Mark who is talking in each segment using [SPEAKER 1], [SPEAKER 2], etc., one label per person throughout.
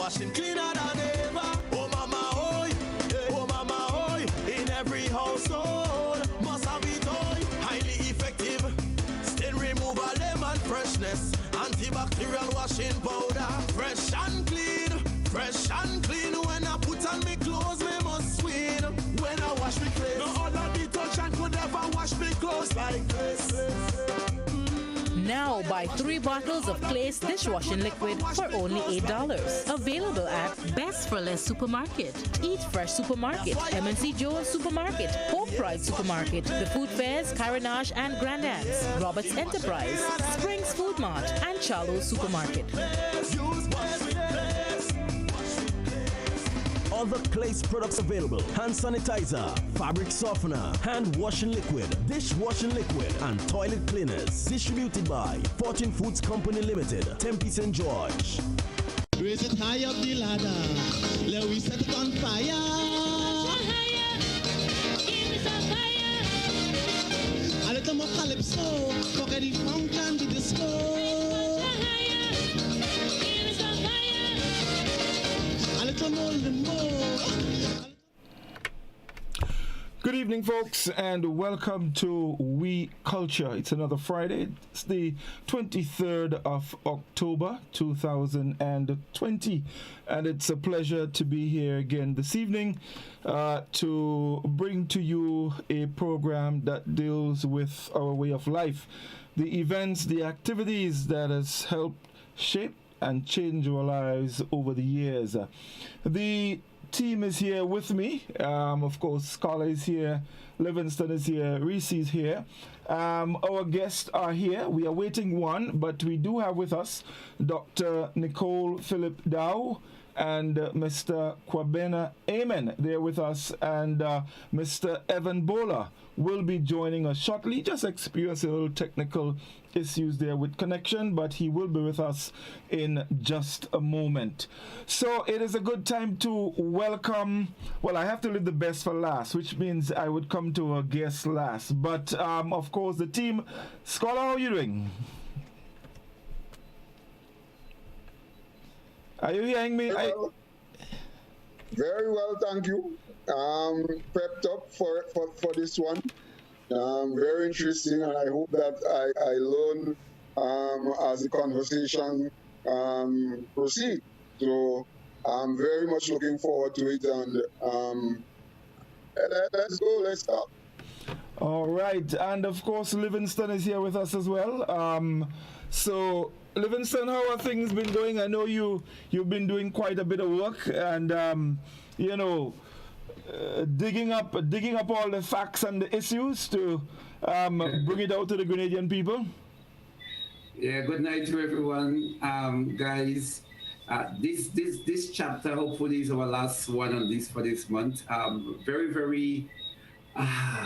[SPEAKER 1] washing cleaner than ever. Oh mama, oi, oh mama, oi. In every household, must have it oi. Highly effective, stain removal, lemon freshness, antibacterial washing powder. Fresh and clean, fresh and clean. When I put on me clothes, me must win. When I wash me clothes, no other detergent could ever wash me clothes like this.
[SPEAKER 2] Now buy 3 bottles of Clay's dishwashing liquid for only $8. Available at Best for Less Supermarket, Eat Fresh Supermarket, M&C Jones Supermarket, Hope Pride Supermarket, The Food Fairs, Carenage and Grandad's, Roberts Enterprise, Springs Food Mart, and Charlo Supermarket.
[SPEAKER 3] Other Clay's products available: hand sanitizer, fabric softener, hand washing liquid, dishwashing liquid, and toilet cleaners. Distributed by Fortune Foods Company Limited, Tempe St. George.
[SPEAKER 4] Raise it high up the ladder, let we set it on fire.
[SPEAKER 5] Higher, give me some fire.
[SPEAKER 4] A little more calypso, forget the fountain, the disco.
[SPEAKER 6] Good evening, folks, and welcome to We Culture. It's another Friday. It's the 23rd of October 2020, and it's a pleasure to be here again this evening to bring to you a program that deals with our way of life, the events, the activities that has helped shape and change our lives over the years. The team is here with me. Of course, Scholar is here, Livingston is here, Reese is here. Our guests are here. We are waiting one, but we do have with us Dr. Nicole Philip Dow and Mr. Kwabena Amen. They're with us, and Mr. Evan Bowler will be joining us shortly. Just experiencing a little technical issues there with connection, but he will be with us in just a moment. So it is a good time to welcome, well, I have to leave the best for last, which means I would come to our guest last. But of course, the team. Scholar, how are you doing? Are you hearing me?
[SPEAKER 7] Very well, thank you. Prepped up for this one. Very interesting, and I hope that I learn as the conversation proceeds. So I'm very much looking forward to it, and let's go, let's start.
[SPEAKER 6] All right, and of course Livingston is here with us as well. So Livingston, how are things been going? I know you've been doing quite a bit of work, and digging up all the facts and the issues to bring it out to the Grenadian people.
[SPEAKER 8] Yeah, good night to everyone, guys. This chapter hopefully is our last one on this for this month. Very.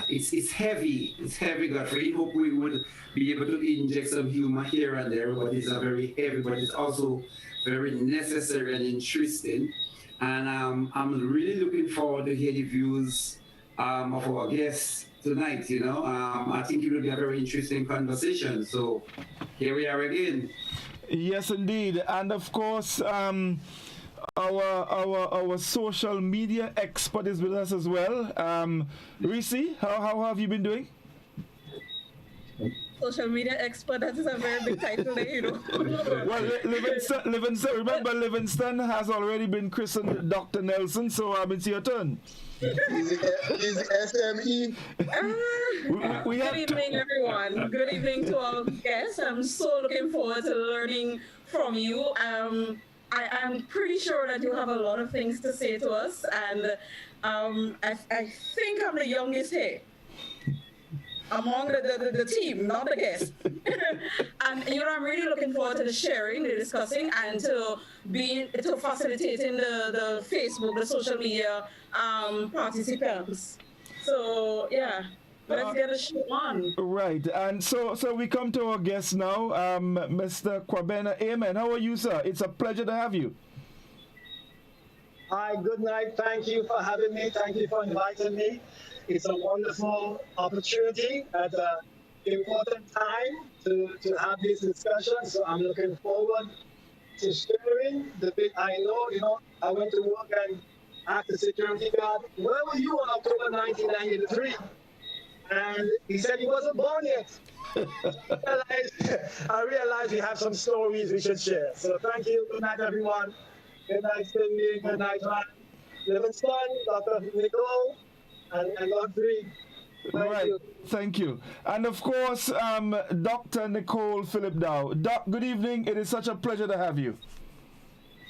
[SPEAKER 8] It's heavy. It's heavy, Godfrey. Hope we would be able to inject some humor here and there, but it's a very heavy, but it's also very necessary and interesting. And I'm really looking forward to hear the views of our guests tonight. I think it will be a very interesting conversation. So here we are again.
[SPEAKER 6] Yes, indeed. And of course, our social media expert is with us as well. Reese, how have you been doing?
[SPEAKER 9] Social media expert, that is a very big title there,
[SPEAKER 6] Well, Livingston, remember Livingston has already been christened Dr. Nelson, so it's your turn.
[SPEAKER 7] Is SME?
[SPEAKER 9] Good evening, everyone. Good evening to our guests. I'm so looking forward to learning from you. I'm pretty sure that you have a lot of things to say to us, and I think I'm the youngest here among the team, not the guests. And I'm really looking forward to the sharing, the discussing, and to facilitating the Facebook, the social media participants. So yeah. Let's get a show on.
[SPEAKER 6] Right, and so we come to our guest now, Mr. Kwabena Amen. How are you, sir? It's a pleasure to have you.
[SPEAKER 10] Hi, good night. Thank you for having me. Thank you for inviting me. It's a wonderful opportunity at an important time to have this discussion. So I'm looking forward to sharing the bit I know. I went to work and asked the security guard, where were you on October 1993? And he said he wasn't born yet. I realized we have some stories we should share. So thank you. Good night, everyone. Good night, Cindy. Good night, Ryan. Livingston, Dr. Nicole, and Godfrey.
[SPEAKER 6] Thank you. And of course, Dr. Nicole Philip Dow. Doc, good evening. It is such a pleasure to have you.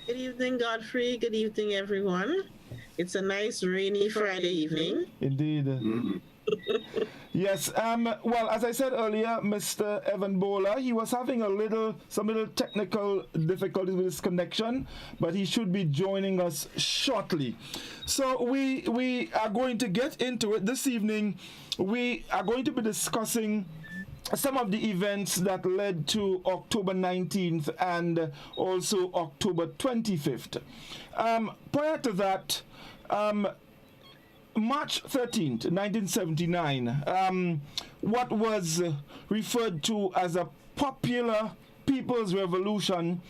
[SPEAKER 11] Good evening, Godfrey. Good evening, everyone. It's a nice rainy Friday evening.
[SPEAKER 6] Indeed. Yes. Well, as I said earlier, Mr. Evan Bowler, he was having some little technical difficulties with his connection, but he should be joining us shortly. So we are going to get into it this evening. We are going to be discussing some of the events that led to October 19th and also October 25th. Prior to that, March 13th, 1979, what was referred to as a popular people's revolution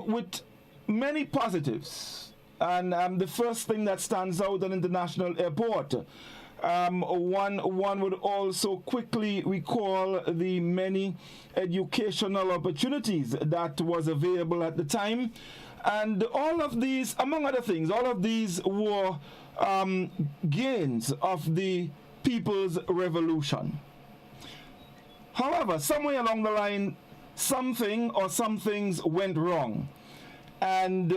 [SPEAKER 6] with many positives. And the first thing that stands out at International Airport, one would also quickly recall the many educational opportunities that was available at the time. And all of these, among other things, all of these were gains of the people's revolution. However, somewhere along the line, something or some things went wrong. And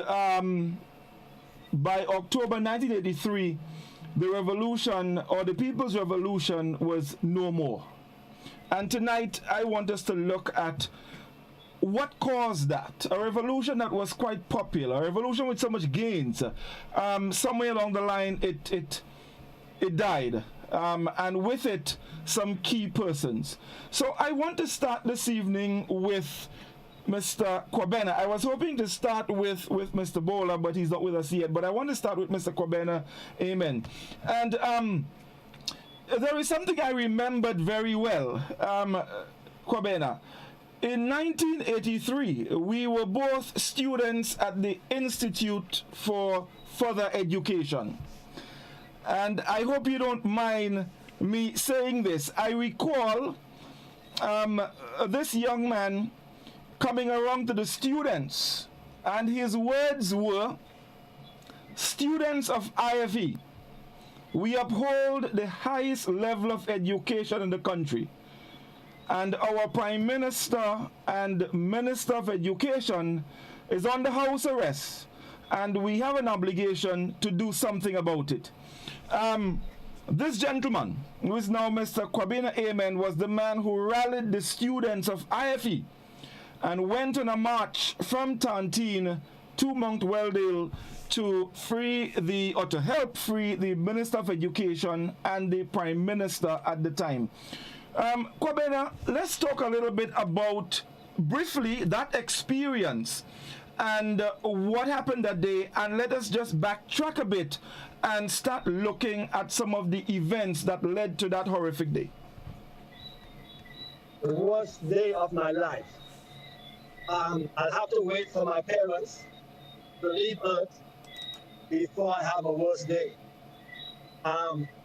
[SPEAKER 6] by October 1983, the revolution or the people's revolution was no more. And tonight, I want us to look at what caused that. A revolution that was quite popular, a revolution with so much gains. Somewhere along the line, it died. And with it, some key persons. So I want to start this evening with Mr. Kwabena. I was hoping to start with Mr. Bowler, but he's not with us yet. But I want to start with Mr. Kwabena. Amen. And there is something I remembered very well, Kwabena. In 1983, we were both students at the Institute for Further Education. And I hope you don't mind me saying this. I recall this young man coming around to the students, and his words were, "Students of IFE, we uphold the highest level of education in the country. And our Prime Minister and Minister of Education is under house arrest, and we have an obligation to do something about it." This gentleman, who is now Mr. Kwabena Amen, was the man who rallied the students of IFE and went on a march from Tantine to Mount Weldale to help free the Minister of Education and the Prime Minister at the time. Kwabena, let's talk a little bit about, briefly, that experience and what happened that day, and let us just backtrack a bit and start looking at some of the events that led to that horrific day.
[SPEAKER 10] The worst day of my life. I'll have to wait for my parents to leave Earth before I have a worse day.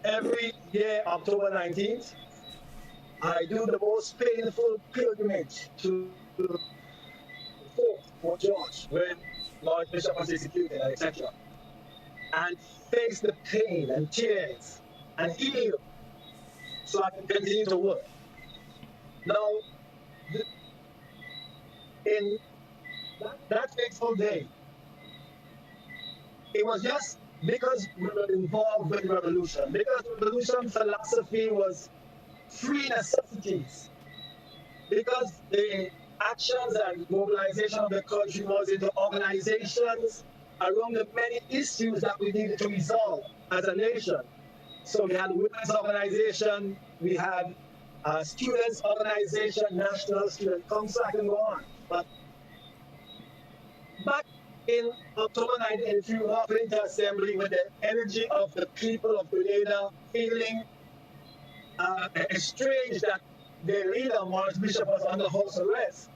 [SPEAKER 10] Every year, October 19th, I do the most painful pilgrimage to Fort George, where Lord Bishop was executed, etc. And face the pain and tears and heal so I can continue to work. Now, in that fateful day, it was just because we were involved with revolution, because revolution philosophy was free necessities, because the actions and mobilization of the country was into organizations around the many issues that we needed to resolve as a nation. So we had women's organization, we had students organization, National Student Council, I can go on. But back in October 1983, we walked into assembly with the energy of the people of Grenada, feeling strange that their leader, Morris Bishop, was under house arrest.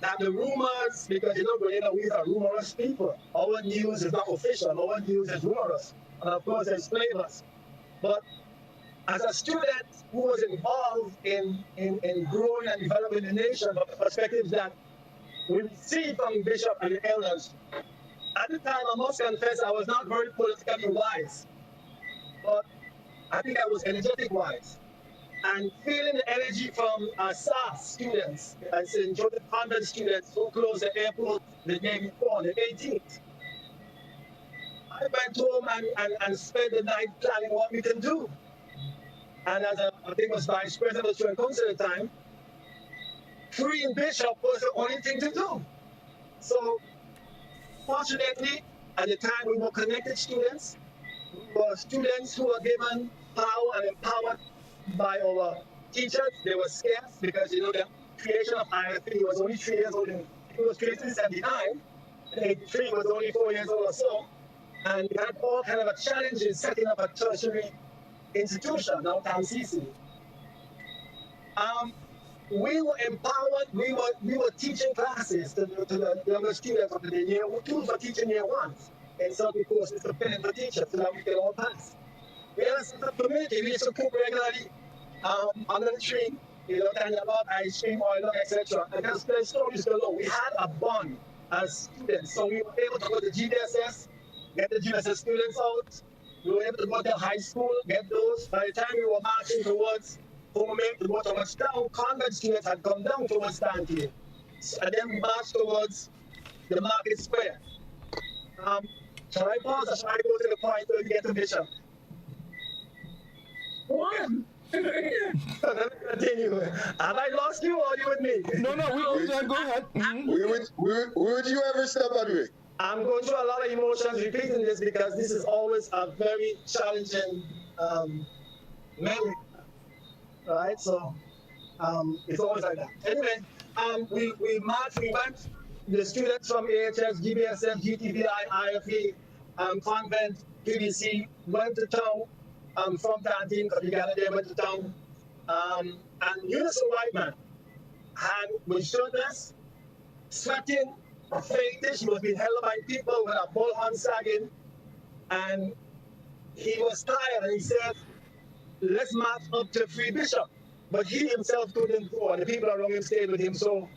[SPEAKER 10] that the rumors, because we are rumorous people. Our news is not official. Our news is rumorous. And of course, there's flavors. But as a student who was involved in growing and developing the nation, from the perspectives that we see from Bishop and the elders, at the time, I must confess, I was not very politically wise. But I think I was energetic wise. And feeling the energy from our SAS students and St. Joseph Convent students who closed the airport the day before, the 18th, I went home and spent the night planning what we can do. And as I think was Vice President of the Student Council at the time, freeing Bishop was the only thing to do. So, fortunately, at the time we were connected students. We were students who were given power and empowered by our teachers. They were scarce because, the creation of IFP was only 3 years old. It was created in 79. 83 was only 4 years old or so. And we had all kind of challenges setting up a tertiary institution, now TAMCC. We were empowered, we were teaching classes to the younger students of the year twos were teaching year ones in certain courses to prepare for teachers so that we can all pass. We had a sense of community, we used to cook regularly under the tree, talking about ice cream, oil, etc. And there's stories below. We had a bond as students, so we were able to go to GDSS, get the GDSS students out. We were able to go to high school, get those. By the time we were marching towards Homemade to go towards town, convent students had come down towards Stanley. And then we marched towards the market square. Shall I pause or shall I go to the point where we get to Bishop?
[SPEAKER 9] One.
[SPEAKER 10] Let me continue. Have I lost you or are you with me?
[SPEAKER 6] No, go ahead.
[SPEAKER 7] Would you ever stop at me?
[SPEAKER 10] I'm going through a lot of emotions repeating this because this is always a very challenging memory. Right, so it's always like that. Anyway, we marched, we went, the students from AHS, GBSF, GTVI, IFE, Convent, PBC, went to town from Tantin, because we gathered there, went to town. And Unison White Man was shirtless, sweating, fainted. He was being held by people with a bullhorn sagging, and he was tired, and he said, let's march up to free Bishop. But he himself couldn't go, and the people around him stayed with him. So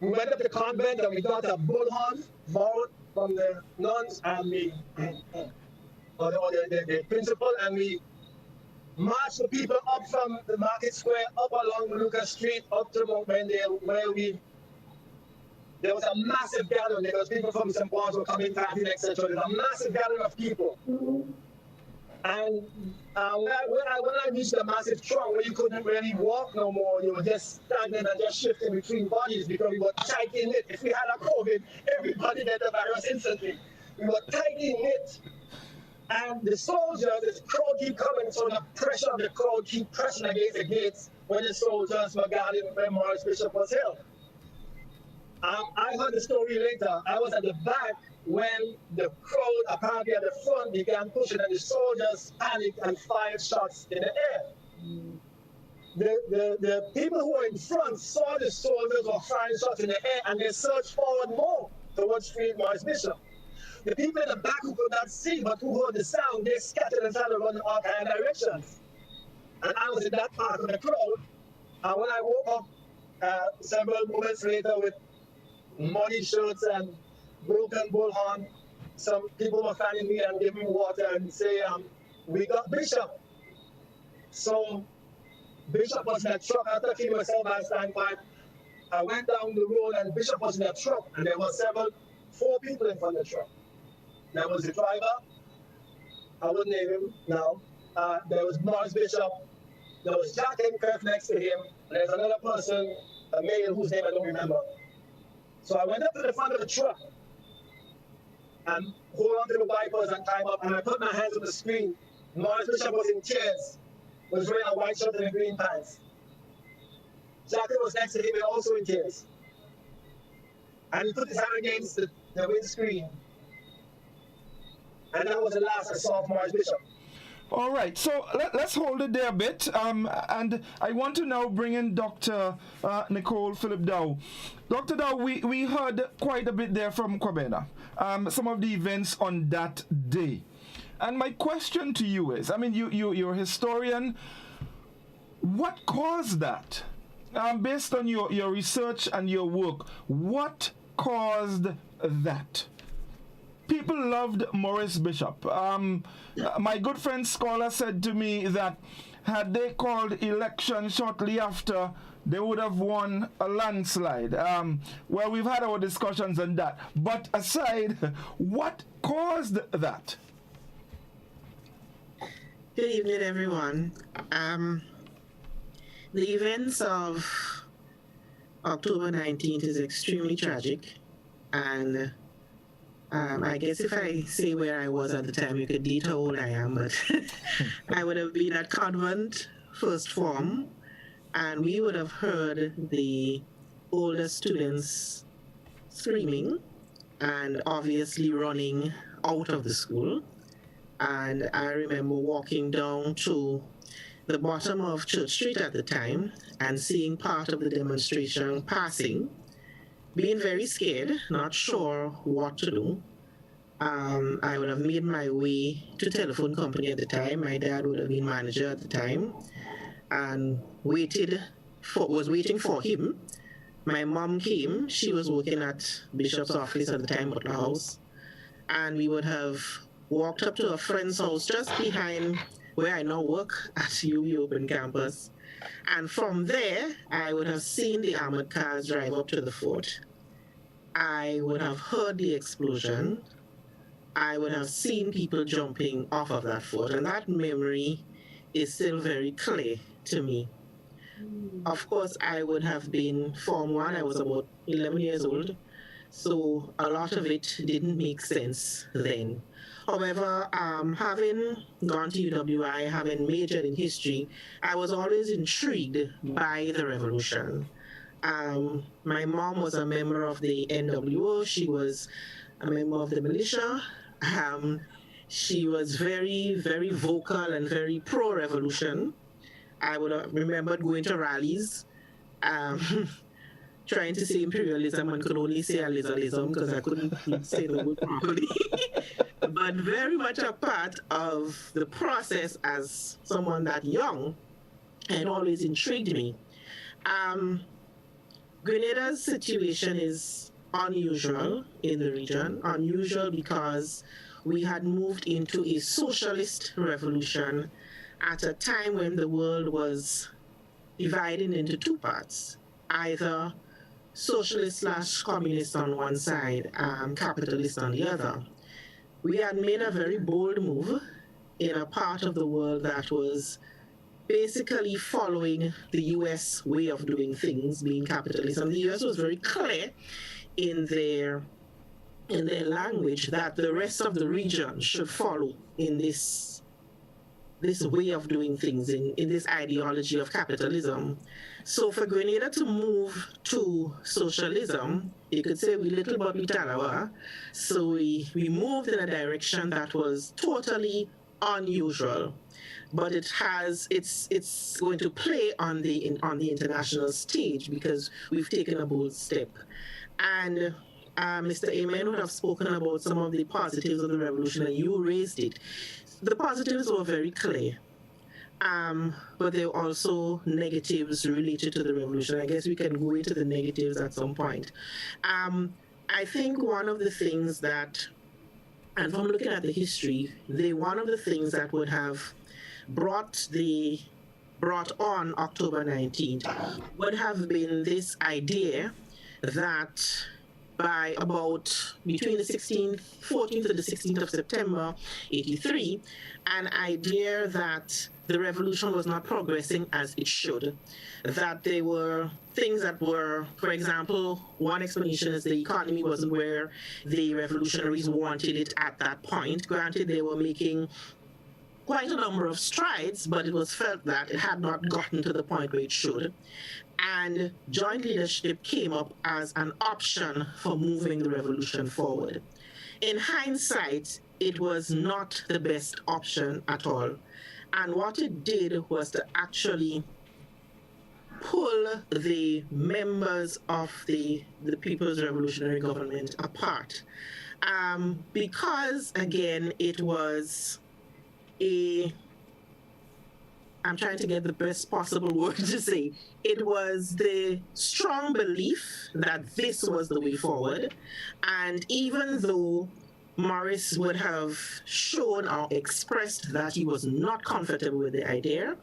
[SPEAKER 10] we went up to the convent and we got a bullhorn borrowed from the nuns and the principal, and we marched the people up from the market square, up along Lucas Street, up to Mount Mendale, where there was a massive gathering. There was people from St. Paul's were coming, etc. There was a massive gathering of people. And when I reached the massive trunk where you couldn't really walk no more, you were just standing and just shifting between bodies because we were tightly knit. If we had a COVID, everybody had the virus instantly. We were tightly knit. And the soldiers, the crowd keep coming, so the pressure of the crowd keep pressing against the gates when the soldiers were guarding where Morris Bishop was held. I heard the story later. I was at the back when the crowd apparently at the front began pushing and the soldiers panicked and fired shots in the air. The people who were in front saw the soldiers were firing shots in the air and they surged forward more towards Street Morris Bishop. The people in the back who could not see but who heard the sound, they scattered and started running all kind of directions. And I was in that part of the crowd. And when I woke up several moments later with muddy shirts and broken bullhorn, some people were finding me and giving me water and say, we got Bishop. So Bishop was in a truck. After feeding myself by standpipe, I went down the road and Bishop was in a truck, and there were 4 people in front of the truck. There was the driver, I wouldn't name him now. There was Morris Bishop, there was Jack Inkerf next to him, and there's another person, a male whose name I don't remember. So I went up to the front of the truck and hold on to the wipers and climb up, and I put my hands on the screen. Morris Bishop was in tears, was wearing a white shirt and a green pants. Jackie was next to him and also in tears. And he put his hand against the windscreen. And that was the last I saw of Morris Bishop.
[SPEAKER 6] All right, so let's hold it there a bit. And I want to now bring in Dr. Nicole Philip Dow. Dr. Dow, we heard quite a bit there from Kwabena, some of the events on that day. And my question to you is, I mean, you're a historian. What caused that? Based on your research and your work, what caused that? People loved Maurice Bishop. My good friend scholar said to me that had they called election shortly after, they would have won a landslide. Well, we've had our discussions on that. But aside, what caused that?
[SPEAKER 11] Good evening, everyone. The events of October 19th is extremely tragic, and I guess if I say where I was at the time, you could date how old I am, but I would have been at Convent First Form, and we would have heard the older students screaming and obviously running out of the school. And I remember walking down to the bottom of Church Street at the time and seeing part of the demonstration passing, being very scared, not sure what to do. I would have made my way to telephone company at the time. My dad would have been manager at the time and was waiting for him. My mom came. She was working at Bishop's office at the time, Butler House. And we would have walked up to a friend's house just behind where I now work at UWI Open Campus. And from there, I would have seen the armored cars drive up to the fort. I would have heard the explosion. I would have seen people jumping off of that fort. And that memory is still very clear to me. Of course, I would have been Form 1. I was about 11 years old. So a lot of it didn't make sense then. However, having gone to UWI, having majored in history, I was always intrigued by the revolution. My mom was a member of the NWO. She was a member of the militia. She was very, very vocal and very pro-revolution. I would have remembered going to rallies, trying to say imperialism and could only say alizalism because I couldn't say the word properly. But very much a part of the process as someone that young and always intrigued me. Grenada's situation is unusual in the region, unusual because we had moved into a socialist revolution at a time when the world was dividing into two parts, either socialist/communist on one side, capitalist on the other. We had made a very bold move in a part of the world that was basically following the US way of doing things, being capitalist. And the US was very clear in their language that the rest of the region should follow in this way of doing things, in this ideology of capitalism. So for Grenada to move to socialism, you could say we little but we talawa. So we moved in a direction that was totally unusual, but it's going to play on the international stage because we've taken a bold step. And Mr. Amen would have spoken about some of the positives of the revolution, and you raised it. The positives were very clear, but there were also negatives related to the revolution. I guess we can go into the negatives at some point. I think one of the things that, and from looking at the history, one of the things that would have brought on October 19th would have been this idea that by about between the 14th to the 16th of September, 83, an idea that the revolution was not progressing as it should, that there were things that were, for example, one explanation is the economy wasn't where the revolutionaries wanted it at that point. Granted, they were making quite a number of strides, but it was felt that it had not gotten to the point where it should. And joint leadership came up as an option for moving the revolution forward. In hindsight, it was not the best option at all. And what it did was to actually pull the members of the People's Revolutionary Government apart. Because, again, it was I'm trying to get the best possible word to say. It was the strong belief that this was the way forward. And even though Morris would have shown or expressed that he was not comfortable with the idea,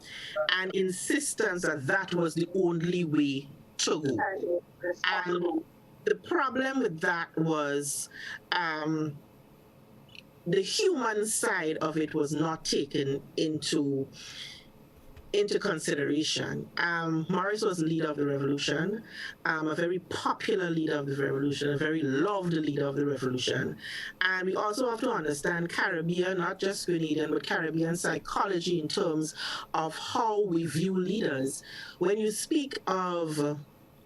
[SPEAKER 11] and insistence that that was the only way to go. And the problem with that was the human side of it was not taken into consideration. Morris was the leader of the revolution, a very popular leader of the revolution, a very loved leader of the revolution. And we also have to understand Caribbean, not just Grenadian, but Caribbean psychology in terms of how we view leaders. When you speak of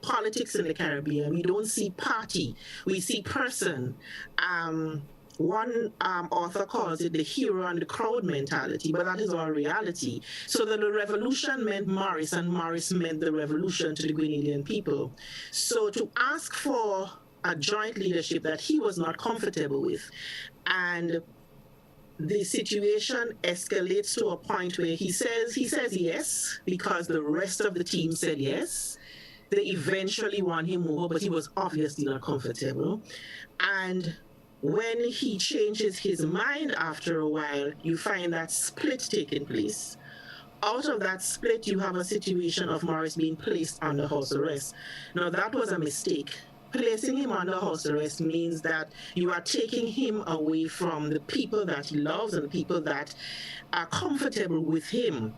[SPEAKER 11] politics in the Caribbean, we don't see party, we see person. One author calls it the hero and the crowd mentality, but that is our reality. So that the revolution meant Morris, and Morris meant the revolution to the Grenadian people. So to ask for a joint leadership that he was not comfortable with, and the situation escalates to a point where he says yes, because the rest of the team said yes. They eventually won him over, but he was obviously not comfortable. And when he changes his mind after a while, you find that split taking place. Out of that split, you have a situation of Morris being placed under house arrest. Now, that was a mistake. Placing him under house arrest means that you are taking him away from the people that he loves and the people that are comfortable with him.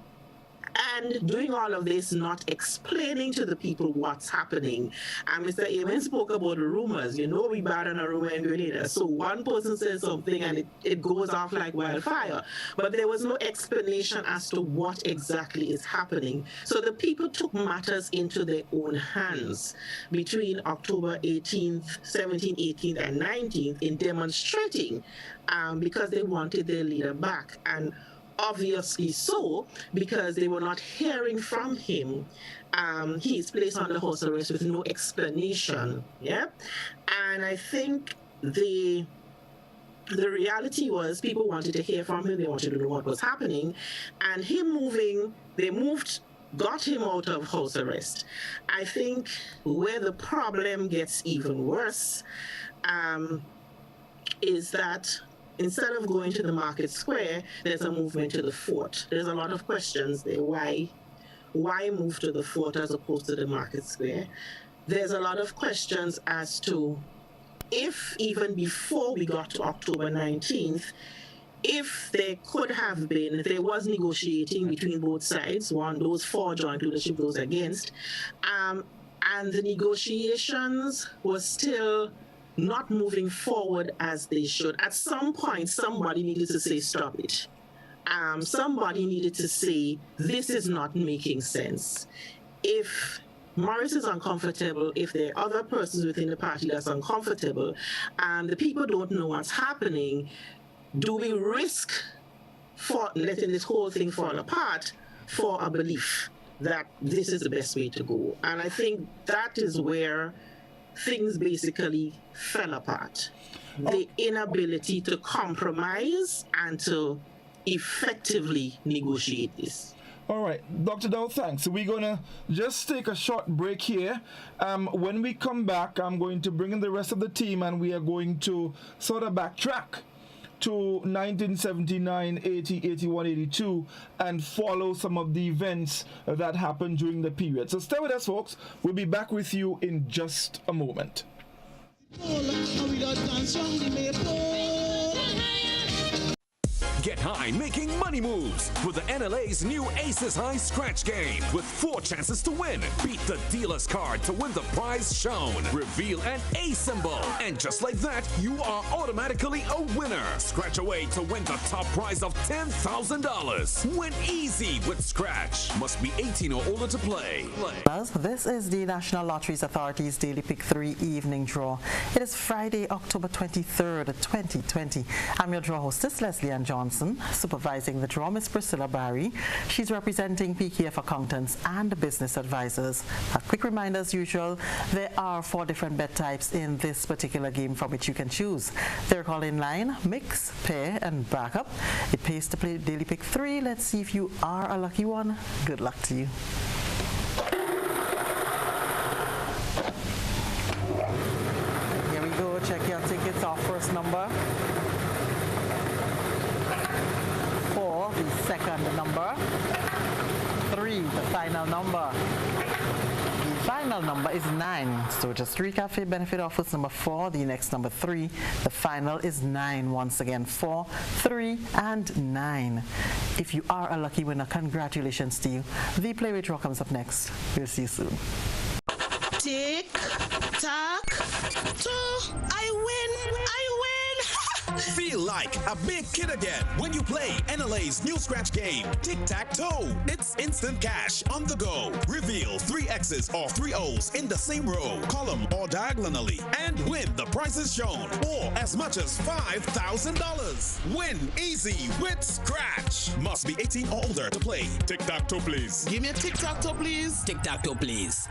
[SPEAKER 11] And doing all of this, not explaining to the people what's happening. And Mr. Amen spoke about the rumors. You know we bad on a rumor in Grenada. So one person says something and it goes off like wildfire. But there was no explanation as to what exactly is happening. So the people took matters into their own hands between October 18th, 17th, 18th, and 19th in demonstrating because they wanted their leader back. And obviously so, because they were not hearing from him. He is placed under house arrest with no explanation. Yeah, and I think the reality was people wanted to hear from him. They wanted to know what was happening, and him moving, got him out of house arrest. I think where the problem gets even worse is that instead of going to the market square, there's a movement to the fort. There's a lot of questions there. Why move to the fort as opposed to the market square? There's a lot of questions as to if even before we got to October 19th, if there was negotiating between both sides, those for joint leadership, those against, and the negotiations was still not moving forward as they should. At some point, somebody needed to say, stop it. Somebody needed to say, this is not making sense. If Morris is uncomfortable, if there are other persons within the party that's uncomfortable, and the people don't know what's happening, do we risk for letting this whole thing fall apart for a belief that this is the best way to go? And I think that is where things basically fell apart. The inability to compromise and to effectively negotiate this.
[SPEAKER 6] All right, Dr. Dow, thanks. So we're going to just take a short break here. When we come back, I'm going to bring in the rest of the team and we are going to sort of backtrack to 1979, 80, 81, 82 and follow some of the events that happened during the period. So stay with us, folks. We'll be back with you in just a moment.
[SPEAKER 12] Get high making money moves with the NLA's new Aces High Scratch game with 4 chances to win. Beat the dealer's card to win the prize shown. Reveal an A symbol. And just like that, you are automatically a winner. Scratch away to win the top prize of $10,000. Win easy with Scratch. Must be 18 or older to play.
[SPEAKER 13] This is the National Lotteries Authority's Daily Pick 3 evening draw. It is Friday, October 23rd, 2020. I'm your draw hostess, Leslie Ann Johnson. Johnson. Supervising the draw, Miss Priscilla Barry. She's representing PKF Accountants and Business Advisors. A quick reminder, as usual, there are 4 different bet types in this particular game from which you can choose. They're called inline, mix, pair, and backup. It pays to play Daily Pick 3. Let's see if you are a lucky one. Good luck to you. Here we go. Check your tickets. Our first number. 4, the second number. 3, the final number. The final number is 9. So just to recap, for benefit offers number 4, the next number 3. The final is 9. Once again, 4, 3, and 9. If you are a lucky winner, congratulations to you. The Play With Draw comes up next. We'll see you soon.
[SPEAKER 4] Tick, tock, toe. I win.
[SPEAKER 14] Feel like a big kid again when you play NLA's new scratch game, Tic-Tac-Toe. It's instant cash on the go. Reveal 3 X's or 3 O's in the same row, column, or diagonally, and win the prizes shown, or as much as $5,000. Win easy with Scratch. Must be 18 or older to play. Tic-Tac-Toe, please.
[SPEAKER 4] Give me a tic-tac-toe, please.
[SPEAKER 14] Tic-Tac-Toe, please.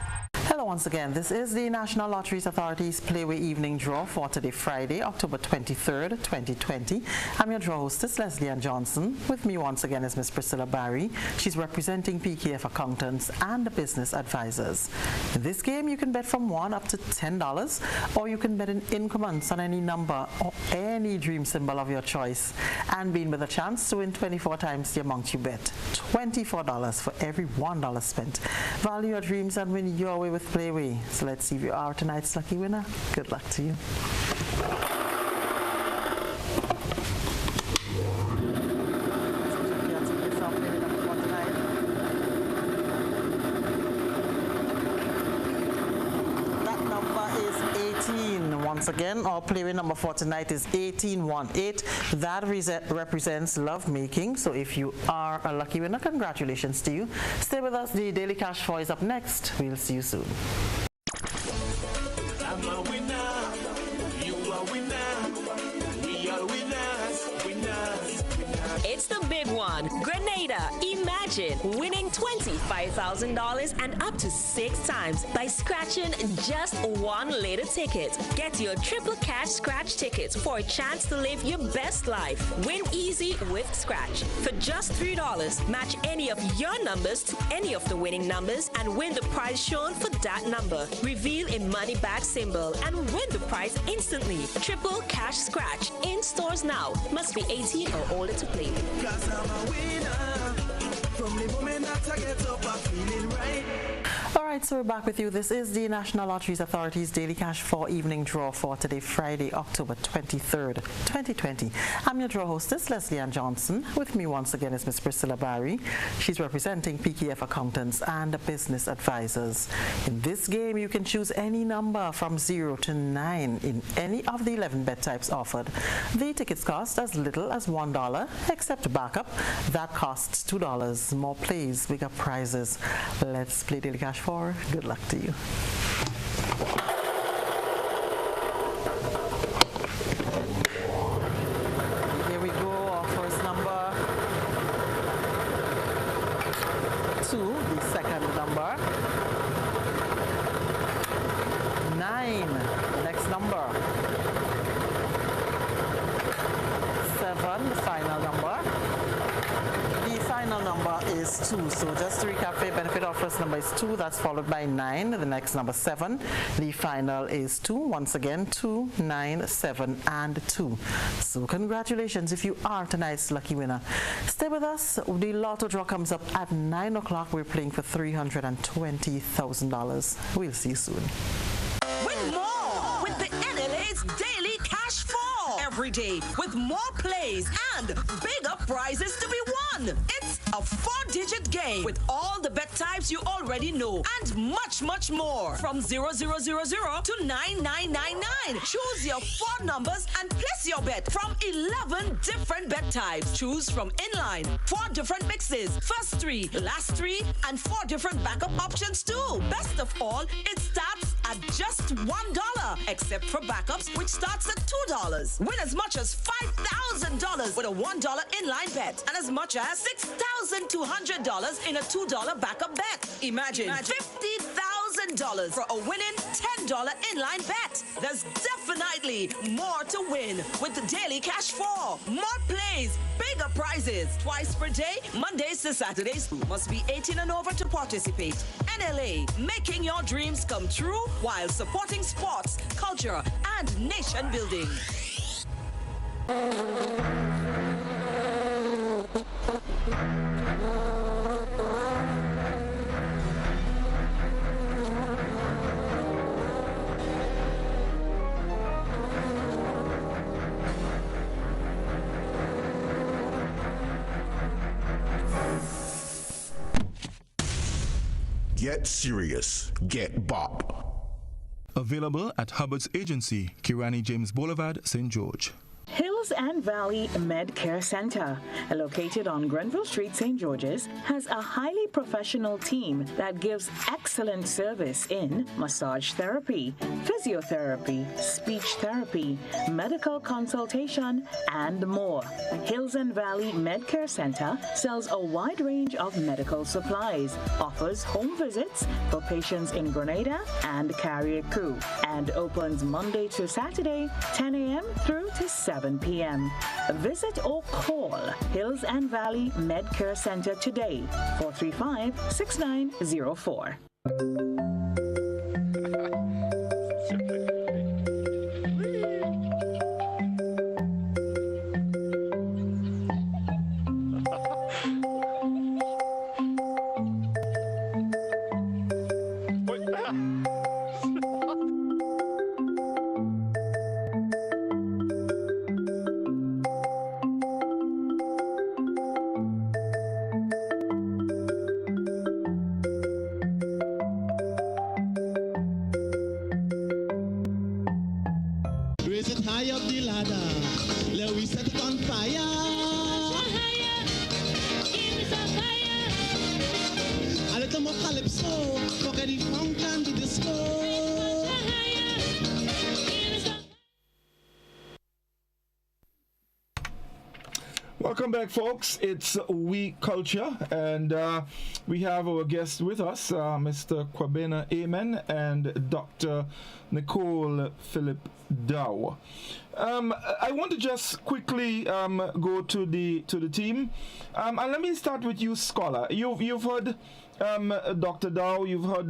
[SPEAKER 13] Hello once again. This is the National Lotteries Authority's Playway Evening Draw for today, Friday, October 23rd, 2020. I'm your draw hostess, Leslie Ann Johnson. With me once again is Miss Priscilla Barry. She's representing PKF Accountants and Business Advisors. In this game, you can bet from $1 up to $10, or you can bet in increments on any number or any dream symbol of your choice, and being with a chance to win 24 times the amount you bet. $24 for every $1 spent. Value your dreams and win your way with Playway. So let's see if you are tonight's lucky winner. Good luck to you. That number is 18. Once again, our Playway number for tonight is 1818. That represents love making. So if you are a lucky winner, congratulations to you. Stay with us. The Daily Cash 4 is up next. We'll see you soon.
[SPEAKER 1] I'm a winner, you are winner, we are winners, winners.
[SPEAKER 15] It's the big one. Grenada. Imagine winning $25,000 and up to 6 times by scratching just one little ticket. Get your triple cash scratch tickets for a chance to live your best life. Win easy with Scratch. For just $3, match any of your numbers to any of the winning numbers and win the prize shown for that number. Reveal a money back symbol and win the prize instantly. Triple cash scratch in stores now. Must be 18 or older to play.
[SPEAKER 1] Cause I'm a winner. From the moment that I get up, I'm feeling right.
[SPEAKER 13] All right, so we're back with you. This is the National Lotteries Authority's Daily Cash 4 Evening Draw for today, Friday, October 23rd, 2020. I'm your draw hostess, Leslie Ann Johnson. With me once again is Miss Priscilla Barry. She's representing PKF Accountants and Business Advisors. In this game, you can choose any number from 0 to 9 in any of the 11 bet types offered. The tickets cost as little as $1, except backup. That costs $2. More plays, bigger prizes. Let's play Daily Cash 4. Good luck to you. Here we go. Our first number. 2, the second number. 9, the next number. 7, the final number. The final number is 2. So just to recap, for your benefit, our first number is 2. That's followed by 9. The next number 7. The final is 2. Once again, 2, 9, 7, and 2. So congratulations if you are tonight's lucky winner. Stay with us. The lotto draw comes up at 9 o'clock. We're playing for $320,000. We'll see you soon.
[SPEAKER 16] Win more with the NLA's Daily Cash 4. Every day with more plays and bigger prizes to be won. It's a 4-digit game with all the bet types you already know and much, much more. From 0000 to 9999. Choose your 4 numbers and place your bet from 11 different bet types. Choose from inline, 4 different mixes, first 3, last 3, and 4 different backup options too. Best of all, it starts at at just $1, except for backups, which starts at $2. Win as much as $5,000 with a $1 inline bet and as much as $6,200 in a $2 backup bet. Imagine $50,000 for a winning $10 inline bet. There's definitely more to win with the Daily Cash 4. More plays, bigger prizes. Twice per day, Mondays to Saturdays. Must be 18 and over to participate. NLA, making your dreams come true while supporting sports, culture, and nation building.
[SPEAKER 17] Get serious. Get bop.
[SPEAKER 6] Available at Hubbard's Agency, Kirani James Boulevard, St. George.
[SPEAKER 18] Hills and Valley Med Care Center, located on Grenville Street, St. George's, has a highly professional team that gives excellent service in massage therapy, physiotherapy, speech therapy, medical consultation, and more. Hills and Valley Med Care Center sells a wide range of medical supplies, offers home visits for patients in Grenada and Carriacou, and opens Monday to Saturday, 10 a.m. through to 7 p.m. Visit or call Hills and Valley Med Care Center today, 435-6904.
[SPEAKER 4] Raise it high up the ladder. Let we set it on fire. A little more calypso. Forget the funk and the disco.
[SPEAKER 6] Welcome back, folks. It's We Culture, and we have our guests with us, Mr. Kwabena Amen and Dr. Nicole Philip Dow. I want to just quickly go to the team, and let me start with you, Scholar. You've heard Dr. Dow, you've heard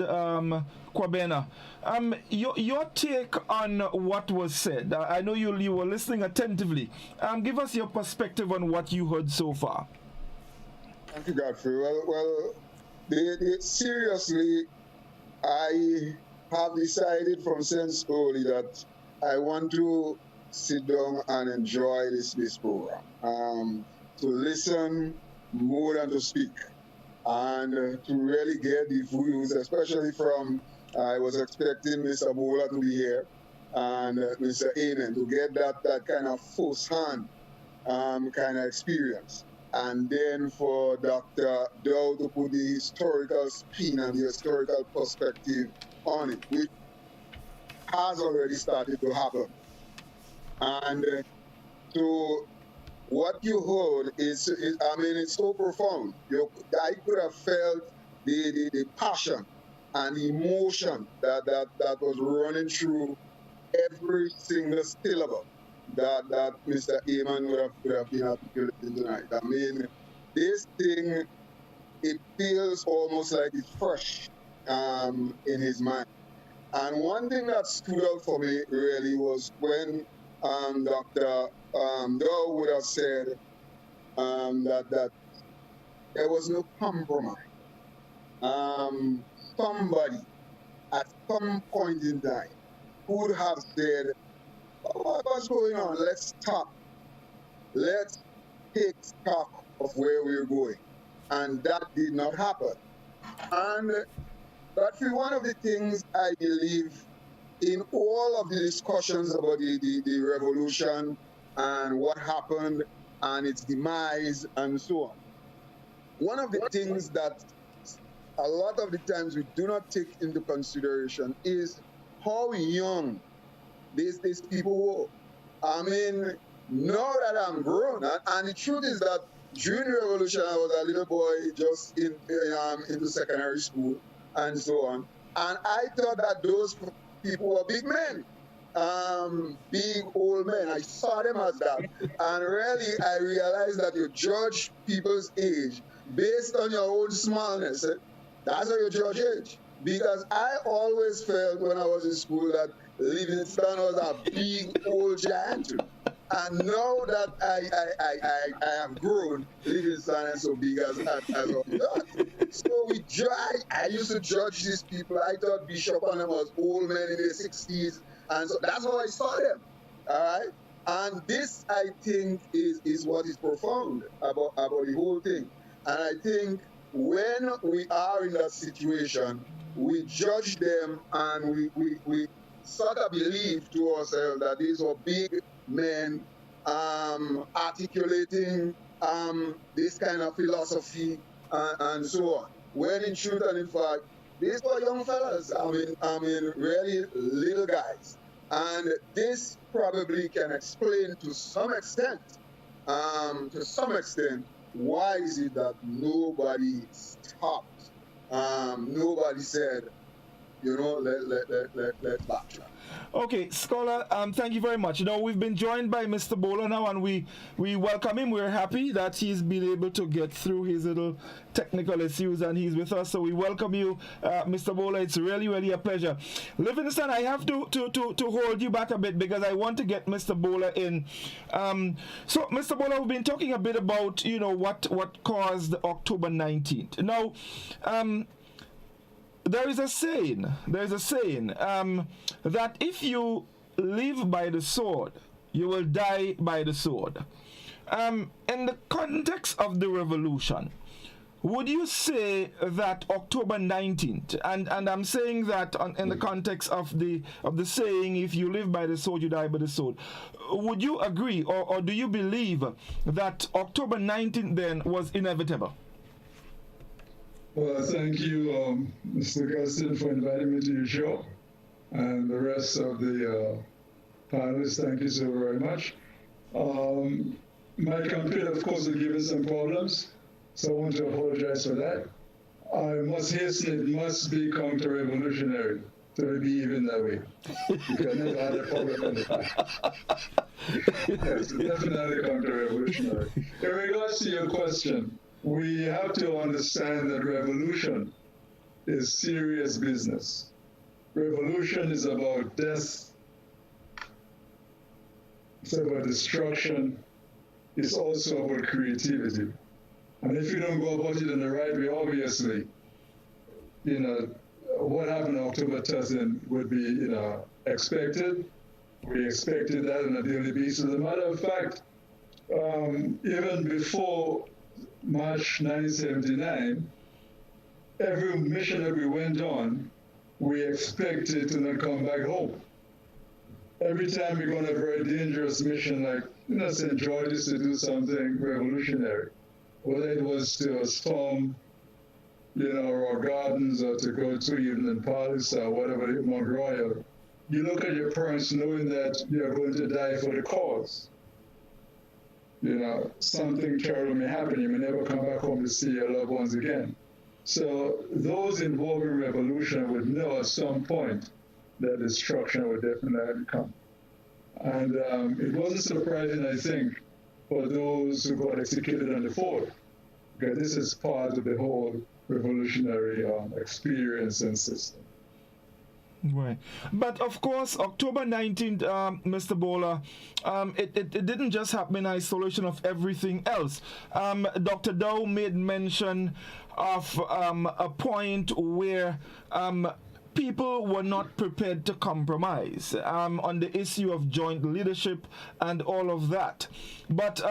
[SPEAKER 6] Kwabena. Your take on what was said. I know you were listening attentively. Give us your perspective on what you heard so far.
[SPEAKER 7] Thank you, Godfrey. Well, seriously, I have decided from since early that I want to sit down and enjoy this program. To listen more than to speak, and to really get the views, especially from, I was expecting Mr. Bola to be here and Mr. Amen, to get that kind of first-hand kind of experience. And then for Dr. Dow to put the historical spin and the historical perspective on it, which has already started to happen. And so what you heard is it's so profound. I could have felt the passion and emotion that was running through every single syllable that Mr. Amen would have been articulating tonight. I mean, this thing, it feels almost like it's fresh in his mind. And one thing that stood out for me really was when Dr. Dow would have said that there was no compromise. Somebody at some point in time would have said, what's going on? Let's stop. Let's take stock of where we're going. And that did not happen. And that's one of the things I believe in all of the discussions about the revolution and what happened and its demise and so on. One of the things that a lot of the times we do not take into consideration is how young these people were. I mean, now that I'm grown, and the truth is that during the revolution, I was a little boy just into secondary school and so on. And I thought that those people were big men, big old men. I saw them as that. And really, I realized that you judge people's age based on your own smallness. That's how you judge age. Because I always felt when I was in school that Livingston was a big old giant. And now that I have grown, Livingston is so big as of that. So I used to judge these people. I thought Bishop and them was old men in their 60s. And so that's how I saw them. All right? And this, I think, is what is profound about the whole thing. And I think when we are in that situation, we judge them and we sort of believe to ourselves that these were big men articulating this kind of philosophy and so on. When in truth and in fact, these were young fellas. I mean, really little guys. And this probably can explain to some extent, why is it that nobody stopped? Nobody said, let's backtrack.
[SPEAKER 6] Okay, Scholar, thank you very much. Now, we've been joined by Mr. Bowler now, and we welcome him. We're happy that he's been able to get through his little technical issues, and he's with us. So we welcome you, Mr. Bowler. It's really, really a pleasure. Livingston, I have to hold you back a bit because I want to get Mr. Bowler in. So, Mr. Bowler, we've been talking a bit about, what caused October 19th. Now, there is a saying that if you live by the sword, you will die by the sword. In the context of the revolution, would you say that October 19th, and I'm saying that in the context of the saying, if you live by the sword, you die by the sword, would you agree or do you believe that October 19th then was inevitable?
[SPEAKER 19] Well, thank you, Mr. Gustin, for inviting me to your show, and the rest of the panelists, thank you so very much. My computer, of course, will give us some problems, so I want to apologize for that. I must hasten, it must be counter-revolutionary to be even that way. Because I never had a problem in the past. Yes, definitely counter-revolutionary. In regards to your question, we have to understand that revolution is serious business. Revolution is about death, it's about destruction, it's also about creativity. And if you don't go about it in the right way, obviously, what happened on October 10th would be, expected. We expected that on a daily basis. As a matter of fact, even before March 1979, every mission that we went on, we expected to not come back home. Every time we go on a very dangerous mission, like, St. George's to do something revolutionary, whether it was to storm, our gardens or to go to Evening Palace or whatever, Mount Royal, you look at your parents knowing that you're going to die for the cause. Something terrible may happen. You may never come back home to see your loved ones again. So those involved in revolution would know at some point that destruction would definitely come. And it wasn't surprising, I think, for those who got executed on the fort, because this is part of the whole revolutionary experience and system.
[SPEAKER 6] Right. But of course, October 19th, Mr. Bowler, it didn't just happen in isolation of everything else. Dr. Dow made mention of a point where people were not prepared to compromise on the issue of joint leadership and all of that. But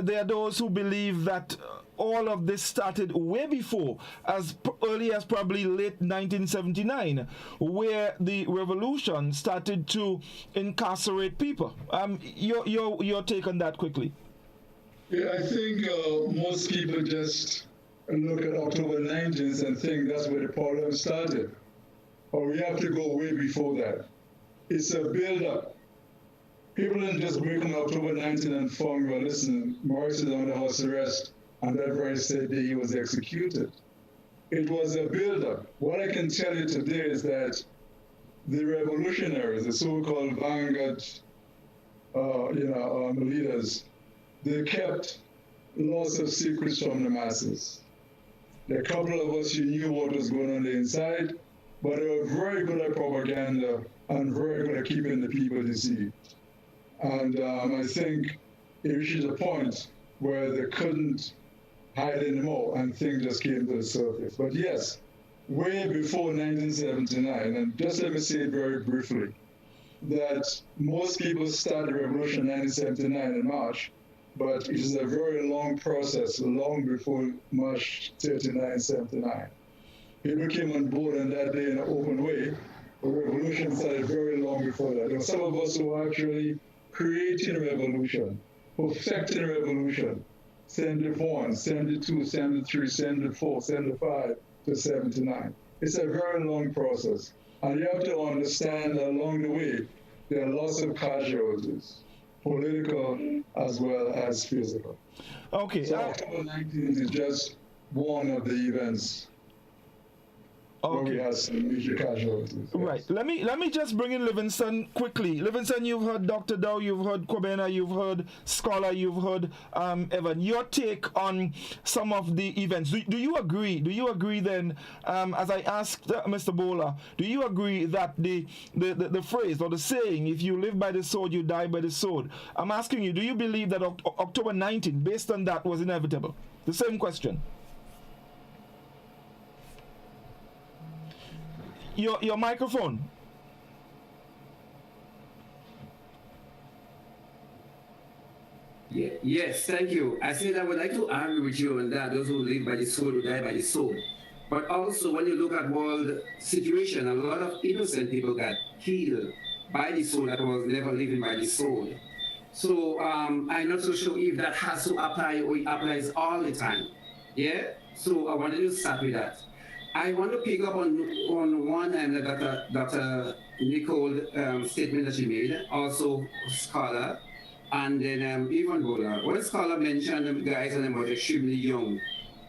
[SPEAKER 6] there are those who believe that all of this started way before, as early as probably late 1979, where the revolution started to incarcerate people. Your take on that quickly.
[SPEAKER 19] Yeah, I think most people just look at October 19th and think that's where the problem started. or we have to go way before that. It's a build-up. People didn't just wake on October 19 and form, well, listen, Morris is under house arrest, and that very same day he was executed. It was a build-up. What I can tell you today is that the revolutionaries, the so-called vanguard, leaders, they kept lots of secrets from the masses. A couple of us who knew what was going on the inside, but they were very good at propaganda and very good at keeping the people deceived. And I think it reached a point where they couldn't hide anymore and things just came to the surface. But yes, way before 1979, and just let me say it very briefly, that most people start the revolution in 1979 in March, but it is a very long process, long before March 39, 79. People came on board on that day in an open way. The revolution started very long before that. There were some of us who were actually creating a revolution, perfecting a revolution, 71, 72, 73, 74, 75 to 79. It's a very long process. And you have to understand that along the way, there are lots of casualties, political as well as physical.
[SPEAKER 6] Okay.
[SPEAKER 19] So October 19th is just one of the events where we have some major casualties.
[SPEAKER 6] Right. Let me just bring in Livingston quickly. Livingston, you've heard Dr. Dow, you've heard Kobena, you've heard Scholar, you've heard Evan. Your take on some of the events. Do you agree? Do you agree then, as I asked Mr. Bowler, do you agree that the phrase or the saying, if you live by the sword, you die by the sword? I'm asking you, do you believe that October 19th, based on that, was inevitable? The same question. Your microphone.
[SPEAKER 8] Yes, thank you. I said I would like to argue with you on that, those who live by the sword will die by the sword. But also, when you look at world situation, a lot of innocent people got killed by the sword that was never living by the sword. So I'm not so sure if that has to apply or it applies all the time. Yeah? So I wanted to start with that. I want to pick up on one and Dr. Nicole statement that she made, also Scholar, and then Evan Bowler. When Scholar mentioned the guys and them were extremely young,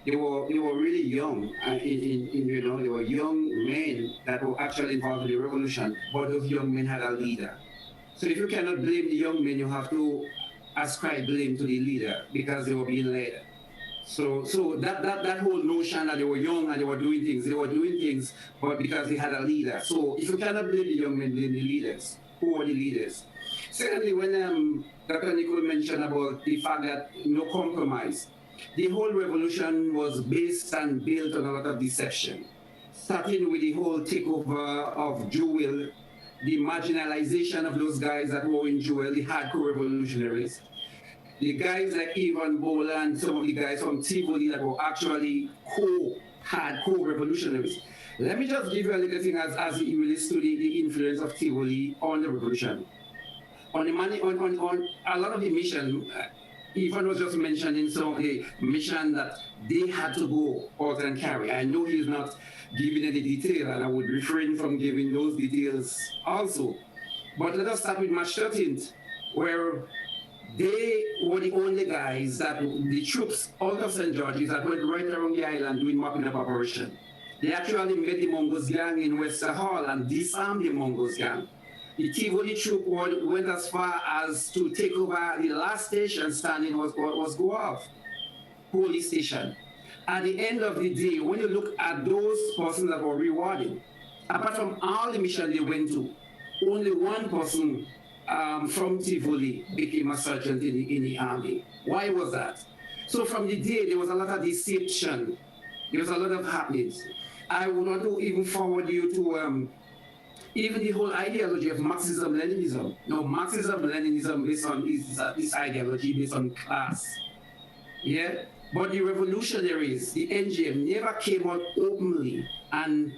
[SPEAKER 8] they were really young. They were young men that were actually involved in the revolution, but those young men had a leader. So if you cannot blame the young men, you have to ascribe blame to the leader because they were being led. So that whole notion that they were young and they were doing things, but because they had a leader. So if you cannot blame the young men, blame the leaders. Who are the leaders? Secondly, when Dr. Nicole mentioned about the fact that no compromise, the whole revolution was based and built on a lot of deception, starting with the whole takeover of Jewel, the marginalization of those guys that were in Jewel, the hardcore revolutionaries. The guys like Evan Bowler and some of the guys from Tivoli that were actually hardcore revolutionaries. Let me just give you a little thing as it relates to the influence of Tivoli on the revolution. On a lot of the mission, Evan was just mentioning some of the mission that they had to go out and carry. I know he's not giving any detail, and I would refrain from giving those details also. But let us start with March 13th, where they were the only guys that the troops out of St. George's that went right around the island doing mopping up operation. They actually met the Mongols gang in Wester Hall and disarmed the Mongols gang. The Tivoli troop went as far as to take over the last station standing was Guav, police station. At the end of the day, when you look at those persons that were rewarded, apart from all the missions they went to, only one person from Tivoli became a sergeant in the army. Why was that? So from the day, there was a lot of deception. There was a lot of happenings. I would want to even forward you to even the whole ideology of Marxism-Leninism. No, Marxism-Leninism based on this ideology based on class. Yeah? But the revolutionaries, the NGM, never came out openly and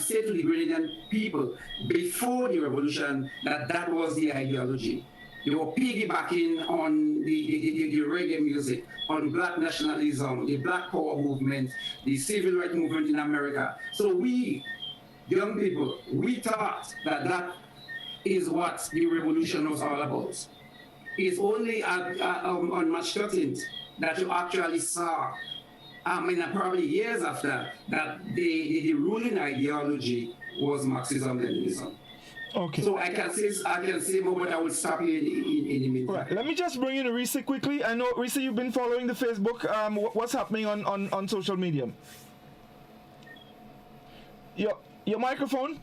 [SPEAKER 8] said to the Grenadian people before the revolution that was the ideology. They were piggybacking on the reggae music, on black nationalism, the black power movement, the civil rights movement in America. So we young people, we thought that that is what the revolution was all about. It's only on March 13th that you actually saw, probably years after, that the ruling ideology was Marxism-Leninism.
[SPEAKER 6] Okay.
[SPEAKER 8] So I can say more, but I will stop you in the meantime.
[SPEAKER 6] Right. Let me just bring in Risa quickly. I know, Risa, you've been following the Facebook. What's happening on social media? Your microphone?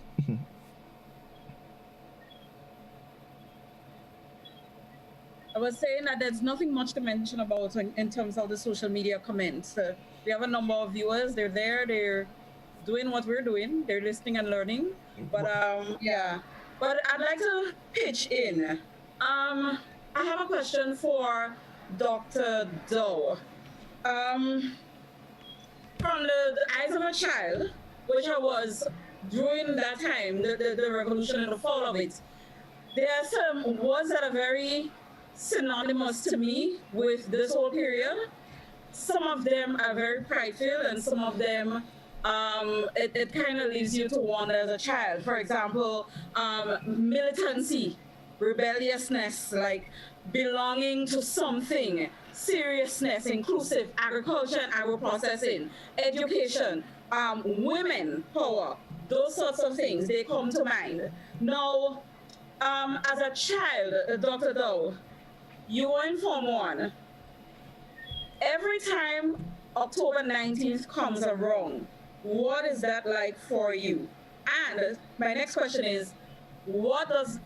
[SPEAKER 9] I was saying that there's nothing much to mention about in terms of the social media comments. We have a number of viewers. They're there. They're doing what we're doing. They're listening and learning. But yeah. But I'd like to pitch in. I have a question for Dr. Doe. From the eyes of a child, which I was during that time, the revolution and the fall of it, there are some words that are very synonymous to me with this whole period. Some of them are very prideful, and some of them it kind of leaves you to wonder as a child. For example, militancy, rebelliousness, like belonging to something, seriousness, inclusive, agriculture and agro-processing, education, women power, those sorts of things, they come to mind. Now, as a child, Dr. Doe, you were in Form 1. Every time October 19th comes around, what is that like for you? And my next question is, what does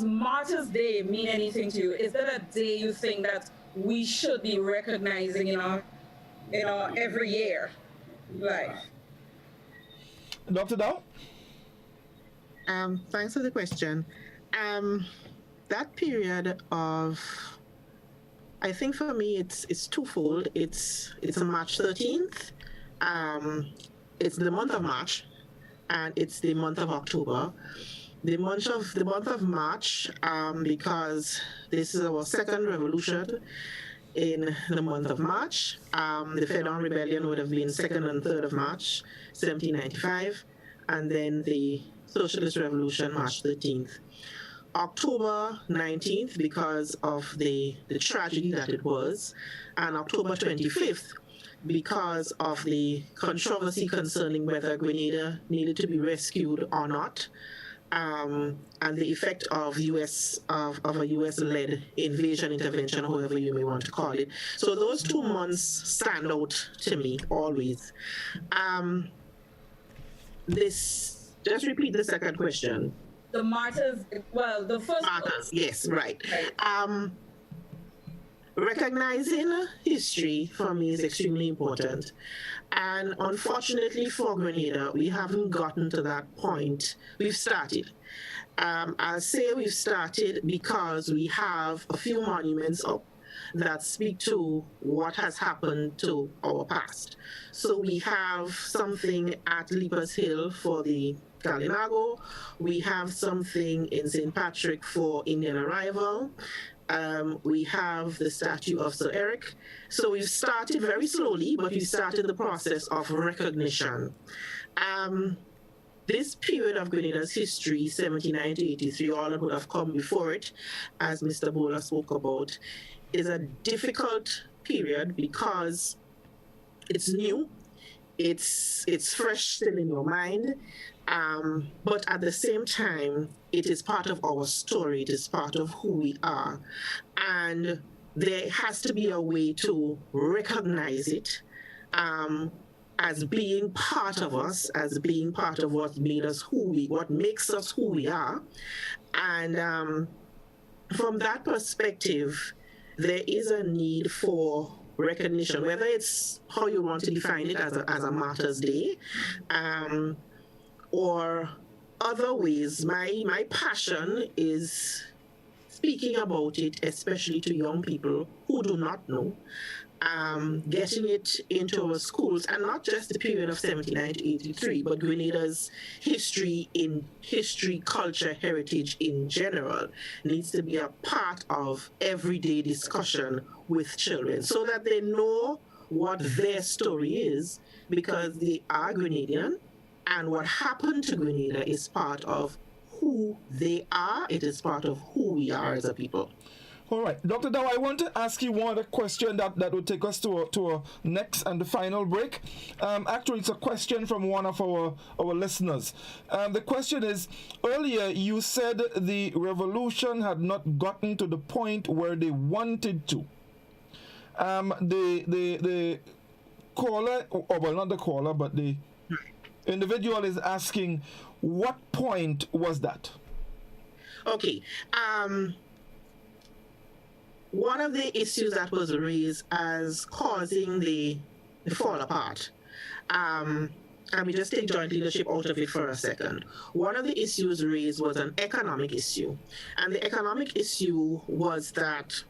[SPEAKER 9] Martyrs' Day mean anything to you? Is that a day you think that we should be recognizing in our every year life?
[SPEAKER 6] Dr. Dow?
[SPEAKER 11] Thanks for the question. That period of, I think for me it's twofold. It's on March 13th. It's the month of March, and it's the month of October. The month of March, because this is our second revolution in the month of March. The Fedon Rebellion would have been 2nd and 3rd of March, 1795, and then the Socialist Revolution, March 13th. October 19th, because of the tragedy that it was, and October 25th, because of the controversy concerning whether Grenada needed to be rescued or not, and the effect of a US-led invasion, intervention, however you may want to call it. So those 2 months stand out to me always. Just repeat the second question.
[SPEAKER 9] The martyrs, well, the first
[SPEAKER 11] martyrs, yes, right. Recognizing history for me is extremely important. And unfortunately for Grenada, we haven't gotten to that point. We've started. I'll say we've started because we have a few monuments up that speak to what has happened to our past. So we have something at Leapers Hill for the Kalinago. We have something in St. Patrick for Indian arrival. We have the statue of Sir Eric. So we've started very slowly, but we started the process of recognition. This period of Grenada's history, 79 to 83, all that would have come before it, as Mr. Bola spoke about, is a difficult period because it's new, it's fresh still in your mind, but at the same time, it is part of our story, it is part of who we are. And there has to be a way to recognize it as being part of us, as being part of what made us what makes us who we are. And from that perspective, there is a need for recognition, whether it's how you want to define it as a Martyrs' Day, or other ways. My passion is speaking about it, especially to young people who do not know, getting it into our schools, and not just the period of 79 to 83, but Grenada's history, culture, heritage in general needs to be a part of everyday discussion with children so that they know what their story is, because they are Grenadian, And what happened to Grenada is part of who they are. It is part of who we are as a people.
[SPEAKER 6] All right, Dr. Dow, I want to ask you one other question that will take us to a next and the final break. Actually, it's a question from one of our listeners. The question is, earlier you said the revolution had not gotten to the point where they wanted to. The caller, or well, not the caller, but the individual is asking, what point was that?
[SPEAKER 11] Okay. One of the issues that was raised as causing the fall apart, and we just take joint leadership out of it for a second. One of the issues raised was an economic issue. And the economic issue was that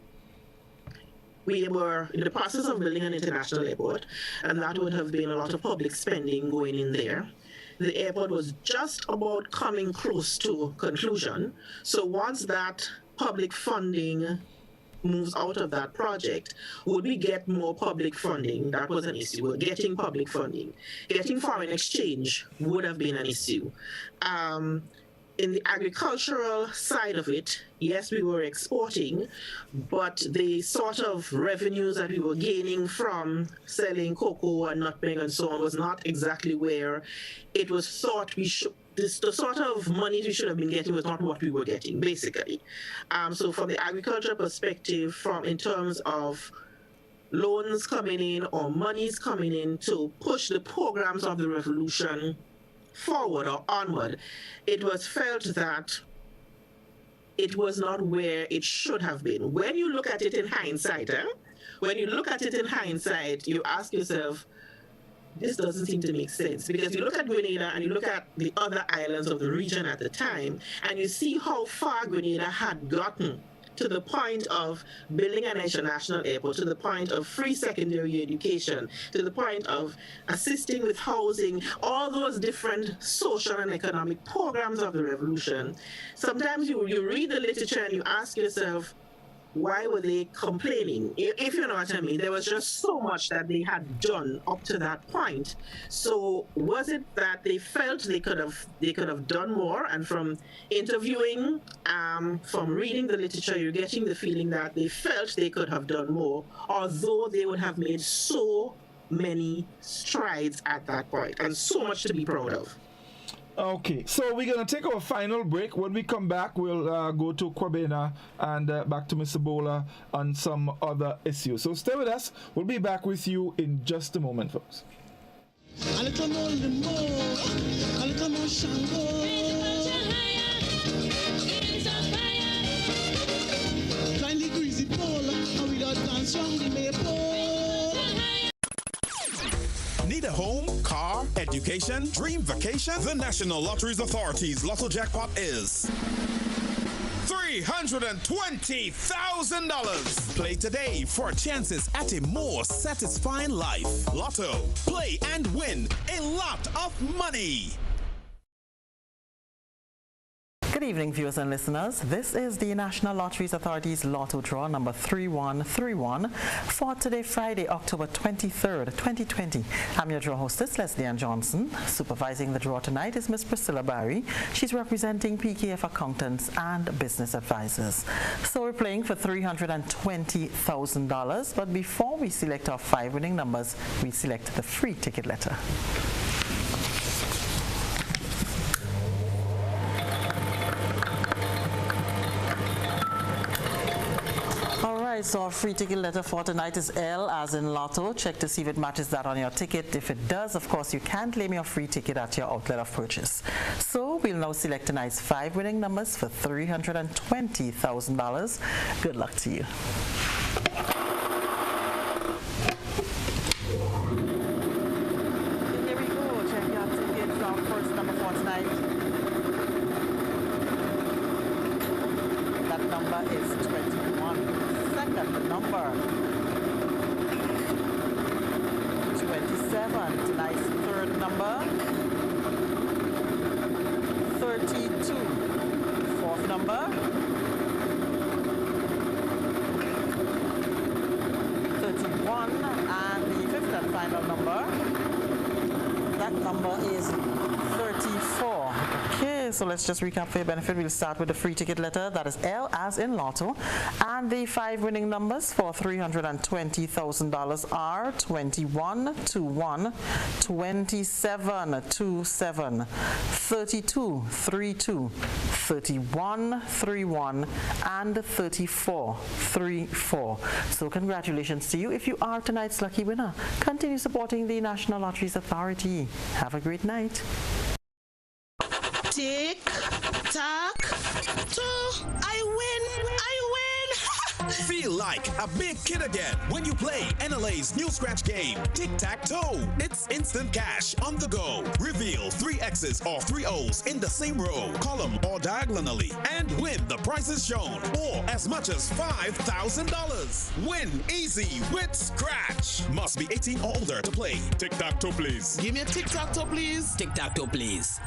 [SPEAKER 11] we were in the process of building an international airport, and that would have been a lot of public spending going in there. The airport was just about coming close to conclusion. So once that public funding moves out of that project, would we get more public funding? That was an issue. We're getting public funding. Getting foreign exchange would have been an issue. In the agricultural side of it, yes, we were exporting, but the sort of revenues that we were gaining from selling cocoa and nutmeg and so on was not exactly where it was thought we should. The sort of money we should have been getting was not what we were getting, basically. So from the agriculture perspective, in terms of loans coming in or monies coming in to push the programs of the revolution forward or onward, it was felt that it was not where it should have been. When you look at it in hindsight, you ask yourself, this doesn't seem to make sense, because you look at Grenada and you look at the other islands of the region at the time, and you see how far Grenada had gotten to the point of building an international airport, to the point of free secondary education, to the point of assisting with housing, all those different social and economic programs of the revolution. Sometimes you read the literature and you ask yourself, why were they complaining? If you know what I mean, there was just so much that they had done up to that point. So was it that they felt they could have done more? And from interviewing, from reading the literature, you're getting the feeling that they felt they could have done more, although they would have made so many strides at that point, and so much to be proud of.
[SPEAKER 6] Okay, so we're going to take our final break. When we come back, we'll go to Kwabena and back to Mr. Bowler on some other issues. So stay with us. We'll be back with you in just a moment, folks.
[SPEAKER 4] A little more limbo, a little more shango. Blindly greasy pole, and we don't dance from the maple.
[SPEAKER 14] Need a home, car, education, dream vacation? The National Lotteries Authority's Lotto Jackpot is $320,000. Play today for chances at a more satisfying life. Lotto. Play and win a lot of money.
[SPEAKER 13] Good evening, viewers and listeners. This is the National Lotteries Authority's Lotto Draw number 3131 for today, Friday, October 23rd, 2020. I'm your draw hostess, Leslie Ann Johnson. Supervising the draw tonight is Ms. Priscilla Barry. She's representing PKF Accountants and Business Advisors. So we're playing for $320,000, but before we select our 5 winning numbers, we select the free ticket letter. So our free ticket letter for tonight is L as in Lotto. Check to see if it matches that on your ticket. If it does, of course, you can claim your free ticket at your outlet of purchase. So we'll now select tonight's 5 winning numbers for $320,000. Good luck to you. Here we go. Check your tickets. Our first number for tonight. That number is 21. Second number 27. Tonight's third number 32. Fourth number 31. And the fifth and final number, that number is Okay, so let's just recap for your benefit. We'll start with the free ticket letter. That is L as in Lotto. And the 5 winning numbers for $320,000 are 21, 21, 27, 27, 32, 32, 31, 31, and 34, 34. So congratulations to you if you are tonight's lucky winner. Continue supporting the National Lotteries Authority. Have a great night.
[SPEAKER 16] Tick, tock, toe. I win.
[SPEAKER 14] Feel like a big kid again when you play NLA's new scratch game, Tic-Tac-Toe. It's instant cash on the go. Reveal 3 X's or 3 O's in the same row, column, or diagonally, and win the prizes shown, or as much as $5,000. Win easy with Scratch. Must be 18 or older to play. Tic-Tac-Toe, please.
[SPEAKER 16] Give me a tic-tac-toe, please. Tic-tac-toe, please.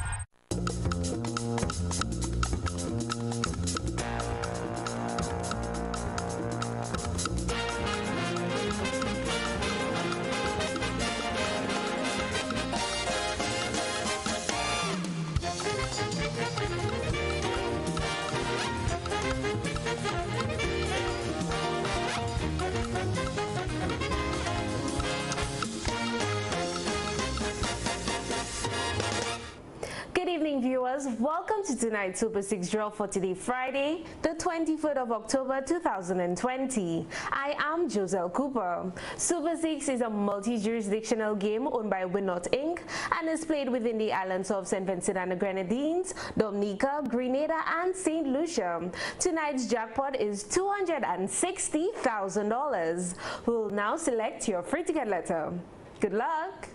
[SPEAKER 20] Good evening, viewers. Welcome to tonight's Super 6 draw for today, Friday, the 23rd of October, 2020. I am Joselle Cooper. Super 6 is a multi-jurisdictional game owned by Winot Inc. and is played within the islands of St. Vincent and the Grenadines, Dominica, Grenada, and St. Lucia. Tonight's jackpot is $260,000. We'll now select your free ticket letter. Good luck.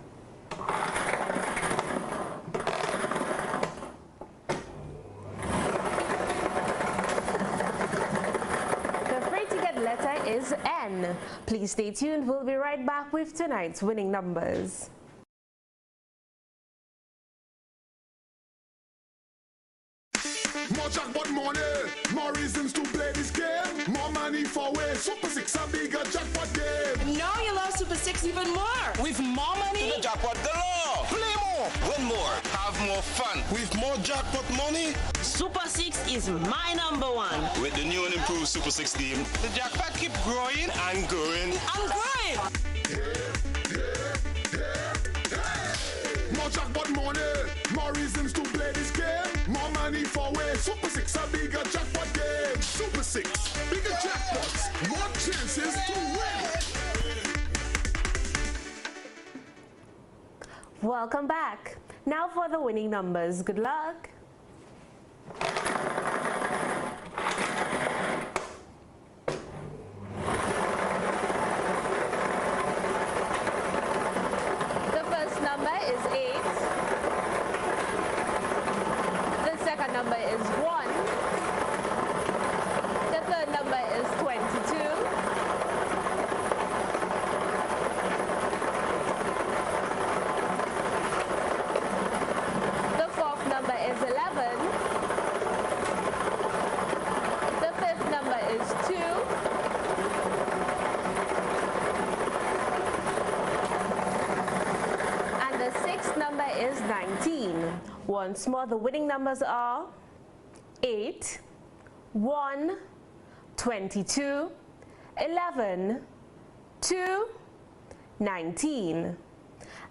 [SPEAKER 20] Letter is N. Please stay tuned. We'll be right back with tonight's winning numbers.
[SPEAKER 1] More jackpot money, more reasons to play this game. More money for way. Super 6 a bigger jackpot game.
[SPEAKER 16] Now you love Super 6 even more. With more money.
[SPEAKER 21] To the jackpot galore. Play more. Win more. Have more fun. With more jackpot money.
[SPEAKER 16] Super 6 is my #1.
[SPEAKER 21] With the new and improved Super 6 team, the jackpot keep growing and growing.
[SPEAKER 16] And growing.
[SPEAKER 1] More jackpot money, more reasons to play this game. More money for way. Super 6 a bigger jackpot game. Super 6, bigger jackpots, more chances to win.
[SPEAKER 20] Welcome back. Now for the winning numbers. Good luck. The first number is 8. The second number is 1. The third number is 22. The fourth number is 11. The fifth number is 2. And the sixth number is 19. Once more, the winning numbers are 8, 1, 22, 11, 2, 19.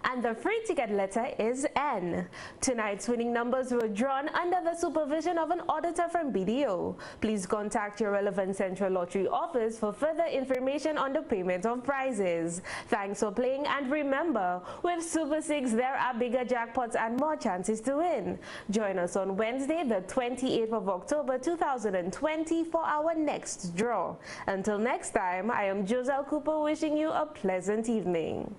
[SPEAKER 20] And the free ticket letter is N. Tonight's winning numbers were drawn under the supervision of an auditor from BDO. Please contact your relevant Central Lottery office for further information on the payment of prizes. Thanks for playing, and remember, with Super 6 there are bigger jackpots and more chances to win. Join us on Wednesday, the 28th of October 2020 for our next draw. Until next time, I am Joselle Cooper wishing you a pleasant evening.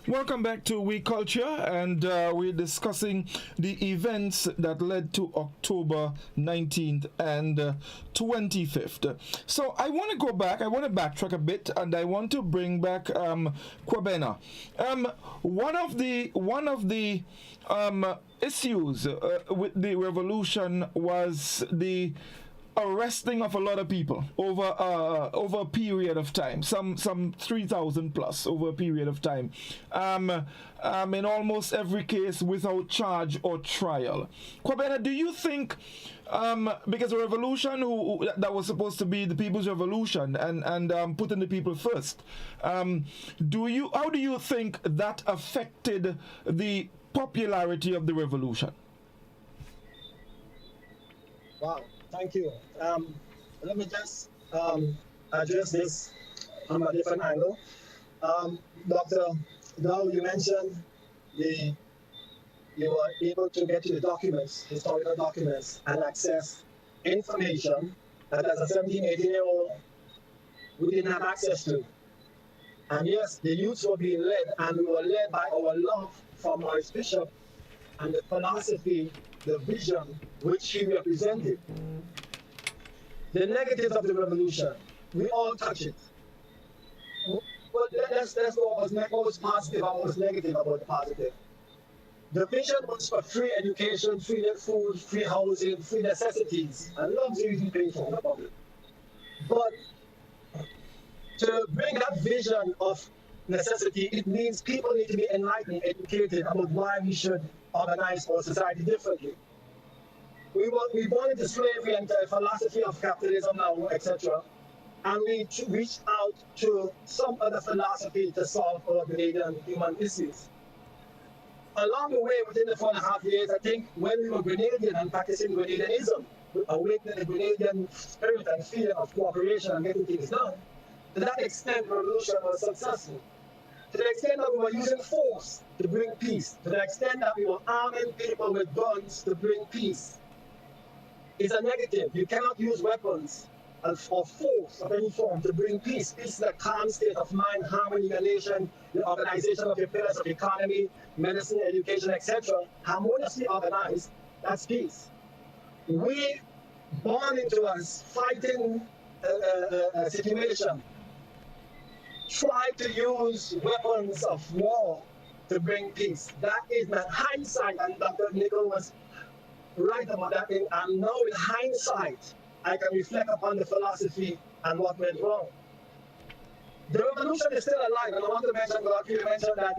[SPEAKER 6] Welcome back to We Culture, and we're discussing the events that led to October 19th and 25th. So I want to go back, I want to backtrack a bit, and I want to bring back Kwabena. One of the issues with the revolution was the arresting of a lot of people over a period of time, some 3,000 plus over a period of time, in almost every case without charge or trial. Kwabena, do you think, because the revolution that was supposed to be the people's revolution and putting the people first, how do you think that affected the popularity of the revolution?
[SPEAKER 10] Wow. Thank you. Let me just address this from a different angle. Dr. Dow, you mentioned you were able to get to the documents, historical documents, and access information that as a 17, 18-year-old we didn't have access to. And yes, the youths were being led, and we were led by our love for Maurice Bishop and the philosophy, the vision which he represented. The negatives of the revolution, we all touch it. But let's go what was positive and what was negative about the positive. The vision was for free education, free food, free housing, free necessities, and luxuries we pay for the public. But to bring that vision of necessity, it means people need to be enlightened, educated about why we should organize our society differently. We born into slavery and the philosophy of capitalism now, etc. And we reached out to some other philosophy to solve our Grenadian human issues. Along the way, within the 4.5 years, I think when we were Grenadian and practicing Grenadianism, awakening the Grenadian spirit and feeling of cooperation and getting things done, to that extent, the revolution was successful. To the extent that we were using force to bring peace, to the extent that we were arming people with guns to bring peace, is a negative. You cannot use weapons or force of any form to bring peace. Peace is a calm state of mind, harmony in your nation, the organization of your pillars of economy, medicine, education, etc. Harmoniously organized, that's peace. We, born into us, fighting a situation, try to use weapons of war to bring peace. That is my hindsight, and Dr. Nicol was right about that. And now with hindsight, I can reflect upon the philosophy and what went wrong. The revolution is still alive, and I want to mention, you mentioned that,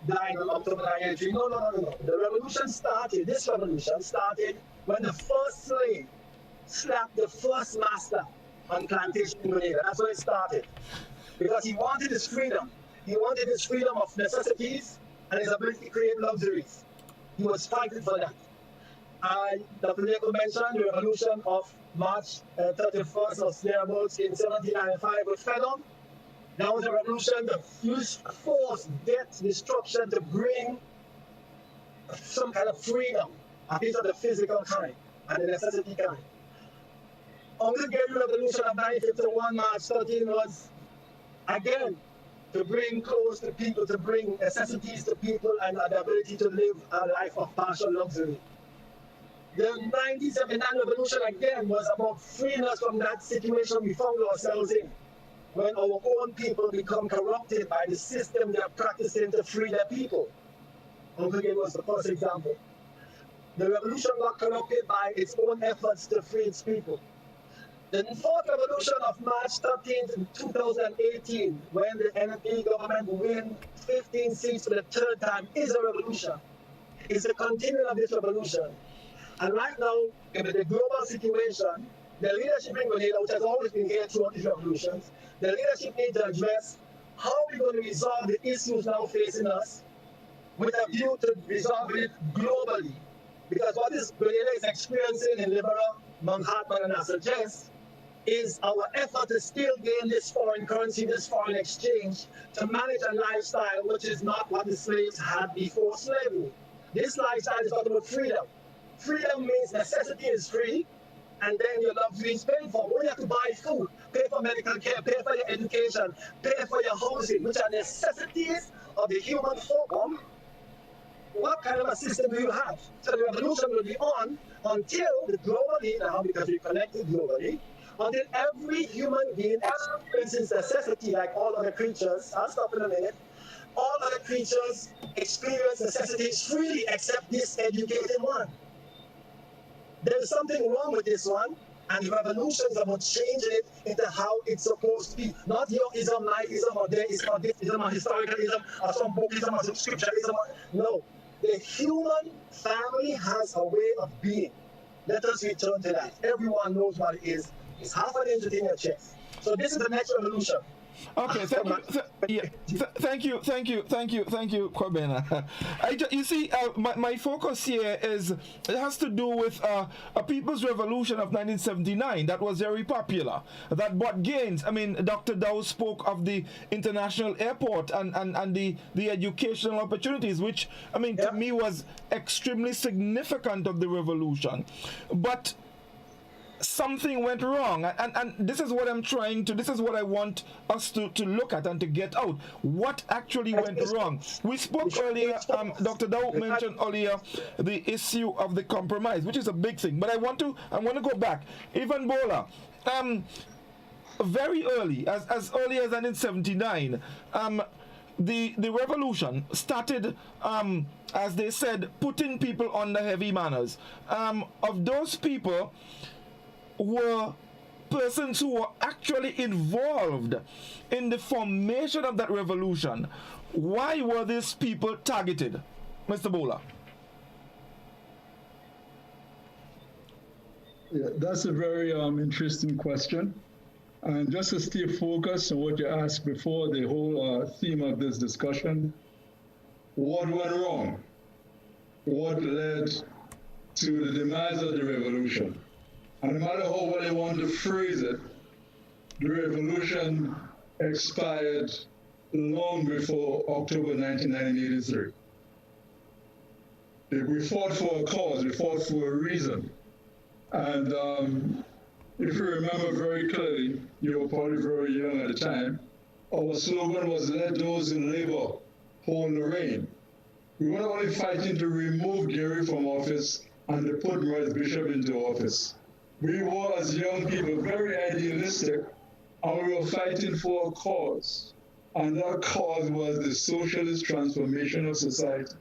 [SPEAKER 10] died on October 1993. No. The revolution started, this revolution started when the first slave slapped the first master on plantation in Grenada. That's where it started. Because he wanted his freedom. He wanted his freedom of necessities and his ability to create luxuries. He was fighting for that. Dr. Nicol mentioned the revolution of March 31st of thereabouts in 1795 with Fedon. That was a revolution that used force, death, destruction to bring some kind of freedom, at least of the physical kind and the necessity kind. Uncle Gary Revolution of 1951, March 13 was, again, to bring clothes to people, to bring necessities to people and the ability to live a life of partial luxury. The 1979 revolution, again, was about freeing us from that situation we found ourselves in, when our own people become corrupted by the system they're practicing to free their people. Uncle Gary was the first example. The revolution got corrupted by its own efforts to free its people. The fourth revolution of March 13th, 2018, when the NP government win 15 seats for the third time, is a revolution. It's a continuing of this revolution. And right now, in the global situation, the leadership in Grenada, which has always been here throughout these revolutions, the leadership needs to address how we're going to resolve the issues now facing us with a view to resolve it globally. Because what Grenada is experiencing in Liberia, Mount Hartman, and I suggest, is our effort to still gain this foreign currency, this foreign exchange, to manage a lifestyle which is not what the slaves had before slavery. This lifestyle is not about freedom. Freedom means necessity is free, and then your luxury is paid for. When you have to buy food, pay for for medical care, pay for your education, pay for your housing, which are necessities of the human form, what kind of a system do you have? So the revolution will be on until globally, now because we're connected globally, until every human being experiences necessity like all other creatures. I'll stop in a minute. All other creatures experience necessities freely except this educated one. There's something wrong with this one, and the revolution is about changing it into how it's supposed to be. Not your ism, my ism, or their ism, or this ism, or historicalism, or some bookism, or some scripturalism. No. The human family has a way of being. Let us return to that. Everyone knows what it is. It's half an inch within your chest. So this is the next revolution.
[SPEAKER 6] Okay, thank you, Kwabena. You see, my focus here is, it has to do with a People's Revolution of 1979 that was very popular, that brought gains. I mean, Dr. Dow spoke of the international airport and the educational opportunities, which, I mean, to me was extremely significant of the revolution. But something went wrong, and this is what this is what I want us to look at and to get out. What actually went wrong? We spoke earlier, Dr. Dow mentioned earlier the issue of the compromise, which is a big thing, but I want to go back. Even Bola, very early, as early as 1979, the revolution started, as they said, putting people on the heavy manners. Of those people were persons who were actually involved in the formation of that revolution. Why were these people targeted, Mr. Bola?
[SPEAKER 19] Yeah, that's a very interesting question. And just to stay focused on what you asked before, the whole theme of this discussion, what went wrong? What led to the demise of the revolution? And no matter how well they want to phrase it, the revolution expired long before October 1983. We fought for a cause, we fought for a reason. And if you remember very clearly, you were probably very young at the time, our slogan was, let those in labor hold the reign. We weren't only fighting to remove Gary from office and to put Maurice Bishop into office. We were, as young people, very idealistic, and we were fighting for a cause. And that cause was the socialist transformation of society.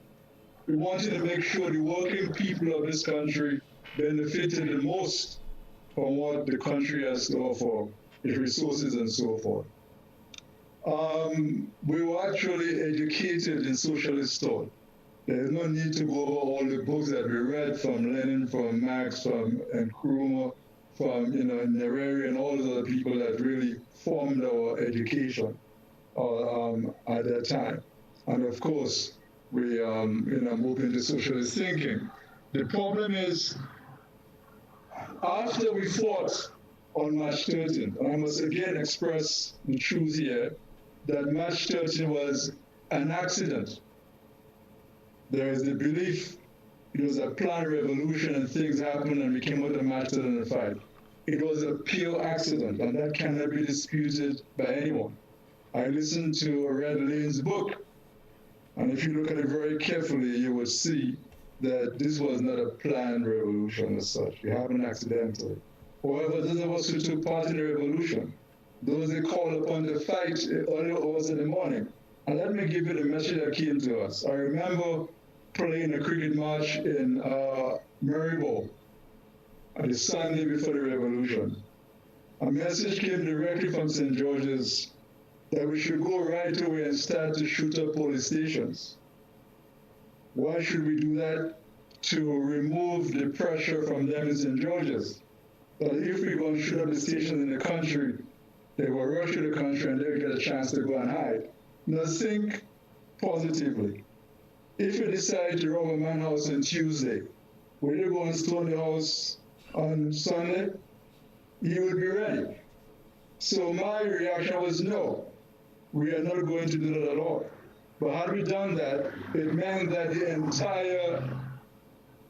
[SPEAKER 19] We wanted to make sure the working people of this country benefited the most from what the country has to offer, its resources and so forth. We were actually educated in socialist thought. There's no need to go over all the books that we read from Lenin, from Marx, and Nkrumah, from Nyerere and all those other people that really formed our education at that time. And of course, we moved into socialist thinking. The problem is, after we fought on March 13th, and I must again express the truth here, that March 13th was an accident. There is the belief it was a planned revolution and things happened and we came out of March 2005. It was a pure accident, and that cannot be disputed by anyone. I listened to Red Lane's book, and if you look at it very carefully, you will see that this was not a planned revolution as such. It happened accidentally. However, those of us who took part in the revolution, those that called upon the fight early hours in the morning. And let me give you the message that came to us. I remember playing a cricket match in Maribor on the Sunday before the revolution. A message came directly from St. George's that we should go right away and start to shoot up police stations. Why should we do that? To remove the pressure from them in St. George's. That if we're going to shoot up the stations in the country, they will rush to the country and they'll get a chance to go and hide. Now think positively. If you decide to rob a man's house on Tuesday, will you go and stone the house on Sunday? You would be ready. So my reaction was no, we are not going to do that at all. But had we done that, it meant that the entire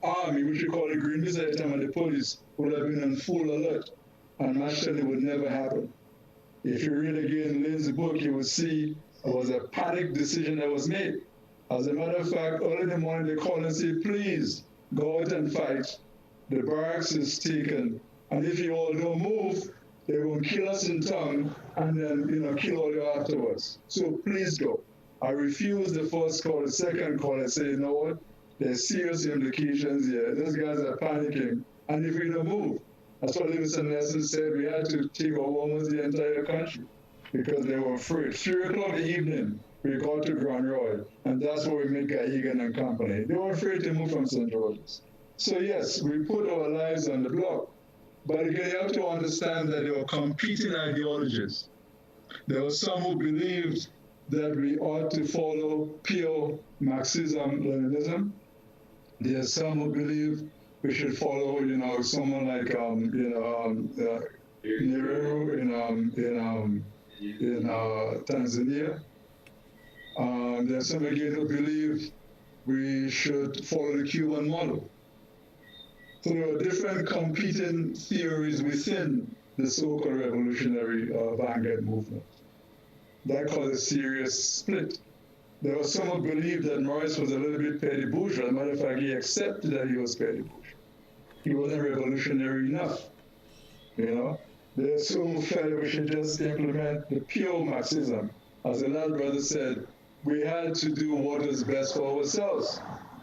[SPEAKER 19] army, which we call the Green Beret and the police, would have been on full alert, and March 10th would never happen. If you read again Lynn's book, you will see it was a panic decision that was made. As a matter of fact, early in the morning they called and said, please go out and fight. The barracks is taken. And if you all don't move, they will kill us in town and then, kill all you afterwards. So please go. I refused the first call, the second call. I said, you know what? There's serious implications here. Those guys are panicking. And if we don't move, that's what Livingston Nelson said, we had to take over almost the entire country because they were afraid. 3 o'clock in the evening, we got to Grand Royal, and that's where we met Egan and company. They were afraid to move from St. George's. So yes, we put our lives on the block. But again, you have to understand that there were competing ideologies. There were some who believed that we ought to follow pure Marxism-Leninism. There are some who believe we should follow, someone like, Nehru in Tanzania. There are some again who believe we should follow the Cuban model. So there are different competing theories within the so-called revolutionary vanguard movement. That caused a serious split. There were some who believed that Morris was a little bit petty bourgeois. As a matter of fact, he accepted that he was petty bourgeois. He wasn't revolutionary enough, There are some who felt we should just implement the pure Marxism. As the lad brother said, we had to do what was best for ourselves.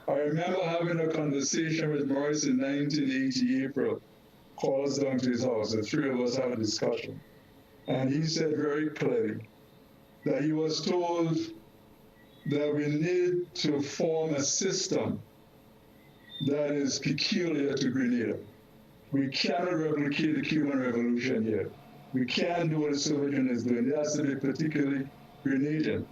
[SPEAKER 19] I remember having a conversation with Morris in 1980, April, called us down to his house. The three of us had a discussion. And he said very clearly that he was told that we need to form a system that is peculiar to Grenada. We cannot replicate the Cuban Revolution here. We can't do what the Soviet Union is doing. It has to be particularly Grenadian.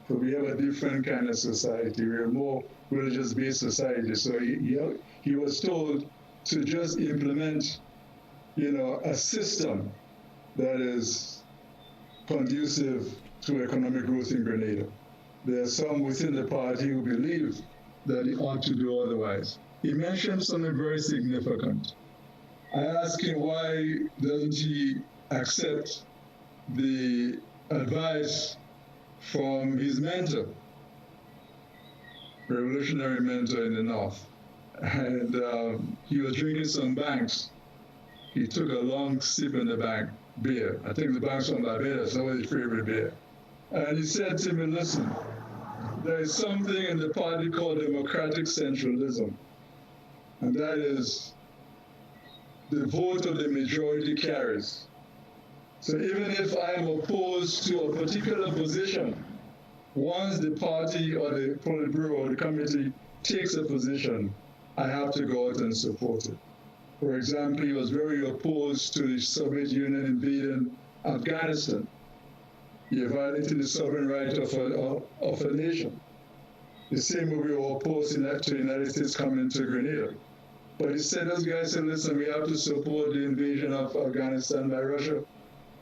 [SPEAKER 19] So we have a different kind of society. We're a more religious-based society. So he was told to just implement, a system that is conducive to economic growth in Grenada. There are some within the party who believe that he ought to do otherwise. He mentioned something very significant. I asked him why doesn't he accept the advice from his mentor, revolutionary mentor in the North. And he was drinking some Banks. He took a long sip in the Bank beer. I think the Banks from Barbados, that was his favorite beer. And he said to me, listen, there is something in the party called democratic centralism. And that is the vote of the majority carries. So even if I am opposed to a particular position, once the party or the Politburo or the committee takes a position, I have to go out and support it. For example, he was very opposed to the Soviet Union invading Afghanistan. He violated the sovereign right of a nation. The same way we were opposed to the United States coming to Grenada. But he said, those guys said, listen, we have to support the invasion of Afghanistan by Russia.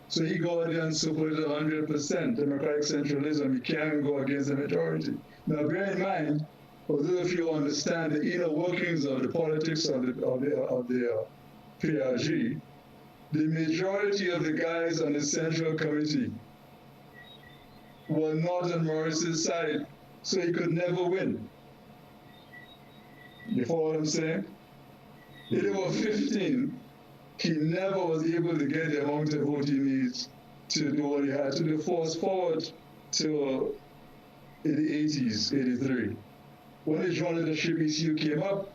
[SPEAKER 19] So he go out there and support it 100%, democratic centralism. He can't go against the majority. Now, bear in mind, for those of you who understand the inner workings of the politics of the PRG, the majority of the guys on the Central Committee were not on Morris's side, so he could never win. You follow what I'm saying? If there were 15, he never was able to get the amount of vote he needs to do what he had to do. Fast forward to the 80s, 83. When the joint leadership issue came up,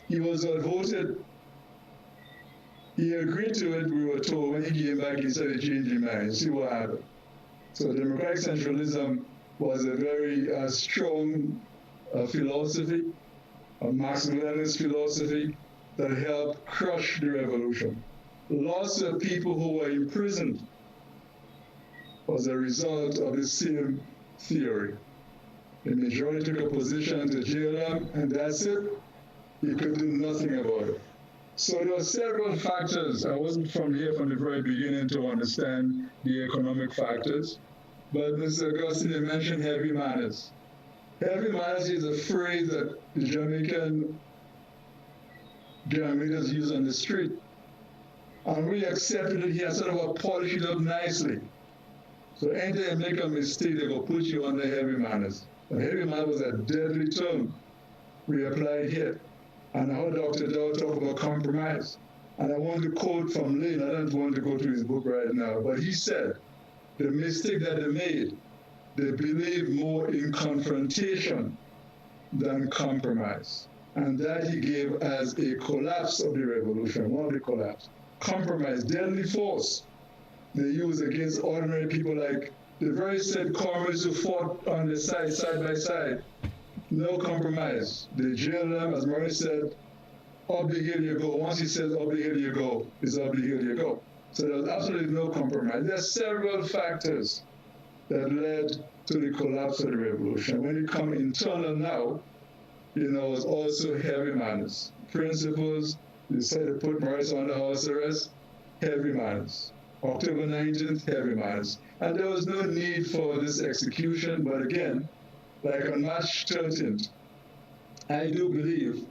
[SPEAKER 19] he was outvoted. He agreed to it, we were told. When he came back, he started changing minds. See what happened. So democratic centralism was a very strong philosophy, a Marxist-Leninist philosophy that helped crush the revolution. Lots of people who were imprisoned was a result of the same theory. The majority took a position to jail them, and that's it. You could do nothing about it. So there were several factors. I wasn't from here from the very beginning to understand the economic factors, but Mr. Augustine mentioned heavy manners. Heavy manners is a phrase that the Jamaican use on the street. And we accepted it here, sort of polish it up nicely. So anytime you make a mistake, they will put you on the heavy manners. And heavy manners was a deadly term we applied here. And I heard Dr. Dow talk about compromise. And I want to quote from Lane, I don't want to go to his book right now, but he said, the mistake that they made, they believed more in confrontation than compromise. And that he gave as a collapse of the revolution, one of the collapse. Compromise, deadly force they use against ordinary people, like the very said comrades who fought on the side by side. No compromise. They jailed them, as Murray said, up the hill you go. Once he says up the hill you go, it's up the hill you go. So there was absolutely no compromise. There are several factors that led to the collapse of the revolution. When you come internal now, it's also heavy manners. Principles, they said to put Morris under house arrest, heavy manners. October 19th, heavy manners. And there was no need for this execution, but again, like on March 13th, I do believe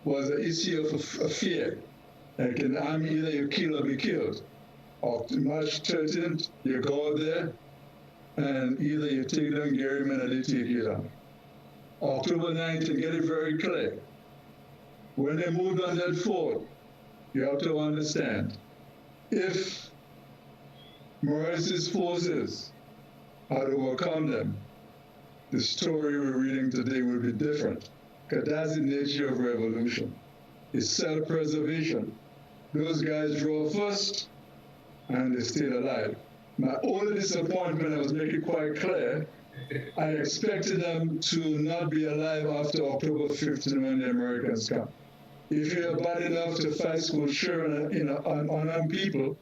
[SPEAKER 19] was an issue of fear. Like in the army, either you kill or be killed. March 13th, you go out there, and either you take them, Gary men, or they take you down. October 19th, get it very clear. When they moved on that fort, you have to understand, if Morris's forces had overcome them, the story we're reading today will be different. Because that's the nature of revolution. It's self-preservation. Those guys drove first, and they stayed alive. My only disappointment, I was making quite clear, I expected them to not be alive after October 15 when the Americans come. If you're bad enough to fight school children, unarmed people,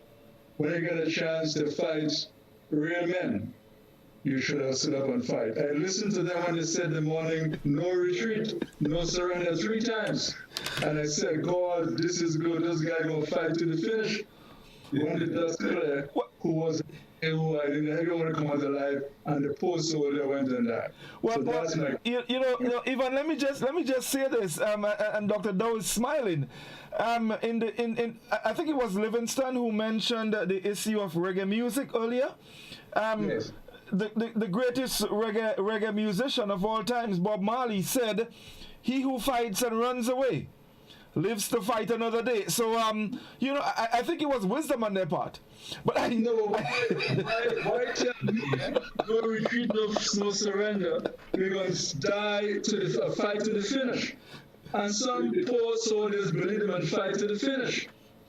[SPEAKER 19] when you get a chance to fight real men, you should have stood up and fight. I listened to them when they said in the morning, no retreat, no surrender 3 times. And I said, God, this is good. This guy going to fight to the finish. When the dust cleared, who was who I didn't want to come out alive, and the poor soldier went and died.
[SPEAKER 6] Well,
[SPEAKER 19] so that's my...
[SPEAKER 6] Ivan, let me just say this, and Dr. Dow is smiling. I think it was Livingston who mentioned the issue of reggae music earlier.
[SPEAKER 19] Yes.
[SPEAKER 6] The greatest reggae musician of all times, Bob Marley, said, "He who fights and runs away lives to fight another day." So, I think it was wisdom on their part. But I know.
[SPEAKER 19] Why tell me no retreat, no surrender? We're going to die fight to the finish. And some poor soldiers believe them and fight to the finish.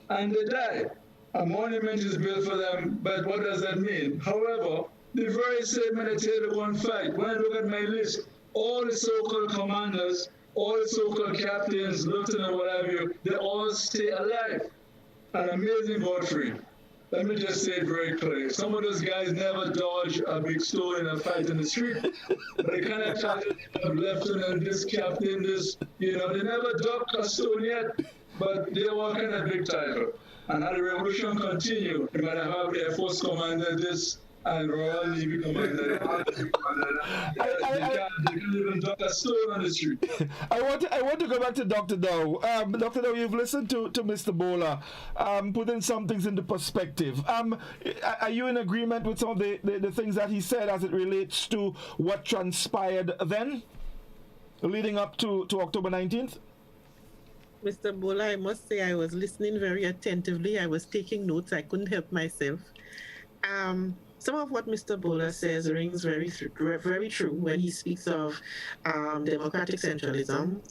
[SPEAKER 19] And they die. A monument is built for them, but what does that mean? However, the very same men that tell to go and fight, when I look at my list, all the so-called commanders, all the so-called captains, lieutenant, what have you, they all stay alive. An amazing Godfrey. Let me just say it very clearly. Some of those guys never dodge a big stone in a fight in the street. But they kind of titles of lieutenant, this captain, this, they never duck a stone yet, but they were kind of big title. And how the revolution continued, you might have Air Force commander, this, and Royal Navy commander. They can even duck a stone on the street.
[SPEAKER 6] I want to go back to Dr. Dow. Dr. Dow, you've listened to Mr. Bowler, putting some things into perspective. Are you in agreement with some of the things that he said as it relates to what transpired then, leading up to October 19th?
[SPEAKER 11] Mr. Bowler, I must say I was listening very attentively. I was taking notes. I couldn't help myself. Some of what Mr. Bowler says rings very true when he speaks of democratic centralism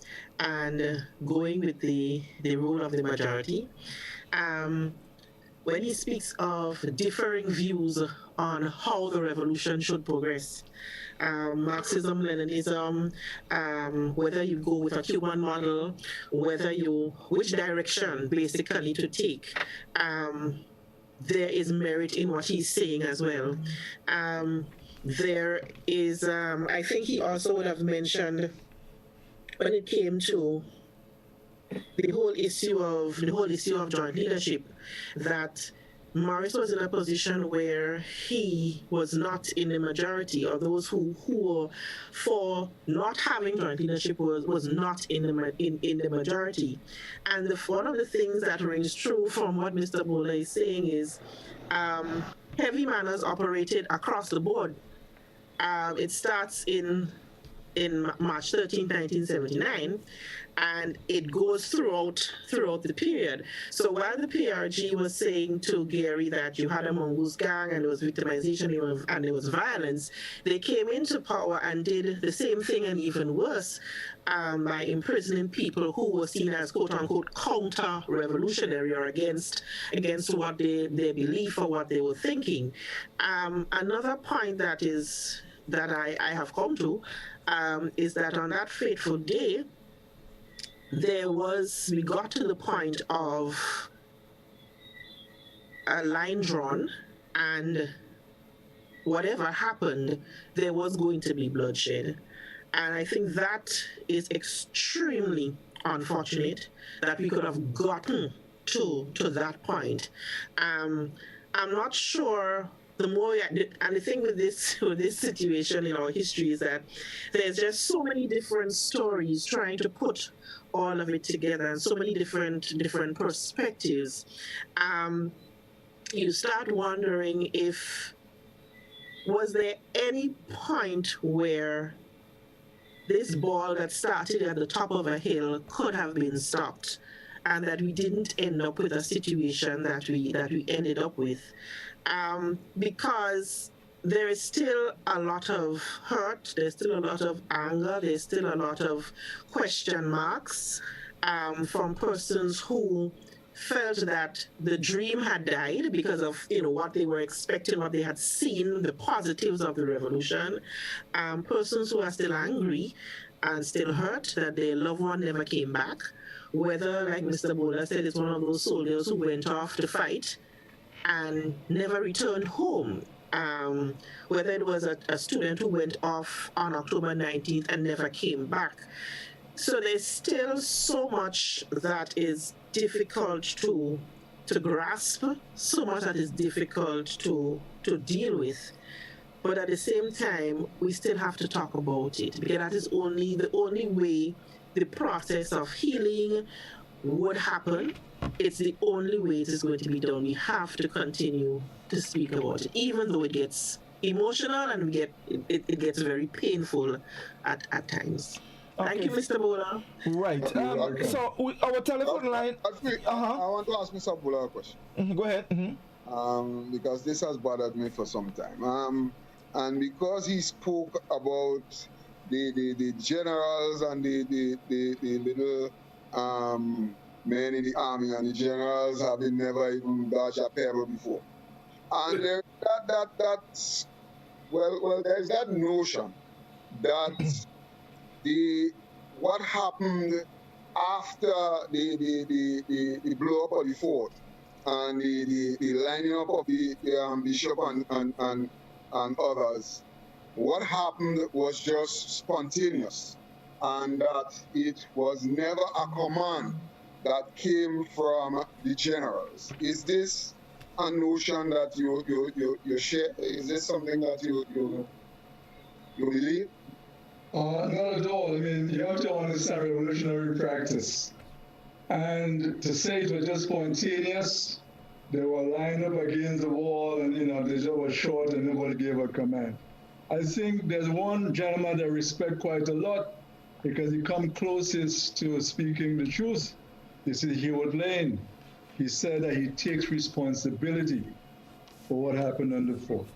[SPEAKER 11] and going with the role of the majority. When he speaks of differing views on how the revolution should progress, Marxism, Leninism, whether you go with a Cuban model, which direction basically to take. There is merit in what he's saying as well. There is, I think he also would have mentioned when it came to the whole issue of joint leadership, that Morris was in a position where he was not in the majority, or those who were for not having joint leadership was not in the majority. And one of the things that rings true from what Mr. Bola is saying is heavy manners operated across the board. It starts in March 13, 1979, and it goes throughout the period. So while the PRG was saying to Gary that you had a mongoose gang and there was victimization and there was violence, they came into power and did the same thing and even worse by imprisoning people who were seen as quote-unquote counter-revolutionary or against what their belief or what they were thinking. Another point that I have come to is that on that fateful day, we got to the point of a line drawn, and whatever happened, there was going to be bloodshed. And I think that is extremely unfortunate that we could have gotten to that point. I'm not sure. The more, and the thing with this situation in our history is that there's just so many different stories trying to put all of it together, and so many different perspectives. You start wondering was there any point where this ball that started at the top of a hill could have been stopped, and that we didn't end up with a situation that we ended up with. Because there is still a lot of hurt, there's still a lot of anger, there's still a lot of question marks from persons who felt that the dream had died because of what they were expecting, what they had seen, the positives of the revolution. Persons who are still angry and still hurt that their loved one never came back. Whether, like Mr. Bola said, it's one of those soldiers who went off to fight and never returned home. Whether it was a student who went off on October 19th and never came back. So there's still so much that is difficult to grasp, so much that is difficult to deal with. But at the same time, we still have to talk about it, because that is the only way the process of healing would happen. It's the only way it is going to be done. We have to continue to speak about it, even though it gets emotional and it gets very painful at times. Okay. Thank you, Mr. Bola.
[SPEAKER 6] Right. So our telephone line.
[SPEAKER 7] I want to ask Mr. Bola a question.
[SPEAKER 6] Go ahead.
[SPEAKER 7] Because this has bothered me for some time. And because he spoke about the generals and the little men in the army, and the generals having never even dodged a pebble before. And there's there's that notion that what happened after the blow up of the fort and the lining up of the bishop and others, what happened was just spontaneous, and that it was never a command that came from the generals. Is this a notion that you share? Is this something that you believe?
[SPEAKER 19] Not at all. I mean, you have to understand revolutionary practice. And to say it was just spontaneous, they were lined up against the wall and, they just were short and nobody gave a command. I think there's one gentleman that I respect quite a lot because he come closest to speaking the truth. This is Heward Lane. He said that he takes responsibility for what happened on the fort.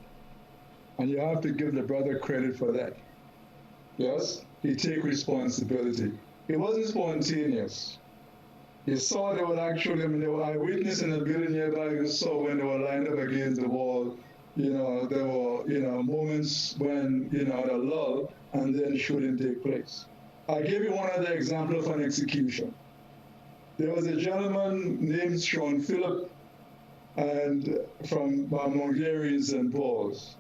[SPEAKER 19] And you have to give the brother credit for that. Yes, he take responsibility. It wasn't spontaneous. He saw they were actually, they were eyewitness in the building nearby. You saw when they were lined up against the wall. There were, moments when, the lull, and then shooting take place. I'll give you one other example of an execution. There was a gentleman named Sean Phillip, and from Mongolian St. Paul's.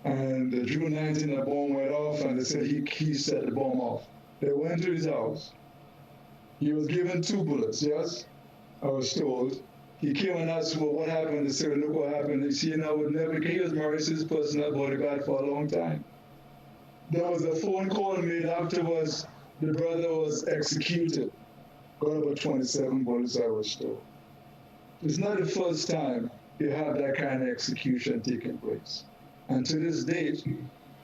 [SPEAKER 19] And June 19, the bomb went off, and they said he set the bomb off. They went to his house. He was given 2 bullets, yes, I was told. he came and asked, well, what happened? They said, look what happened. I would never, he was Maurice's personal bodyguard for a long time. There was a phone call made afterwards. The brother was executed. Got about 27 bullets, I was told. It's not the first time you have that kind of execution taking place. And to this date,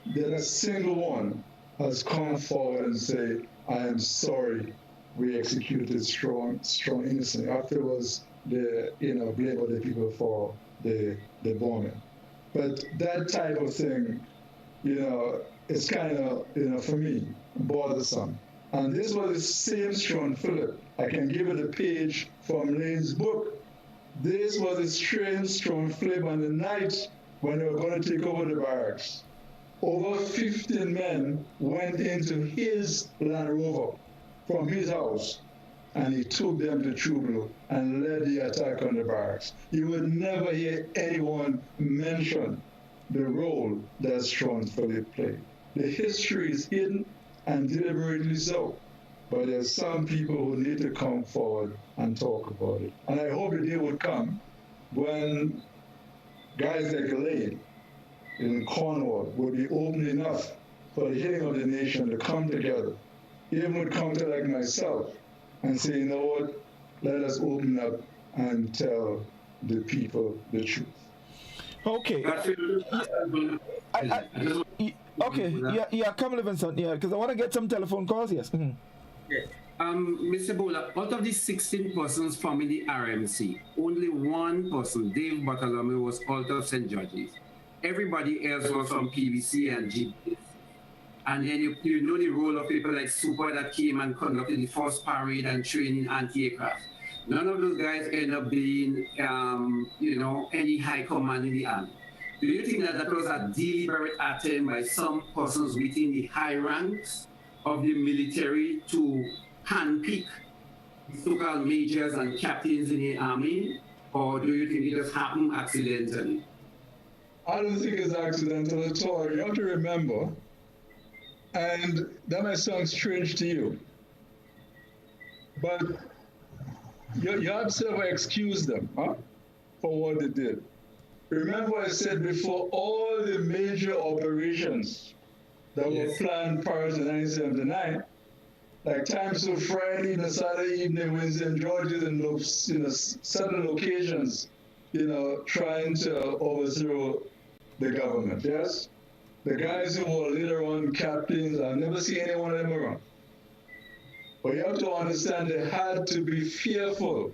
[SPEAKER 19] not a single one has come forward and say, I am sorry we executed strong innocent. Afterwards, they blame other people for the bombing. But that type of thing, it's kind of, for me, bothersome. And this was the same Sean Phillip. I can give it a page from Lane's book. This was a strange Sean Phillip on the night when they were going to take over the barracks. Over 15 men went into his Land Rover from his house, and he took them to Trublo and led the attack on the barracks. You would never hear anyone mention the role that Sean Phillip played. The history is hidden, and deliberately so. But there's some people who need to come forward and talk about it. And I hope the day would come when guys like Lane in Cornwall would be open enough for the healing of the nation to come together. Even would come to like myself and say, you know what, let us open up and tell the people the truth.
[SPEAKER 6] Okay. Come Livingston, because I want to get some telephone calls, yes. Mm-hmm.
[SPEAKER 8] Okay. Mr. Bola, out of the 16 persons forming the RMC, only one person, Dave Bartholomew, was out of St. George's. Everybody else was from PVC and GPS. And then you know the role of people like Super that came and conducted the first parade and training anti-aircraft. None of those guys end up being, any high command in the army. Do you think that was a deliberate attempt by some persons within the high ranks of the military to handpick so-called majors and captains in the army? Or do you think it just happened accidentally?
[SPEAKER 19] I don't think it's accidental at all. You have to remember, and that might sound strange to you, but you have to ever excuse them for what they did. Remember I said before, all the major operations that were planned prior to 1979, like times of Friday and Saturday evening, Wednesday, and Georgia, and certain locations, trying to overthrow the government, yes? The guys who were later on captains, I've never seen any one of them around. But you have to understand they had to be fearful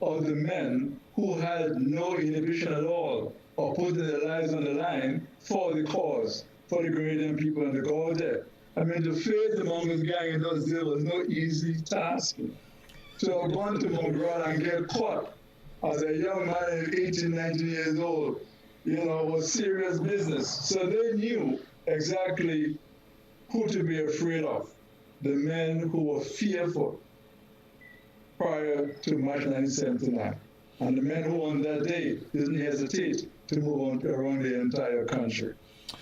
[SPEAKER 19] of the men who had no inhibition at all or putting their lives on the line for the cause, for the Grenadian people and the God there. I mean, the faith among this gang in those days was no easy task. So going to Mongrel and get caught as a young man, 18, 19 years old, was serious business. So they knew exactly who to be afraid of, the men who were fearful prior to March 1979. And the men who on that day didn't hesitate to move on around the entire country.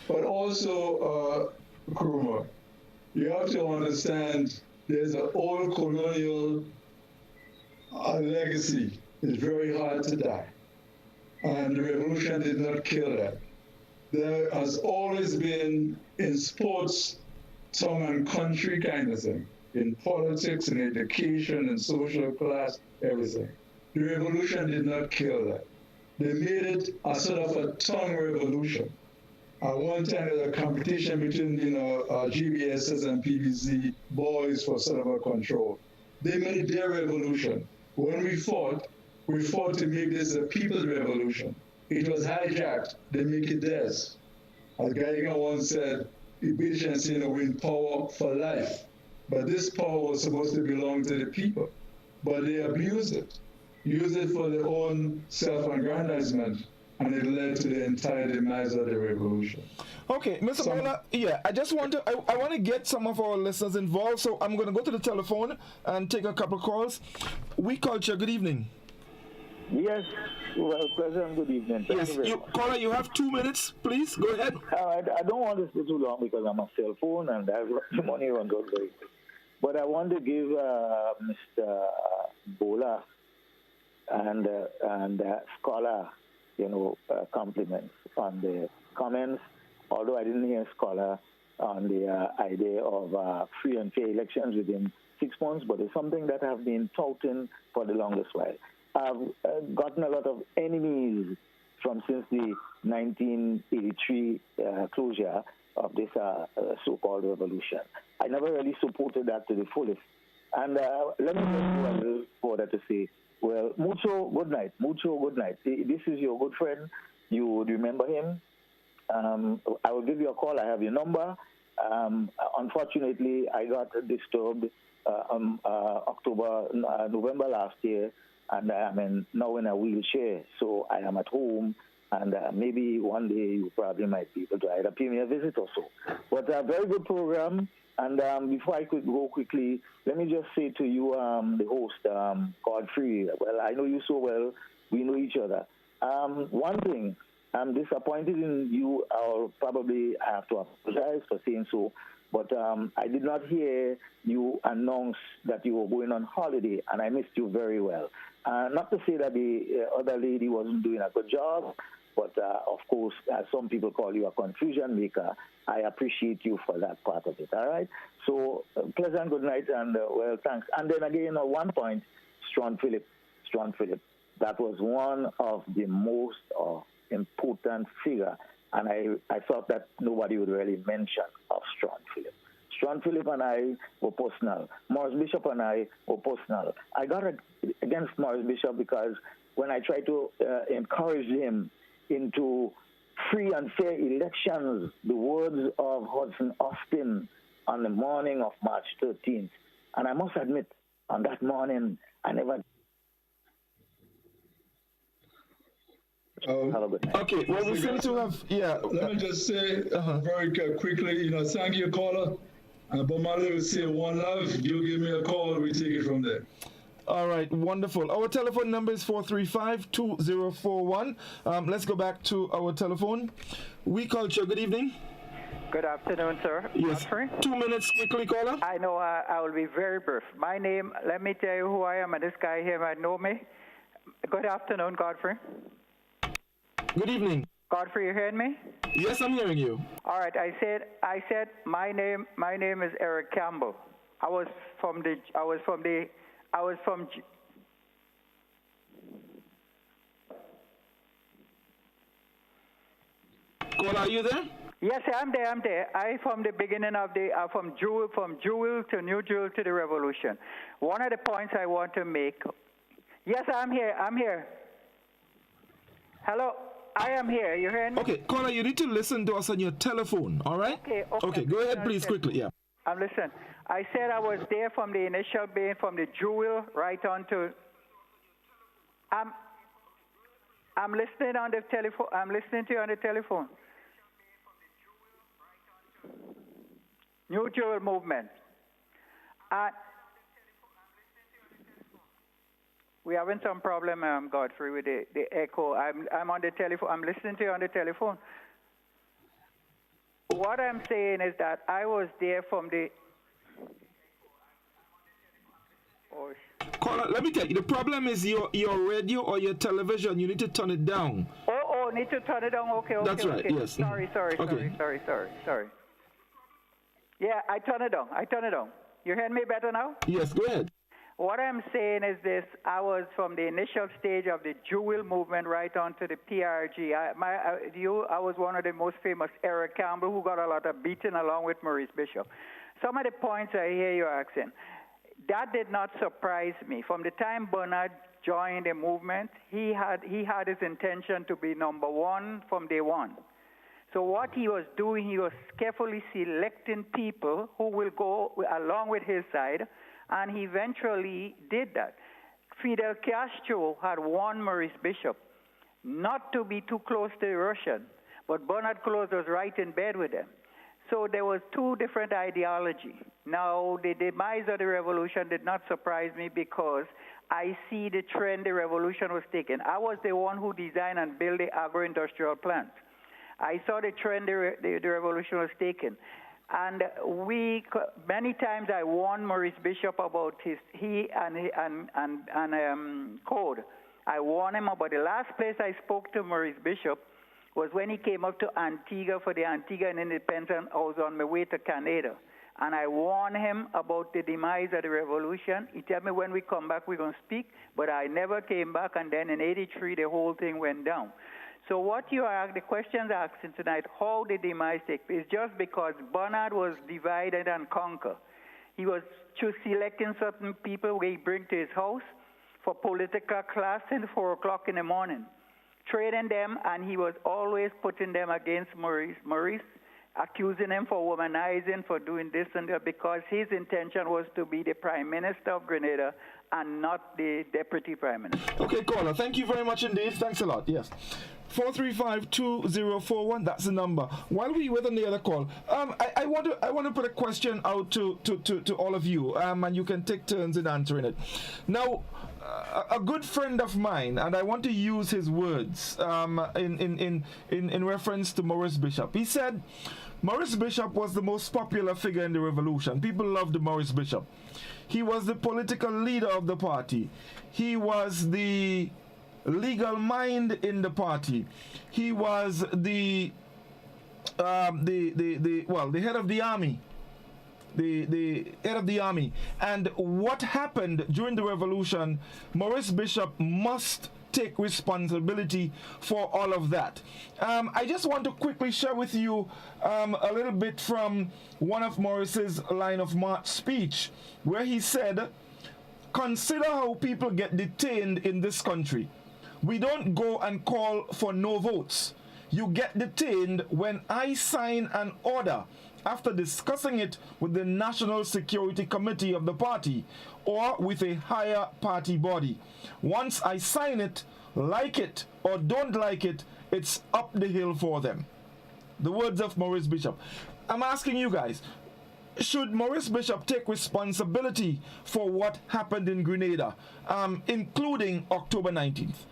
[SPEAKER 19] But also, Kuruma, you have to understand there's an old colonial legacy. It's very hard to die. And the revolution did not kill that. There has always been in sports, tongue and country kind of thing, in politics and education and social class, everything. The revolution did not kill that. They made it a sort of a tongue revolution. At one time, there was a competition between, GBSs and PVC boys for sort of a control. They made it their revolution. When we fought to make this a people's revolution. It was hijacked. They make it theirs. As Geiger once said, the British and win power for life. But this power was supposed to belong to the people. But they abused it. Used it for their own self-aggrandizement. And it led to the entire demise of the revolution.
[SPEAKER 6] Okay, Mr. Bola, I just want to, I want to get some of our listeners involved, so I'm going to go to the telephone and take a couple calls. We Culture, good evening.
[SPEAKER 2] Yes, well, President, good evening.
[SPEAKER 6] Caller, you have 2 minutes, please. Go ahead.
[SPEAKER 2] I don't want to stay too long because I'm on cell phone and the money runs out very quick. But I want to give Mr. Bola and Scholar, compliments on the comments. Although I didn't hear Scholar on the idea of free and fair elections within 6 months, but it's something that I've been touting for the longest while. I've gotten a lot of enemies since the 1983 closure of this so-called revolution. I never really supported that to the fullest. And let me just go a little further to say, well, Mucho, good night. Mucho, good night. This is your good friend. You would remember him. I will give you a call. I have your number. Unfortunately, I got disturbed November last year, and I'm now in a wheelchair, so I am at home, and maybe one day you probably might be able to either pay me a visit or so. But a very good program, and before I could go quickly, let me just say to you, the host, Godfrey, well, I know you so well, we know each other. One thing, I'm disappointed in you. I'll probably have to apologize for saying so, but I did not hear you announce that you were going on holiday, and I missed you very well. Not to say that the other lady wasn't doing a good job, but of course, as some people call you a confusion maker, I appreciate you for that part of it, all right? So, pleasant good night, and well, thanks. And then again, at one point, Strawn Phillip, that was one of the most important figure, and I thought that nobody would really mention of Strawn Phillip. Strawn Phillip and I were personal. Morris Bishop and I were personal. I got against Morris Bishop because when I tried to encourage him into free and fair elections, the words of Hudson Austin on the morning of March 13th, and I must admit, on that morning, I never... Have a good night.
[SPEAKER 6] Okay, well, we seem to have,
[SPEAKER 19] Let me just say very quickly, thank you, caller. But my little say one love, you give me a call, we take it from there.
[SPEAKER 6] All right, wonderful. Our telephone number is 435-2041. Let's go back to our telephone. We Culture, good evening.
[SPEAKER 3] Good afternoon, sir.
[SPEAKER 6] Yes.
[SPEAKER 3] Godfrey?
[SPEAKER 6] 2 minutes quickly, caller.
[SPEAKER 3] I know I will be very brief. My name, let me tell you who I am, and this guy here might know me. Good afternoon, Godfrey.
[SPEAKER 6] Good evening.
[SPEAKER 3] Godfrey, you hearing me?
[SPEAKER 6] Yes, I'm hearing you.
[SPEAKER 3] All right, I said my name is Eric Campbell. I was from
[SPEAKER 6] Caller, are you there?
[SPEAKER 3] Yes, I'm there. I from the beginning of from Jewel to New Jewel to the Revolution. One of the points I want to make. Yes, I'm here. Hello. I am here. You hearing me?
[SPEAKER 6] Okay, caller, you need to listen to us on your telephone, all right? Okay, go ahead, please, quickly, yeah.
[SPEAKER 3] I'm listening. I said I was there from the initial being, from the Jewel right on to... I'm listening on the telephone. I'm listening to you on the telephone. New Jewel movement. We having some problem, Godfrey, with the echo. I'm on the telephone. I'm listening to you on the telephone. What I'm saying is that I was there from the...
[SPEAKER 6] Caller, let me tell you, the problem is your radio or your television. You need to turn it down.
[SPEAKER 3] Oh, need to turn it down? Okay.
[SPEAKER 6] That's right, yes.
[SPEAKER 3] Sorry. Yeah, I turn it down. You hear me better now?
[SPEAKER 6] Yes, go ahead.
[SPEAKER 3] What I'm saying is this: I was from the initial stage of the Jewel movement right on to the PRG. I was one of the most famous, Eric Campbell, who got a lot of beating along with Maurice Bishop. Some of the points I hear you asking, that did not surprise me. From the time Bernard joined the movement, he had his intention to be number one from day one. So what he was doing, he was carefully selecting people who will go along with his side, and he eventually did that. Fidel Castro had warned Maurice Bishop not to be too close to the Russian, but Bernard Close was right in bed with them. So there was two different ideology. Now, the demise of the revolution did not surprise me because I see the trend the revolution was taking. I was the one who designed and built the agro-industrial plant. I saw the trend the revolution was taking. And many times I warned Maurice Bishop about he and code. I warned him about the last place I spoke to Maurice Bishop was when he came up to Antigua for the Antigua and Independence. I was on my way to Canada. And I warned him about the demise of the revolution. He told me when we come back, we're going to speak. But I never came back. And then in 83, the whole thing went down. So what you are, the questions asking tonight, how did the demise take place? Just because Bernard was divided and conquer. He was selecting certain people he bring to his house for political class at 4 o'clock in the morning, trading them, and he was always putting them against Maurice. Maurice accusing him for womanizing, for doing this and that, because his intention was to be the Prime Minister of Grenada and not the Deputy Prime Minister.
[SPEAKER 6] Okay, caller, thank you very much indeed. Thanks a lot. Yes. 435-2041, that's the number. While we wait on the other call, I want to put a question out to all of you, and you can take turns in answering it. Now, a good friend of mine, and I want to use his words in reference to Maurice Bishop. He said Maurice Bishop was the most popular figure in the revolution. People loved Maurice Bishop. He was the political leader of the party. He was the legal mind in the party. He was the head of the army. The head of the army. And what happened during the revolution, Maurice Bishop must take responsibility for all of that. I just want to quickly share with you a little bit from one of Maurice's line of march speech, where he said, "Consider how people get detained in this country. We don't go and call for no votes. You get detained when I sign an order after discussing it with the National Security Committee of the party or with a higher party body. Once I sign it, like it or don't like it, it's up the hill for them." The words of Maurice Bishop. I'm asking you guys, should Maurice Bishop take responsibility for what happened in Grenada, including October 19th?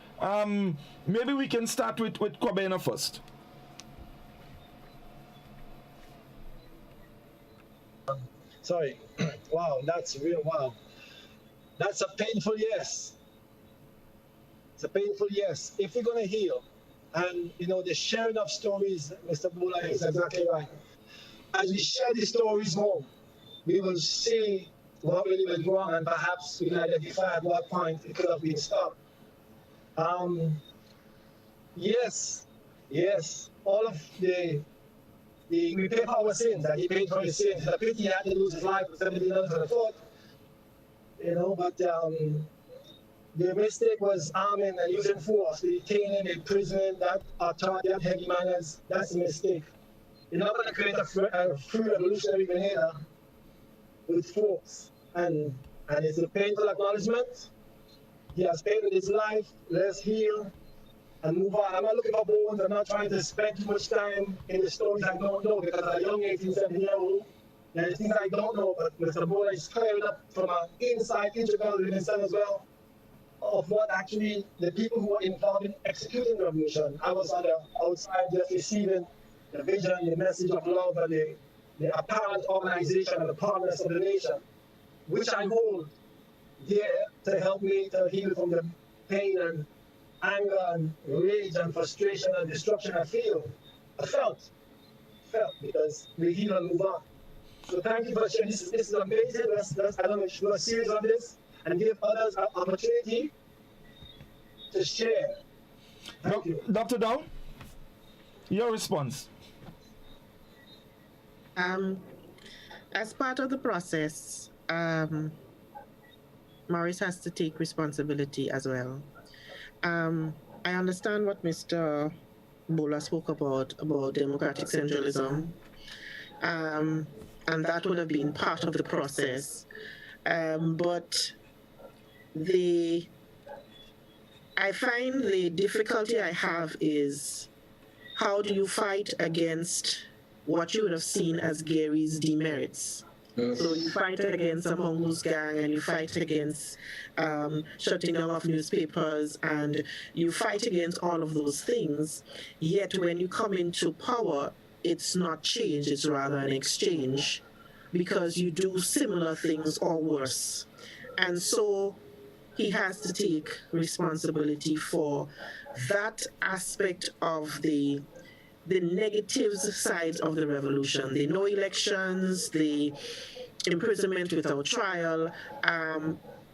[SPEAKER 6] Maybe we can start with Kwabena first.
[SPEAKER 10] Sorry. Wow, that's real. Wow. That's a painful yes. It's a painful yes. If we're going to heal, and the sharing of stories, Mr. Bula is exactly right. As we share these stories more, we will see what really went wrong, and perhaps we can identify at what point it could have been stopped. Yes, all of we pay for our sins, and he paid for his sins. It's a pity he had to lose his life for 17 years on the foot. But the mistake was arming and using force, detaining, imprisoning, that authority, that heavy manners. That's a mistake. You're not going to create a free revolutionary Grenada with force. And it's a painful acknowledgement. He has paid with his life. Let's heal and move on. I'm not looking for bones. I'm not trying to spend too much time in the stories I don't know, because at a young 18, 17-year-old, there's things I don't know, but Mr. Bola is clearing up from an inside integral living son as well of what actually the people who were involved in executing the revolution. I was on the outside just receiving the vision, the message of love, and the apparent organization and the promise of the nation, which I hold dear to help me to heal from the pain and anger and rage and frustration and destruction I felt, because we heal and move on. So thank you for sharing. This is amazing. I don't know, do a series on this and give others an opportunity to share. Thank you.
[SPEAKER 6] Dr. Dow, your response.
[SPEAKER 11] As part of the process, Maurice has to take responsibility as well. I understand what Mr. Bola spoke about democratic centralism, and that would have been part of the process. But I find the difficulty I have is, how do you fight against what you would have seen as Gary's demerits? Yes. So you fight against a mongoose gang, and you fight against shutting down of newspapers, and you fight against all of those things. Yet when you come into power, it's not change, it's rather an exchange, because you do similar things or worse. And so he has to take responsibility for that aspect of the negative sides of the revolution, the no elections, the imprisonment without trial.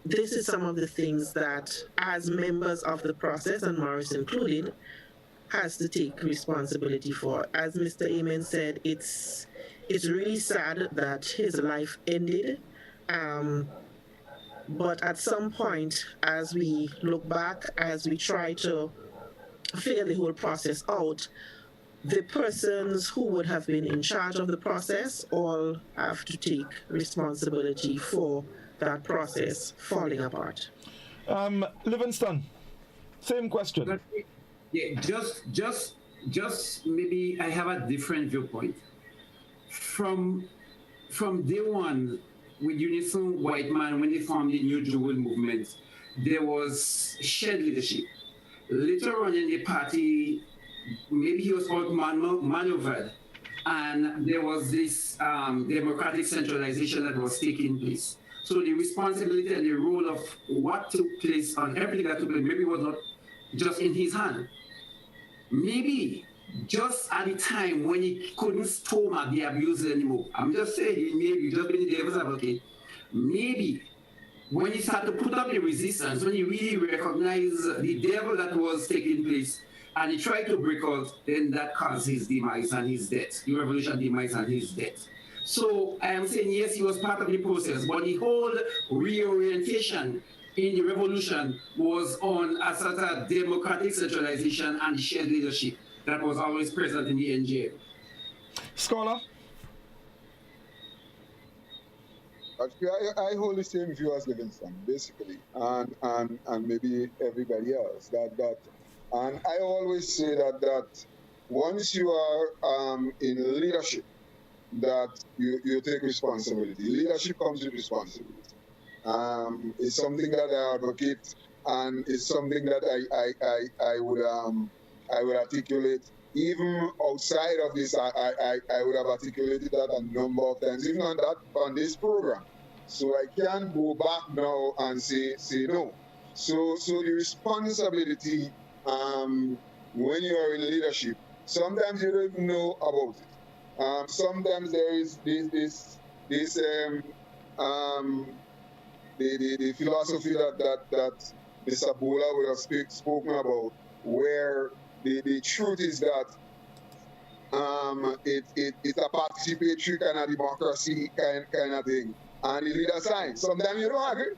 [SPEAKER 11] This is some of the things that, as members of the process, and Morris included, has to take responsibility for. As Mr. Amen said, it's really sad that his life ended. But at some point, as we look back, as we try to figure the whole process out, the persons who would have been in charge of the process all have to take responsibility for that process falling apart.
[SPEAKER 6] Livingston, same question.
[SPEAKER 8] Yeah, just maybe I have a different viewpoint. From day one, with Unison Whiteman, when they formed the New Jewel movement, there was shared leadership. Later on in the party, maybe he was called maneuvered, and there was this democratic centralization that was taking place. So the responsibility and the role of what took place on everything that took place maybe was not just in his hand. Maybe just at the time when he couldn't stomach the abuse anymore. I'm just saying, maybe just being the devil's advocate. Maybe when he started to put up the resistance, when he really recognized the devil that was taking place, and he tried to break out, then that caused his demise and his death, the revolution demise and his death. So I am saying, yes, he was part of the process, but the whole reorientation in the revolution was on a sort of democratic centralization and shared leadership that was always present in the NGA.
[SPEAKER 6] Scholar?
[SPEAKER 7] Actually, I hold the same view as Livingston, basically, and maybe everybody else. And I always say that once you are in leadership, that you take responsibility. Leadership comes with responsibility. It's something that I advocate, and it's something that I would articulate. Even outside of this, I would have articulated that a number of times, even on this program. So I can't go back now and say no. So the responsibility, when you are in leadership, sometimes you don't even know about it. Sometimes there is this the philosophy that Mr. Bola would have spoken about, where the truth is that it's a participatory kind of democracy kind of thing, and the leader signs. Sometimes you don't agree.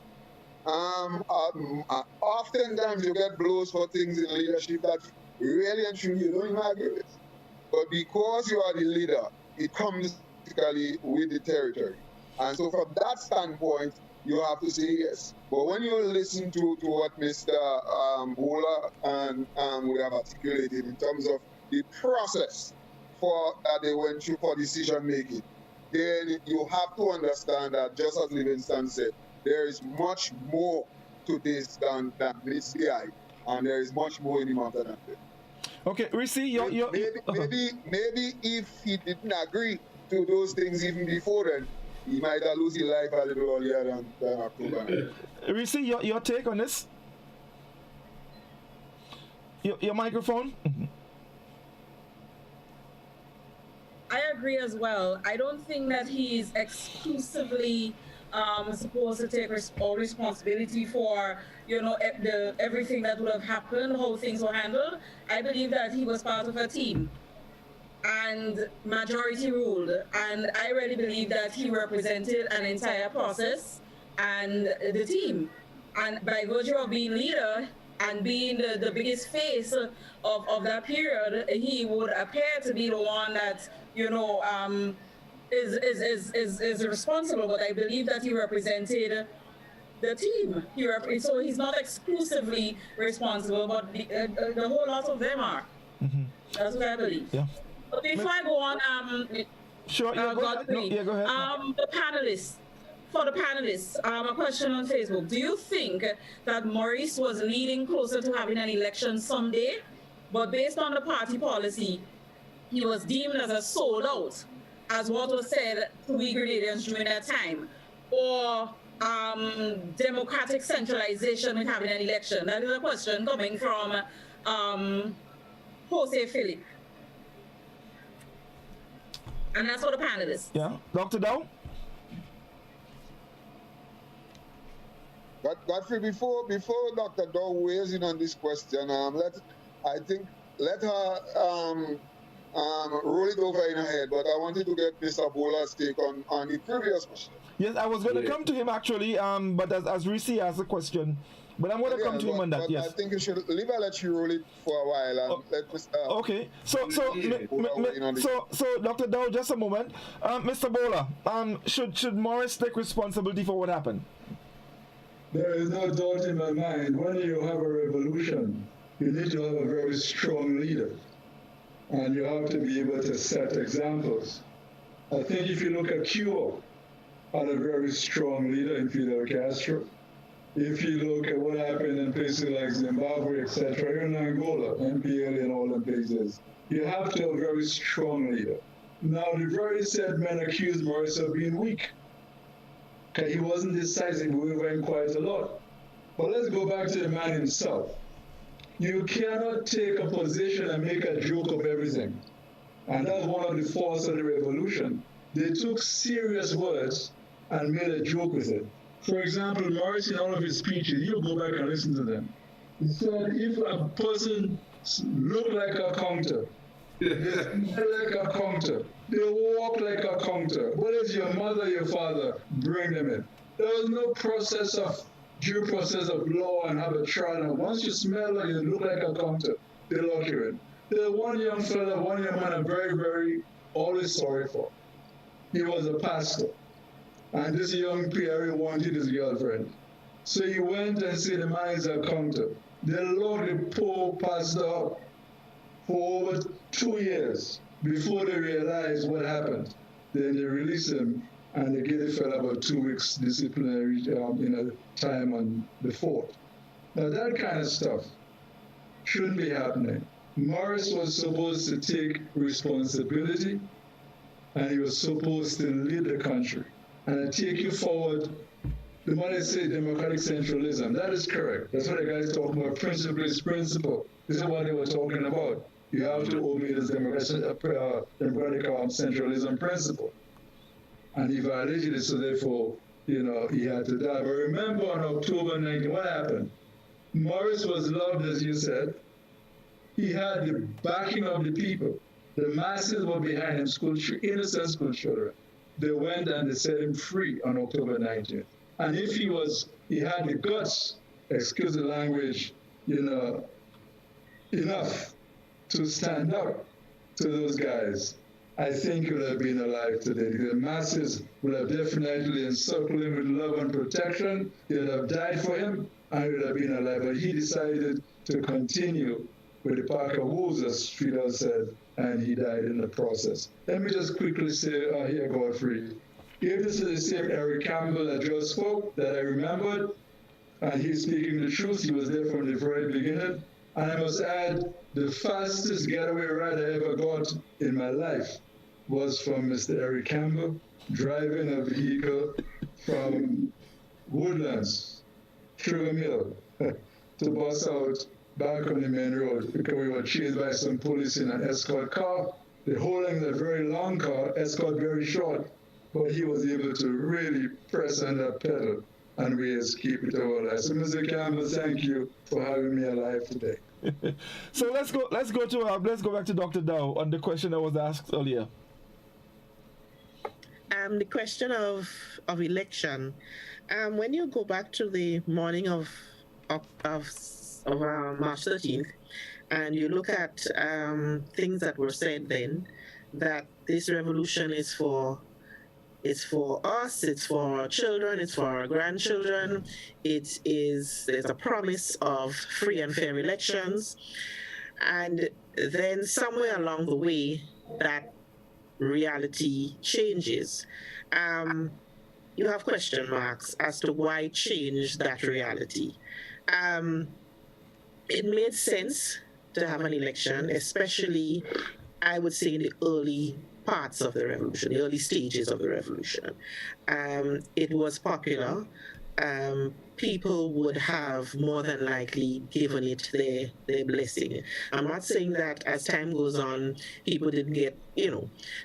[SPEAKER 7] Oftentimes you get blows for things in leadership that really and truly you don't even agree with. But because you are the leader, it comes basically with the territory. And so from that standpoint, you have to say yes. But when you listen to what Mr. Bola and would have articulated in terms of the process that they went through for decision making, then you have to understand that, just as Livingston said, there is much more to this than this guy, and there is much more in him after that.
[SPEAKER 6] Okay, Risi,
[SPEAKER 7] maybe if he didn't agree to those things even before then, he might have lost his life a little earlier than October.
[SPEAKER 6] Risi, your take on this? Your microphone?
[SPEAKER 9] I agree as well. I don't think that he is exclusively supposed to take all responsibility for, everything that would have happened, how things were handled. I believe that he was part of a team, and majority ruled. And I really believe that he represented an entire process and the team. And by virtue of being leader and being the biggest face of that period, he would appear to be the one that, is responsible. But I believe that he represented the team. So he's not exclusively responsible, but the whole lot of them are. Mm-hmm. That's what I believe.
[SPEAKER 6] Yeah.
[SPEAKER 9] But before I go on,
[SPEAKER 6] sure, go ahead. Go ahead.
[SPEAKER 9] For the panelists, a question on Facebook. Do you think that Maurice was leading closer to having an election someday, but based on the party policy, he was deemed as a sold out, as what was said to we Grenadians during that time? Or democratic centralization in having an election? That is a question coming from Jose Philip. And that's for the panelists.
[SPEAKER 6] Yeah. Dr. Dow?
[SPEAKER 7] But Godfrey, before Dr. Dow weighs in on this question, let her roll it over in her head. But I wanted to get Mr. Bola's take on the previous question.
[SPEAKER 6] Yes, I was going to come to him actually, but as Reese asked the question, but I'm going to come to him on that. Yes.
[SPEAKER 7] I think you should let you roll it for a while and let Mr.
[SPEAKER 6] Okay. So Dr. Dow, just a moment. Mr. Bola, should Morris take responsibility for what happened?
[SPEAKER 19] There is no doubt in my mind, when you have a revolution, you need to have a very strong leader. And you have to be able to set examples. I think if you look at Cuba, had a very strong leader in Fidel Castro. If you look at what happened in places like Zimbabwe, etc., in Angola, MPLA and all them places, you have to have a very strong leader. Now, the very said men accused Morris of being weak. Okay, he wasn't decisive, we went quite a lot. But let's go back to the man himself. You cannot take a position and make a joke of everything. And that's one of the faults of the revolution. They took serious words and made a joke with it. For example, Morris, in all of his speeches, you go back and listen to them. He said, if a person look like a counter, they smell like a counter, they walk like a counter, what is your mother, your father? Bring them in. There was no due process of law and have a trial. Once you smell and you look like a counter, they lock you in. There's one young fella, one young man I'm very, very always sorry for. He was a pastor. And this young Pierre wanted his girlfriend. So he went and said the man is a counter. They locked the poor pastor up for over 2 years before they realized what happened. Then they released him and they gave the fella about 2 weeks disciplinary time on the fort. Now that kind of stuff shouldn't be happening. Morris was supposed to take responsibility and he was supposed to lead the country. And I take you forward, the one that say democratic centralism, that is correct. That's what the guys talking about, principle is principle. This is what they were talking about. You have to obey this democratic centralism principle. And he violated it, so therefore, he had to die. But remember on October 19, what happened? Morris was loved, as you said. He had the backing of the people. The masses were behind him, innocent school children. They went and they set him free on October 19th. And if he had the guts, excuse the language, enough to stand up to those guys, I think he would have been alive today. The masses would have definitely encircled him with love and protection. They would have died for him, and he would have been alive. But he decided to continue with the pack of wolves, as Fidel said, and he died in the process. Let me just quickly say here, Godfrey, if this is the same Eric Campbell that just spoke, that I remembered, and he's speaking the truth, he was there from the very beginning, and I must add, the fastest getaway ride I ever got in my life was from Mr. Eric Campbell, driving a vehicle from Woodlands, Sugar Mill, to bus out back on the main road because we were chased by some police in an escort car. The whole thing is a very long car, escort very short, but he was able to really press on that pedal and we escaped it all. So Mr. Campbell, thank you for having me alive today.
[SPEAKER 6] So let's go back to Dr. Dow on the question that was asked earlier.
[SPEAKER 11] The question of election. When you go back to the morning of March 13th, and you look at things that were said then, that this revolution is for us, it's for our children, it's for our grandchildren, there's a promise of free and fair elections, and then somewhere along the way, that reality changes. You have question marks as to why change that reality. It made sense to have an election, especially, I would say, in the early parts of the revolution, the early stages of the revolution. It was popular. People would have more than likely given it their blessing. I'm not saying that as time goes on, people didn't get,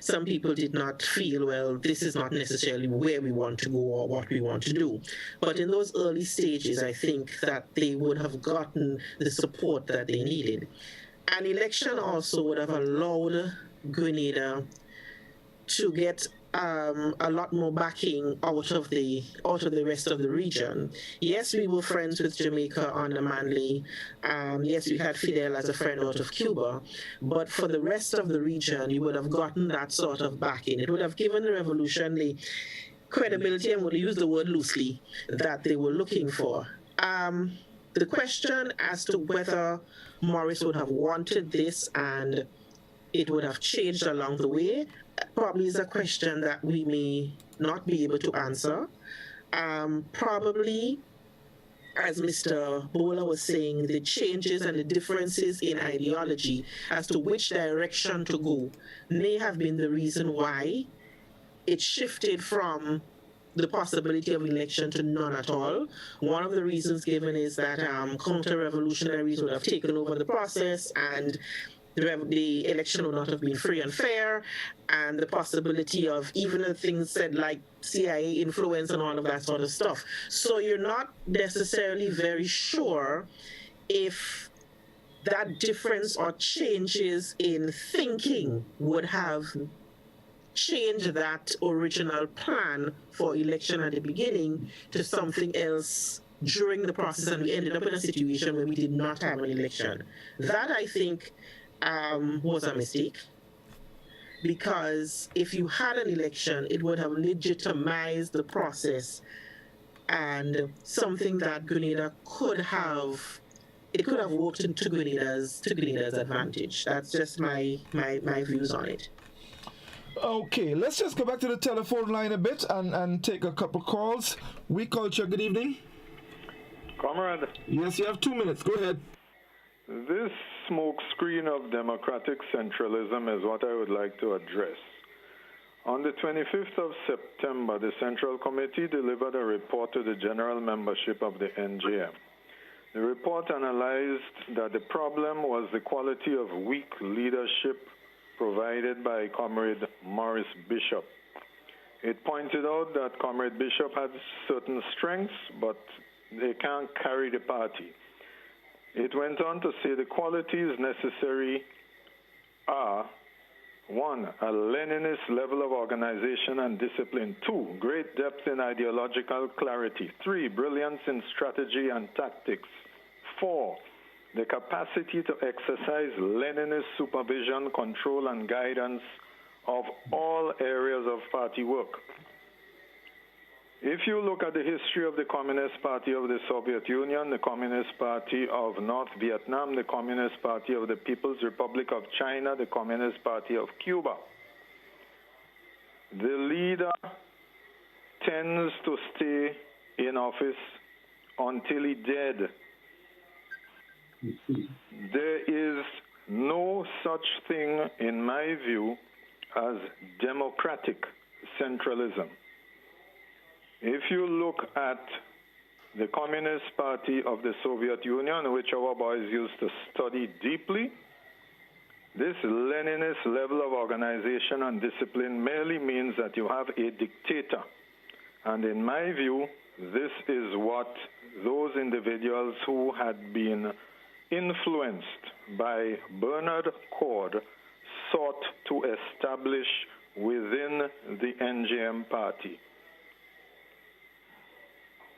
[SPEAKER 11] some people did not feel, well, this is not necessarily where we want to go or what we want to do. But in those early stages, I think that they would have gotten the support that they needed. An election also would have allowed Grenada to get a lot more backing out of the rest of the region. Yes, we were friends with Jamaica under Manley. Yes, we had Fidel as a friend out of Cuba. But for the rest of the region, you would have gotten that sort of backing. It would have given the revolution the credibility, and we'll use the word loosely, that they were looking for. The question as to whether Morris would have wanted this and it would have changed along the way probably is a question that we may not be able to answer. Probably, as Mr. Bola was saying, the changes and the differences in ideology as to which direction to go may have been the reason why it shifted from the possibility of election to none at all. One of the reasons given is that counter-revolutionaries would have taken over the process and the election would not have been free and fair, and the possibility of even the things said like CIA influence and all of that sort of stuff. So you're not necessarily very sure if that difference or changes in thinking would have changed that original plan for election at the beginning to something else during the process, and we ended up in a situation where we did not have an election. That, I think, was a mistake, because if you had an election, it would have legitimized the process and something that Grenada could have worked into Grenada's advantage. That's just my views on it.
[SPEAKER 6] Okay, let's just go back to the telephone line a bit and take a couple calls. We Culture, good evening.
[SPEAKER 5] Comrade.
[SPEAKER 6] Yes, you have 2 minutes. Go ahead.
[SPEAKER 5] This smokescreen of democratic centralism is what I would like to address. On the 25th of September, the Central Committee delivered a report to the general membership of the NJM. The report analyzed that the problem was the quality of weak leadership provided by Comrade Morris Bishop. It pointed out that Comrade Bishop had certain strengths, but they can't carry the party. It went on to say the qualities necessary are: 1, a Leninist level of organization and discipline; 2, great depth in ideological clarity; 3, brilliance in strategy and tactics; 4, the capacity to exercise Leninist supervision, control, and guidance of all areas of party work. If you look at the history of the Communist Party of the Soviet Union, the Communist Party of North Vietnam, the Communist Party of the People's Republic of China, the Communist Party of Cuba, the leader tends to stay in office until he's dead. There is no such thing, in my view, as democratic centralism. If you look at the Communist Party of the Soviet Union, which our boys used to study deeply, this Leninist level of organization and discipline merely means that you have a dictator. And in my view, this is what those individuals who had been influenced by Bernard Cord sought to establish within the NJM party.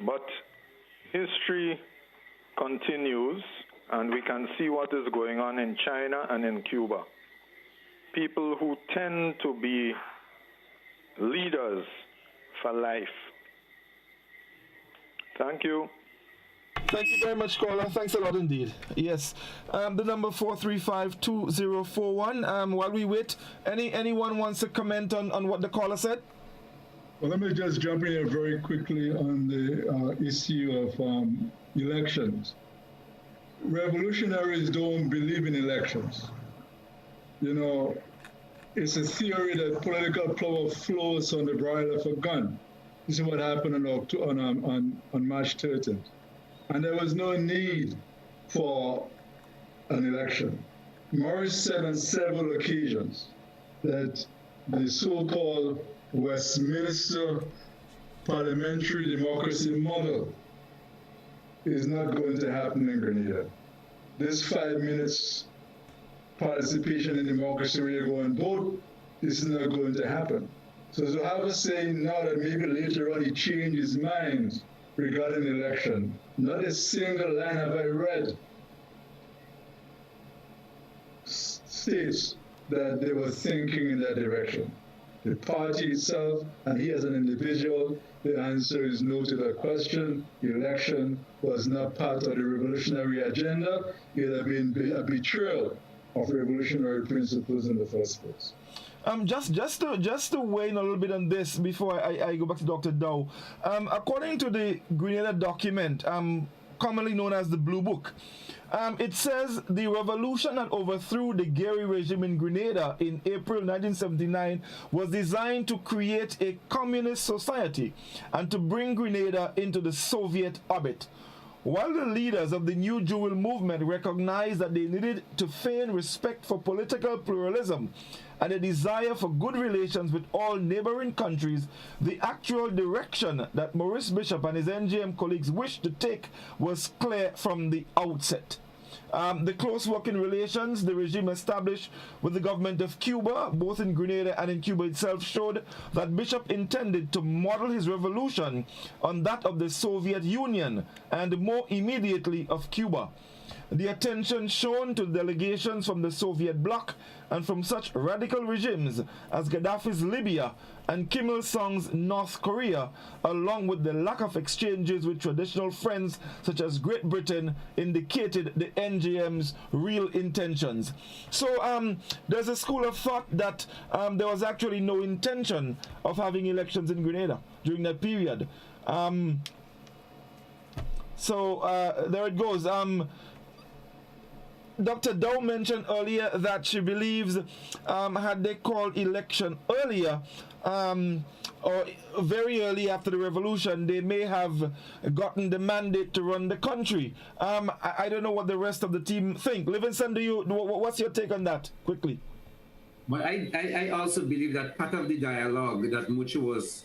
[SPEAKER 5] But history continues, and we can see what is going on in China and in Cuba. People who tend to be leaders for life. Thank you.
[SPEAKER 6] Thank you very much, caller. Thanks a lot indeed. Yes. The number 435-2041. While we wait, anyone wants to comment on what the caller said?
[SPEAKER 19] Well, let me just jump in here very quickly on the issue of elections. Revolutionaries don't believe in elections. You know, it's a theory that political power flows from the barrel of a gun. This is what happened on March 13th. And there was no need for an election. Morris said on several occasions that the so-called Westminster parliamentary democracy model is not going to happen in Grenada. This 5 minutes participation in democracy where you go and vote, this is not going to happen. So to have us saying now that maybe later on he changed his mind regarding the election, not a single line have I read states that they were thinking in that direction. The party itself, and he as an individual, the answer is no to that question. The election was not part of the revolutionary agenda. It had been a betrayal of revolutionary principles in the first place.
[SPEAKER 6] Just to weigh in a little bit on this before I go back to Dr. Dow. According to the Grenada document, commonly known as the Blue Book, it says the revolution that overthrew the Gary regime in Grenada in April 1979 was designed to create a communist society and to bring Grenada into the Soviet orbit. While the leaders of the New Jewel movement recognized that they needed to feign respect for political pluralism and a desire for good relations with all neighboring countries, the actual direction that Maurice Bishop and his NGM colleagues wished to take was clear from the outset. The close working relations the regime established with the government of Cuba, both in Grenada and in Cuba itself, showed that Bishop intended to model his revolution on that of the Soviet Union and more immediately of Cuba. The attention shown to delegations from the Soviet bloc and from such radical regimes as Gaddafi's Libya and Kim Il-sung's North Korea, along with the lack of exchanges with traditional friends such as Great Britain, indicated the NGM's real intentions. So there's a school of thought that there was actually no intention of having elections in Grenada during that period. So there it goes. Dr. Dow mentioned earlier that she believes had they called election earlier or very early after the revolution, they may have gotten the mandate to run the country. I don't know what the rest of the team think. Livingston, what's your take on that? Quickly.
[SPEAKER 8] Well, I also believe that part of the dialogue that Mucho was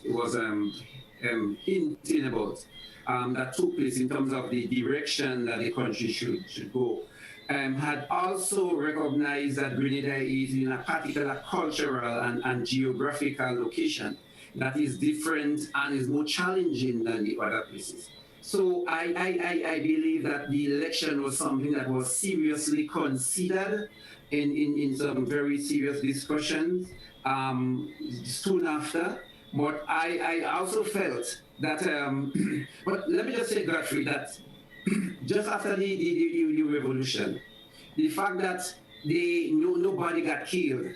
[SPEAKER 8] hinting about that took place in terms of the direction that the country should go. Had also recognized that Grenada is in a particular cultural and geographical location that is different and is more challenging than the other places. So I believe that the election was something that was seriously considered in some very serious discussions soon after. But I also felt that, but let me just say, Godfrey, that just after the revolution, the fact that nobody got killed,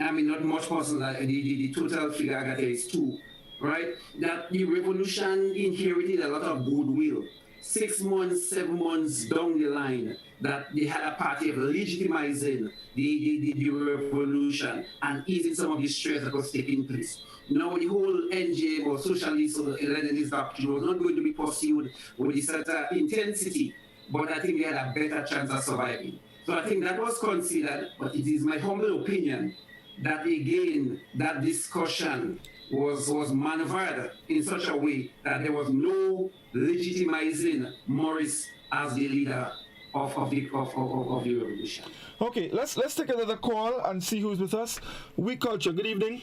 [SPEAKER 8] I mean, not much person, the total figure I got there is 2, right? That the revolution inherited a lot of goodwill. 6 months, 7 months down the line, that they had a party of legitimizing the revolution and easing some of the stress that was taking place. Now, the whole NGM or socialist or Leninist doctrine was not going to be pursued with a certain intensity, but I think they had a better chance of surviving. So I think that was considered, but it is my humble opinion that, again, that discussion was maneuvered in such a way that there was no legitimizing Morris as the leader of the revolution.
[SPEAKER 6] Okay, let's take another call and see who's with us. We Culture, good evening.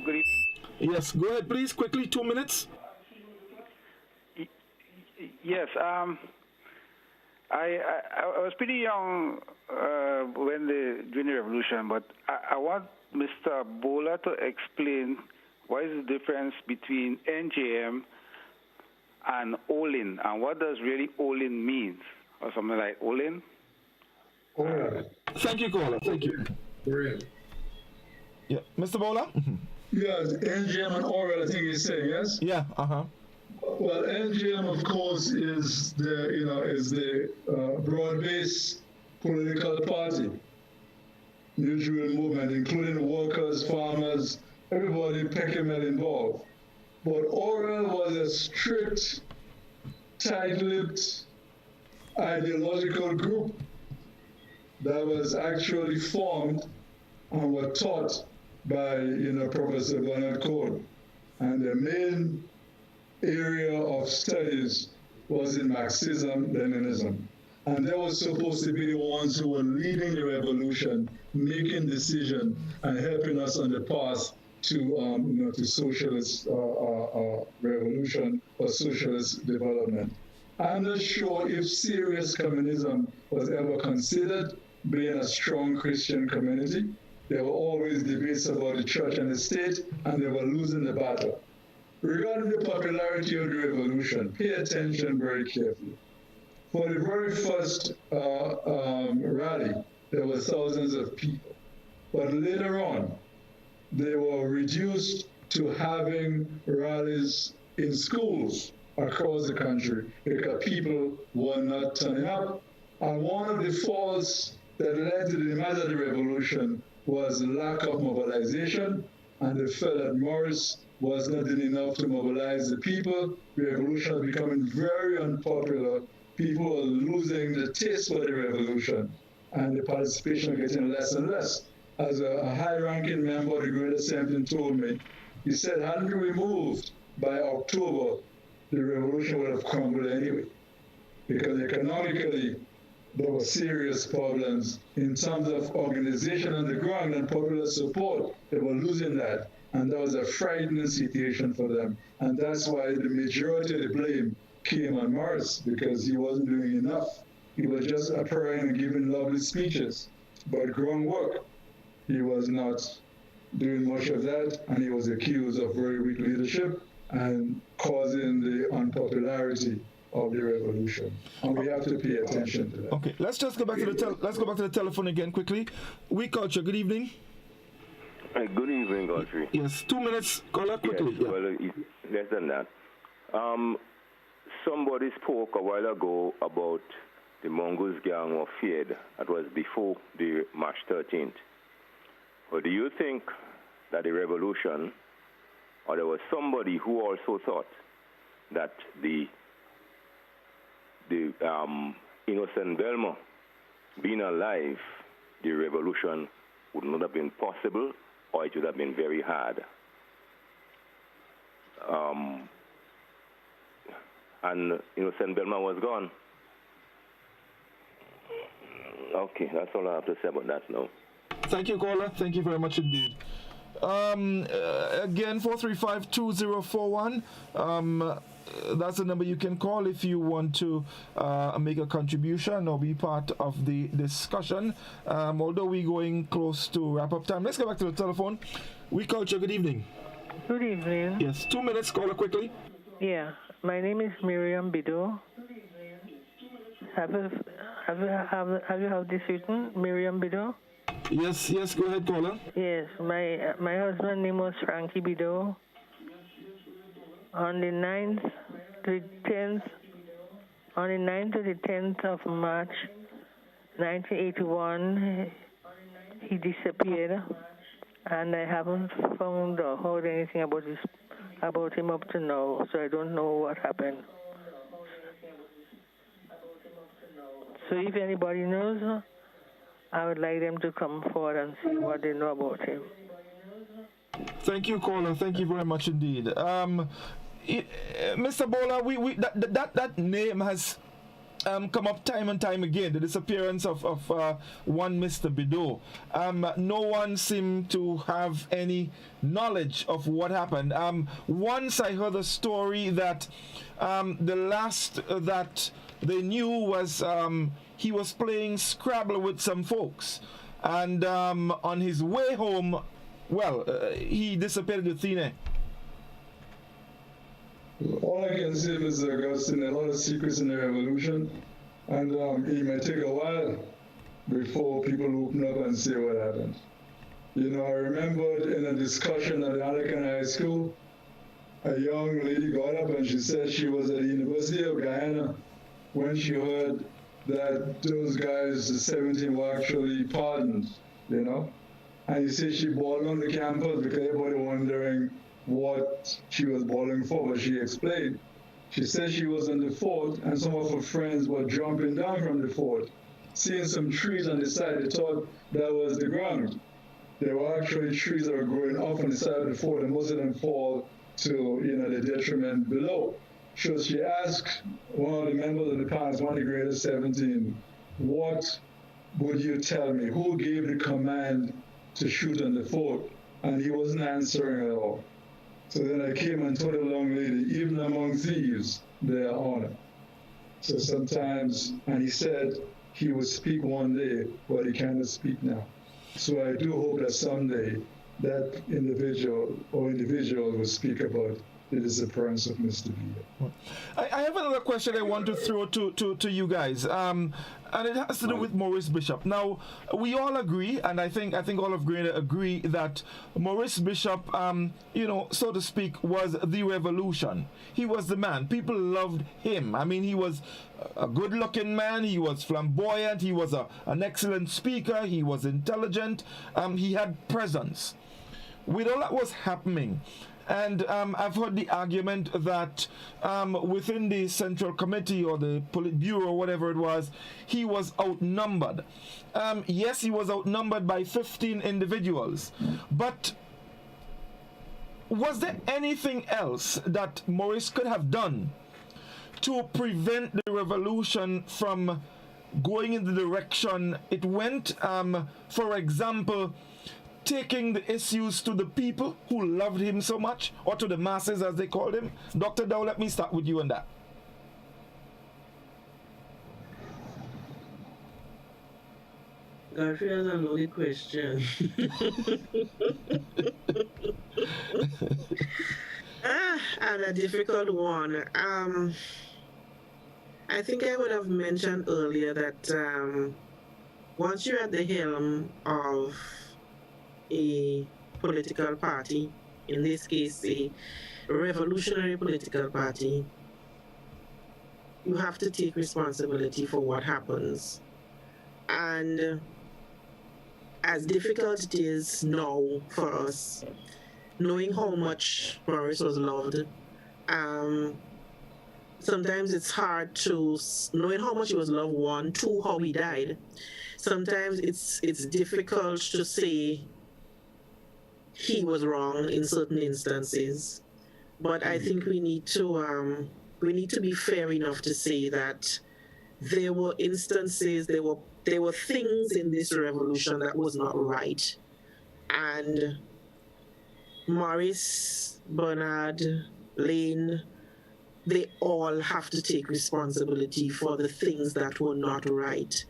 [SPEAKER 12] Good evening.
[SPEAKER 6] Yes, go ahead, please. Quickly, 2 minutes.
[SPEAKER 12] Yes. I was pretty young when during the revolution, but I want Mr. Bola to explain what is the difference between NJM and Olin, and what does really Olin mean, or something like Olin.
[SPEAKER 6] Thank you, caller. Thank you. Yeah, Mr. Bola.
[SPEAKER 19] Yes, NGM and Oral, I think he's saying, yes?
[SPEAKER 6] Yeah,
[SPEAKER 19] Well, NGM, of course, is the broad-based political party. New Jewel movement, including workers, farmers, everybody Peckermel involved. But Orwell was a strict, tight-lipped, ideological group that was actually formed and were taught by, Professor Bernard Cole. And the main area of studies was in Marxism-Leninism. And they were supposed to be the ones who were leading the revolution, making decisions, and helping us on the path to socialist revolution or socialist development. I'm not sure if serious communism was ever considered, being a strong Christian community. There were always debates about the church and the state, and they were losing the battle. Regarding the popularity of the revolution, pay attention very carefully. For the very first rally, there were thousands of people. But later on, they were reduced to having rallies in schools across the country because people were not turning up. And one of the faults that led to the demise of the revolution was lack of mobilization, and they felt that Morris was not doing enough to mobilize the people. The revolution was becoming very unpopular. People were losing the taste for the revolution, and the participation was getting less and less. As a high-ranking member of the Great Assembly told me, he said, hadn't we moved by October, the revolution would have crumbled anyway, because economically, there were serious problems in terms of organization on the ground and popular support. They were losing that, and that was a frightening situation for them. And that's why the majority of the blame came on Morris, because he wasn't doing enough. He was just appearing and giving lovely speeches, but groundwork, he was not doing much of that, and he was accused of very weak leadership and causing the unpopularity of the revolution, and we have to pay attention to that.
[SPEAKER 6] Okay, let's just go back to the telephone again quickly. We Culture, good evening.
[SPEAKER 15] Good evening, Godfrey.
[SPEAKER 6] Yes, 2 minutes. Call up quickly.
[SPEAKER 15] Yes, well, less than that. Somebody spoke a while ago about the Mongoose gang were feared. That was before the March 13th. But do you think that the revolution, or there was somebody who also thought that the innocent Belma being alive, the revolution would not have been possible, or it would have been very hard? And innocent Belma was gone. Okay, that's all I have to say about that now.
[SPEAKER 6] Thank you, caller. Thank you very much indeed. Again, 435-2041. That's the number you can call if you want to make a contribution or be part of the discussion. Although we're going close to wrap-up time, let's go back to the telephone. We Culture, good evening.
[SPEAKER 22] Good evening.
[SPEAKER 6] Yes, 2 minutes, caller, quickly.
[SPEAKER 22] Yeah, my name is Miriam Bido. Have you heard this written, Miriam Bido?
[SPEAKER 6] Yes, go ahead, caller.
[SPEAKER 22] Yes, my husband's name was Frankie Bido. On the 9th to the 10th of March 1981, he disappeared, and I haven't found or heard anything about him up to now, so I don't know what happened. So if anybody knows, I would like them to come forward and see what they know about him.
[SPEAKER 6] Thank you, caller. Thank you very much indeed. Mr. Bola, that name has come up time and time again, the disappearance of one Mr. Bido. No one seemed to have any knowledge of what happened. Once I heard a story that the last that they knew was he was playing Scrabble with some folks, and on his way home, he disappeared with thin air.
[SPEAKER 19] All I can say, Mr. Augustine, a lot of secrets in the revolution, and it may take a while before people open up and say what happened. You know, I remembered in a discussion at the Anglican High School, a young lady got up and she said she was at the University of Guyana when she heard that those guys, the 17, were actually pardoned you know. And he said she balled on the campus because everybody wondering what she was balling for, but she explained. She said she was on the fort and some of her friends were jumping down from the fort, seeing some trees on the side. They thought that was the ground. There were actually trees that were growing up on the side of the fort, and most of them fall to, you know, the detriment below. So she asked one of the members of the panel, one of the greatest 17, what would you tell me? Who gave the command to shoot on the fort? And he wasn't answering at all. So then I came and told the young lady, even among thieves, they are honored. So sometimes, and he said he would speak one day, but he cannot speak now. So I do hope that someday that individual or individuals will speak about the disappearance of Mr. Villa.
[SPEAKER 6] I have another question I want to throw to you guys, and it has to do with Maurice Bishop. Now, we all agree, and I think all of Grenada agree that Maurice Bishop, you know, so to speak, was the revolution. He was the man. People loved him. I mean, he was a good-looking man. He was flamboyant. He was an excellent speaker. He was intelligent. He had presence. With all that was happening, and I've heard the argument that within the Central Committee or the Politburo, whatever it was, he was outnumbered. Yes, he was outnumbered by 15 individuals. But was there anything else that Maurice could have done to prevent the revolution from going in the direction it went? For example, taking the issues to the people who loved him so much, or to the masses as they called him. Dr. Dow, let me start with you on that.
[SPEAKER 11] Godfrey has a loaded question. And a difficult one. I think I would have mentioned earlier that once you're at the helm of a political party, in this case a revolutionary political party, you have to take responsibility for what happens. And as difficult it is now for us, knowing how much Maurice was loved, sometimes it's hard to, knowing how much he was loved, one, two, how he died. Sometimes it's difficult to say he was wrong in certain instances, but I think we need to be fair enough to say that there were instances, there were things in this revolution that was not right, and Maurice, Bernard, Lane, they all have to take responsibility for the things that were not right.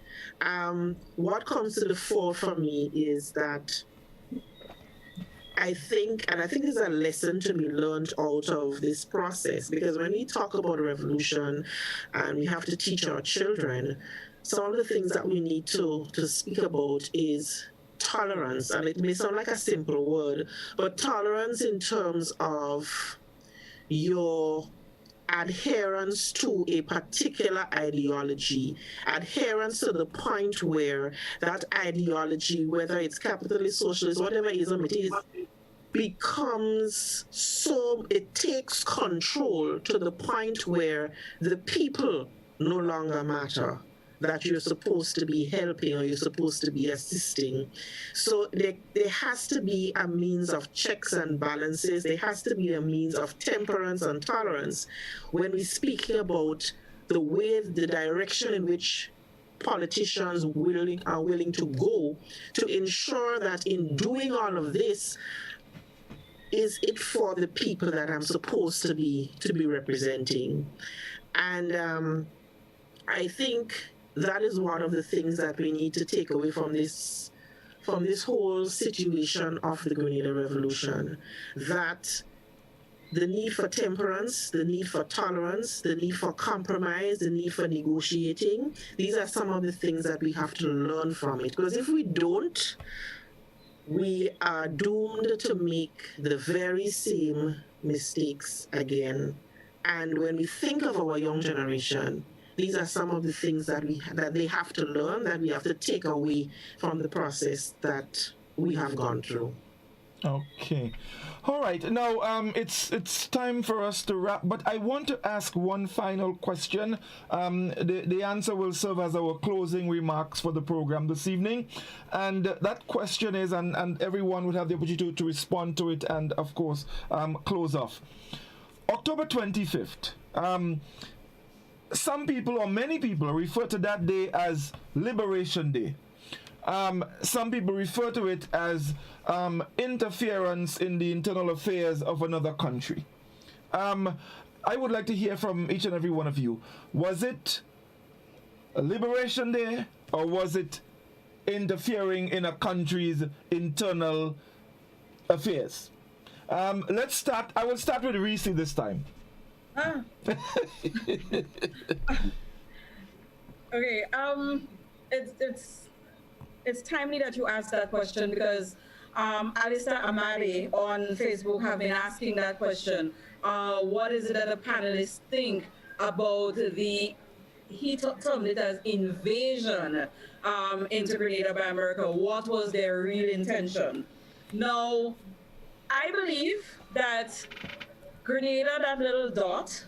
[SPEAKER 11] What comes to the fore for me is that I think there's a lesson to be learned out of this process, because when we talk about revolution and we have to teach our children, some of the things that we need to speak about is tolerance. And it may sound like a simple word, but tolerance in terms of your adherence to a particular ideology, adherence to the point where that ideology, whether it's capitalist, socialist, whatever ism it is, becomes so, it takes control to the point where the people no longer matter, that you're supposed to be helping or you're supposed to be assisting. So there has to be a means of checks and balances. There has to be a means of temperance and tolerance when we're speaking about the way, the direction in which politicians are willing to go to ensure that in doing all of this, is it for the people that I'm supposed to be representing? And I think that is one of the things that we need to take away from this whole situation of the Grenada Revolution, that the need for temperance, the need for tolerance, the need for compromise, the need for negotiating, these are some of the things that we have to learn from it. Because if we don't, we are doomed to make the very same mistakes again. And when we think of our young generation, these are some of the things that they have to learn, that we have to take away from the process that we have gone through.
[SPEAKER 6] Okay. All right. Now, it's time for us to wrap, but I want to ask one final question. The answer will serve as our closing remarks for the program this evening. And that question is, and everyone would have the opportunity to respond to it and, of course, close off. October 25th. Some people, or many people, refer to that day as Liberation Day. Some people refer to it as interference in the internal affairs of another country. I would like to hear from each and every one of you. Was it a Liberation Day, or was it interfering in a country's internal affairs? Let's start. I will start with Reese this time.
[SPEAKER 9] Okay. It's timely that you asked that question, because Alistair Amade on Facebook have been asking that question. What is it that the panelists think about he termed it as invasion into Grenada by America? What was their real intention? Now, I believe that Grenada, that little dot,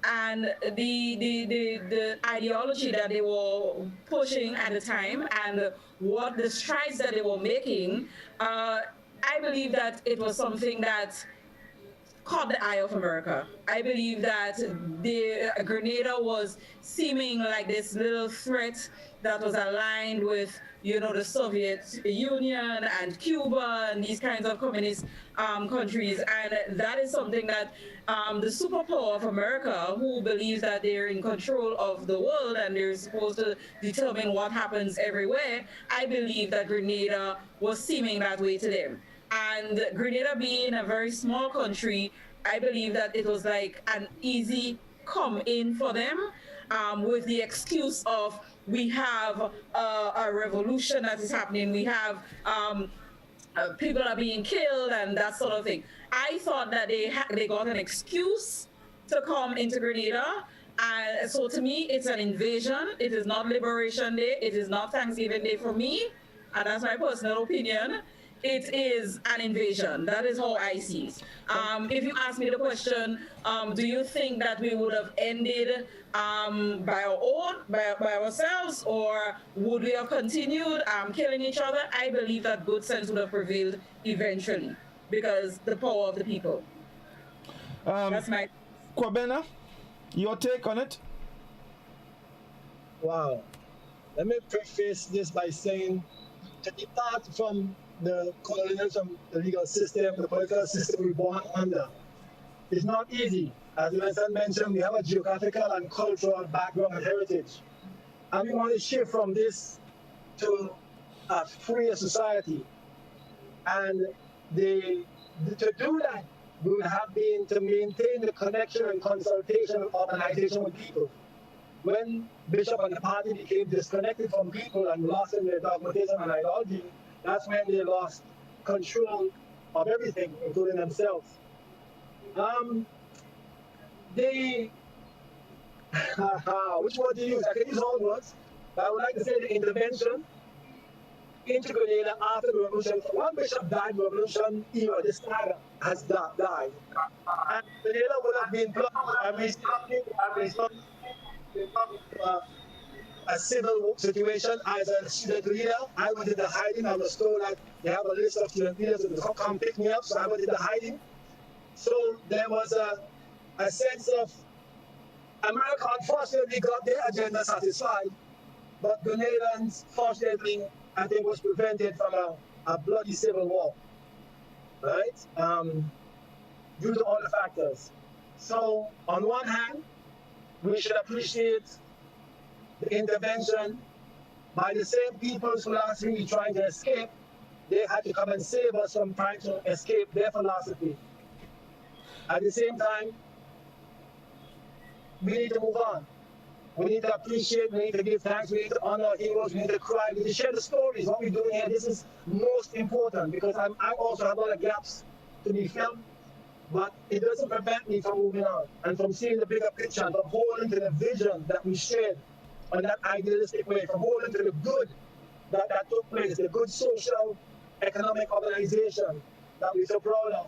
[SPEAKER 9] and the ideology that they were pushing at the time, and what the strides that they were making, I believe that it was something that caught the eye of America. I believe that Grenada was seeming like this little threat that was aligned with, the Soviet Union and Cuba and these kinds of communist countries. And that is something that the superpower of America, who believes that they're in control of the world and they're supposed to determine what happens everywhere, I believe that Grenada was seeming that way to them. And Grenada being a very small country, I believe that it was like an easy come in for them, with the excuse of, we have a revolution that is happening, we have people are being killed and that sort of thing. I thought that they got an excuse to come into Grenada. And so to me, it's an invasion. It is not Liberation Day. It is not Thanksgiving Day for me. And that's my personal opinion. It is an invasion. That is how I see it. If you ask me the question, do you think that we would have ended by ourselves, or would we have continued killing each other? I believe that good sense would have prevailed eventually, because the power of the people. That's my...
[SPEAKER 6] Kwabena, your take on it?
[SPEAKER 10] Wow. Let me preface this by saying, to depart from the colonialism, the legal system, the political system we're born under, it's not easy. As Vincent mentioned, we have a geographical and cultural background and heritage. And we want to shift from this to a freer society. And to do that, we would have been to maintain the connection and consultation and organization with people. When Bishop and the party became disconnected from people and lost in their dogmatism and ideology, that's when they lost control of everything, including themselves. Which word to use? I can use all words, but I would like to say the intervention into Grenada after the revolution. One bishop died in the revolution era, this saga has died. And Grenada would have been a civil situation. As a student leader, I went into hiding. I was told that they have a list of student leaders who will come pick me up, so I went into hiding. So there was a sense of America unfortunately got their agenda satisfied, but Grenadans, fortunately, I think was prevented from a bloody civil war, right? Due to all the factors. So on one hand, we should appreciate the intervention by the same people whose philosophy we're trying to escape. They had to come and save us from trying to escape their philosophy. At the same time, we need to move on. We need to appreciate, we need to give thanks, we need to honor our heroes, we need to cry, we need to share the stories. What we're doing here, this is most important, because I also have a lot of gaps to be filled. But it doesn't prevent me from moving on and from seeing the bigger picture, from holding to the vision that we shared on that idealistic way, from holding to the good that took place, the good social, economic organization that we're so proud of.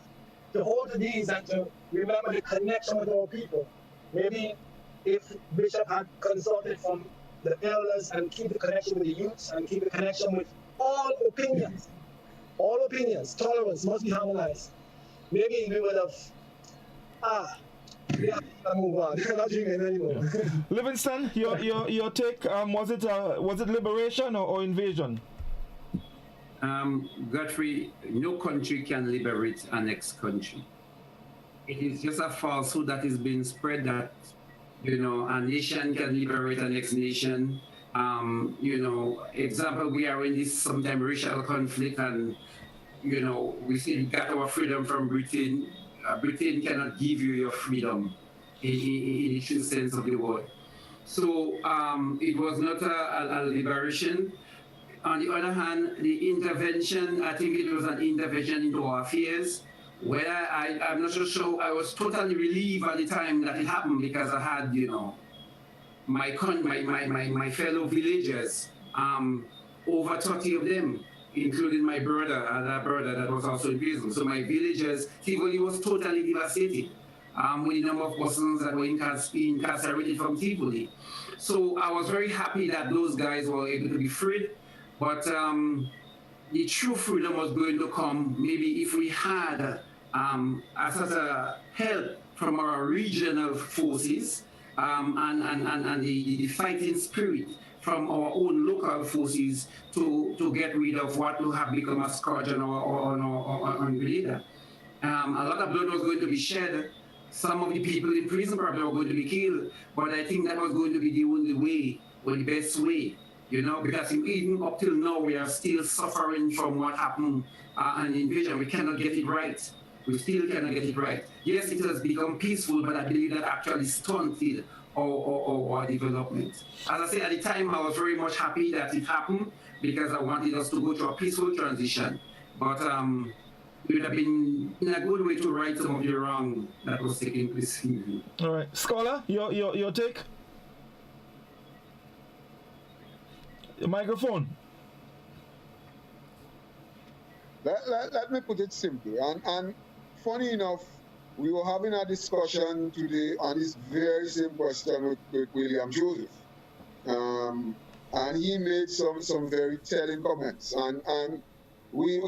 [SPEAKER 10] To hold to these and to remember the connection with our people. Maybe if Bishop had consulted from the elders and keep the connection with the youths and keep the connection with all opinions, tolerance must be harmonized. Maybe we would have, move on. Not dreaming anymore.
[SPEAKER 6] Livingston, your take, was it liberation or invasion?
[SPEAKER 8] Guthrie, no country can liberate a next country. It is just a falsehood that is being spread that, a nation can liberate a next nation. Example, we are in this sometimes racial conflict and, we still got our freedom from Britain. Britain cannot give you your freedom in the true sense of the word. So it was not a liberation. On the other hand, the intervention, I think it was an intervention into our affairs, where I'm not so sure, I was totally relieved at the time that it happened because I had, my fellow villagers, over 30 of them, including my brother, another brother that was also in prison. So my villagers, Tivoli was totally devastated with the number of persons that were incarcerated from Tivoli. So I was very happy that those guys were able to be freed. But the true freedom was going to come maybe if we had a sort of help from our regional forces and the fighting spirit from our own local forces to get rid of what will have become a scourge on Grenada. A lot of blood was going to be shed. Some of the people in prison probably were going to be killed, but I think that was going to be the only way, or the best way. Because even up till now, we are still suffering from what happened an invasion. We cannot get it right. We still cannot get it right. Yes, it has become peaceful, but I believe that actually stunted our development. As I said, at the time, I was very much happy that it happened because I wanted us to go through a peaceful transition. But it would have been in a good way to right some of the wrong that was taking place.
[SPEAKER 6] All right. Scholar, your take? The microphone.
[SPEAKER 7] Let me put it simply. And funny enough, we were having a discussion today on this very same question with William Joseph. And he made some very telling comments. And we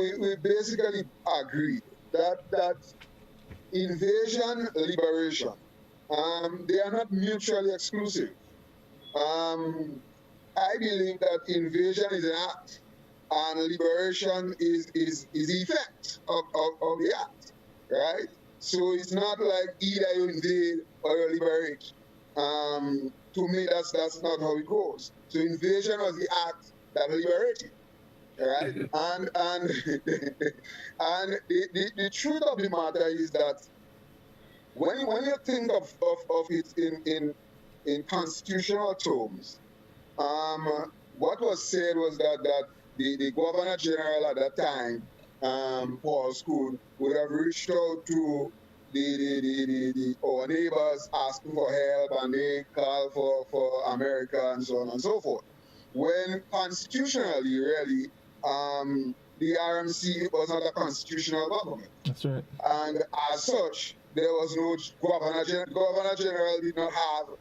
[SPEAKER 7] basically agreed that invasion, liberation, they are not mutually exclusive. I believe that invasion is an act and liberation is the effect of the act, right? So it's not like either you invade or you liberate. To me, that's not how it goes. So invasion was the act that liberated, right? and the truth of the matter is that when you think of it in constitutional terms, what was said was that the Governor General at that time, Paul School, would have reached out to our neighbors asking for help, and they called for America and so on and so forth. When constitutionally, really, the RMC was not a constitutional government.
[SPEAKER 6] That's right.
[SPEAKER 7] And as such, there was no Governor General did not have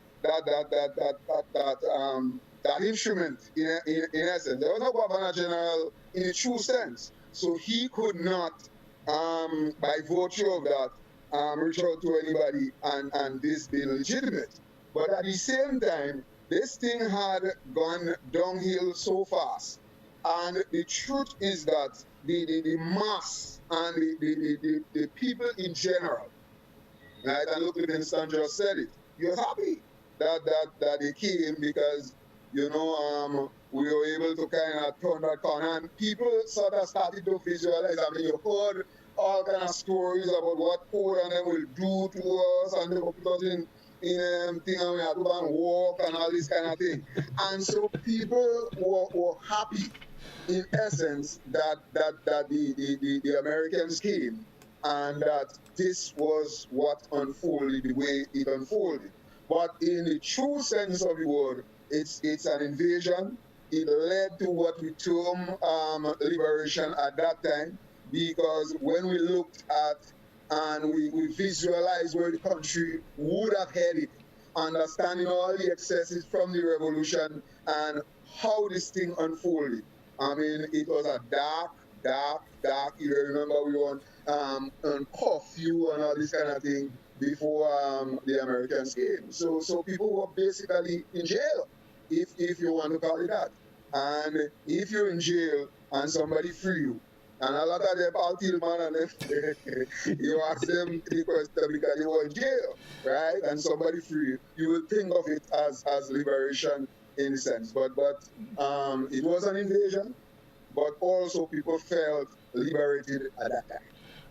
[SPEAKER 7] that instrument in essence. There was no Governor General in the true sense. So he could not, by virtue of that, reach out to anybody and this be legitimate. But at the same time, this thing had gone downhill so fast. And the truth is that the mass and the people in general, right? And look, Livingston just said it. You're happy that they came because, we were able to kind of turn that corner, and people sort of started to visualize. I mean, you heard all kind of stories about what Poland and them will do to us, and they will put us in thing, and we have to go and walk and all this kind of thing. And so people were happy, in essence, that the Americans came and that this was what unfolded the way it unfolded. But in the true sense of the word, it's an invasion. It led to what we term liberation at that time, because when we looked at and we visualized where the country would have headed, understanding all the excesses from the revolution and how this thing unfolded. I mean, it was a dark. You remember we were on curfew and all this kind of thing before the Americans came. So people were basically in jail, if you want to call it that. And if you're in jail and somebody free you, and a lot of them, Paul Tillman and them, you ask them the question because they were in jail, right? And somebody free you, you will think of it as liberation in a sense. But it was an invasion, but also people felt liberated at that time.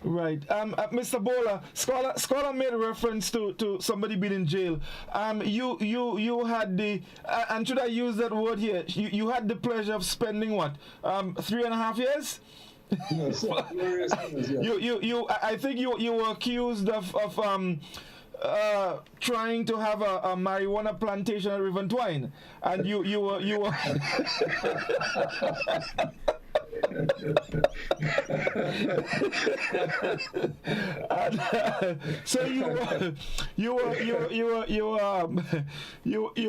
[SPEAKER 6] Right. Mr. Bola, Scholar made a reference to somebody being in jail. You had the, and should I use that word here? You had the pleasure of spending what? 3.5 years?
[SPEAKER 19] Yes,
[SPEAKER 6] I think you were accused of trying to have a marijuana plantation at River Twine, and you were so you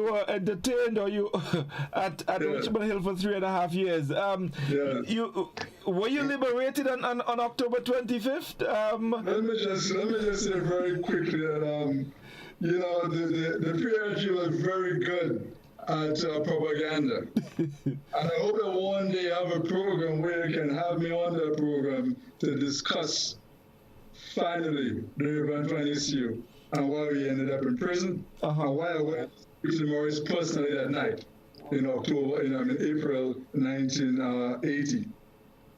[SPEAKER 6] were entertained, or you at Richmond Hill for 3.5 years. Were you liberated on October 25th?
[SPEAKER 19] Let me just say very quickly that the PRG was very good at propaganda. And I hope that one day I have a program where you can have me on that program to discuss finally the event when issue and why we ended up in prison and why I went to Morris personally that night in April 1980.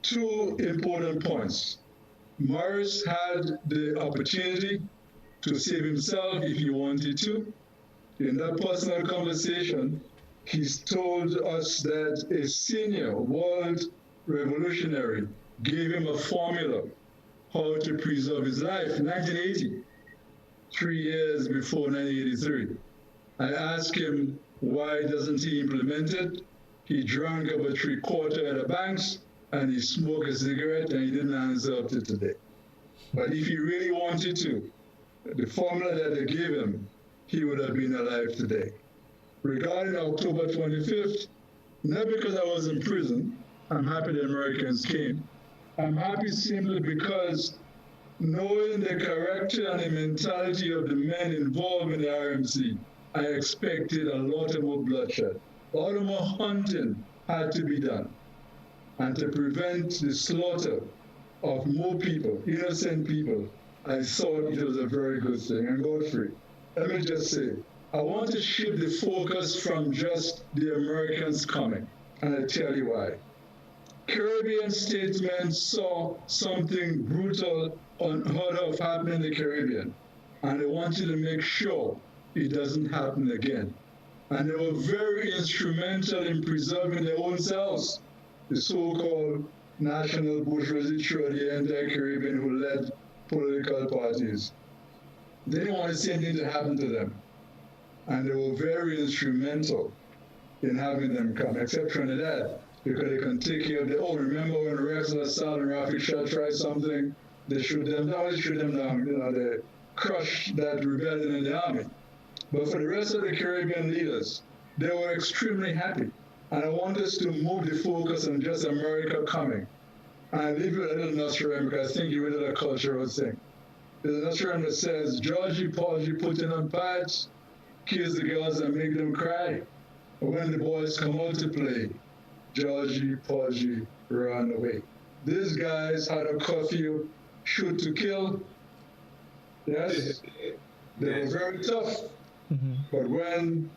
[SPEAKER 19] Two important points. Morris had the opportunity to save himself if he wanted to. In that personal conversation, he's told us that a senior world revolutionary gave him a formula how to preserve his life in 1980, 3 years before 1983. I asked him why doesn't he implement it. He drank about 3/4 at the banks and he smoked a cigarette and he didn't answer up to today. But if he really wanted to, the formula that they gave him, he would have been alive today. Regarding October 25th, not because I was in prison, I'm happy the Americans came. I'm happy simply because knowing the character and the mentality of the men involved in the RMC, I expected a lot more bloodshed. A lot more hunting had to be done. And to prevent the slaughter of more people, innocent people, I thought it was a very good thing. And Godfrey, let me just say, I want to shift the focus from just the Americans coming, and I tell you why. Caribbean statesmen saw something brutal, unheard of happen in the Caribbean, and they wanted to make sure it doesn't happen again. And they were very instrumental in preserving their own selves, the so-called national bourgeoisie throughout the entire Caribbean who led political parties. They didn't want to see anything to happen to them. And they were very instrumental in having them come, except Trinidad, because they can take care of their own. Remember when Rex LaSalle and Rafik Shah tried something, they shoot them down, they crushed that rebellion in the army. But for the rest of the Caribbean leaders, they were extremely happy. And I want us to move the focus on just America coming. And I leave it a little Nostrum because I think you did a cultural thing. There's a Nostrum that says, Georgie, Paulgie, putting on pads, kiss the girls and make them cry. But when the boys come out to play, Georgie, Paulgie, run away. These guys had a curfew, shoot to kill. Yes, they were very tough. But when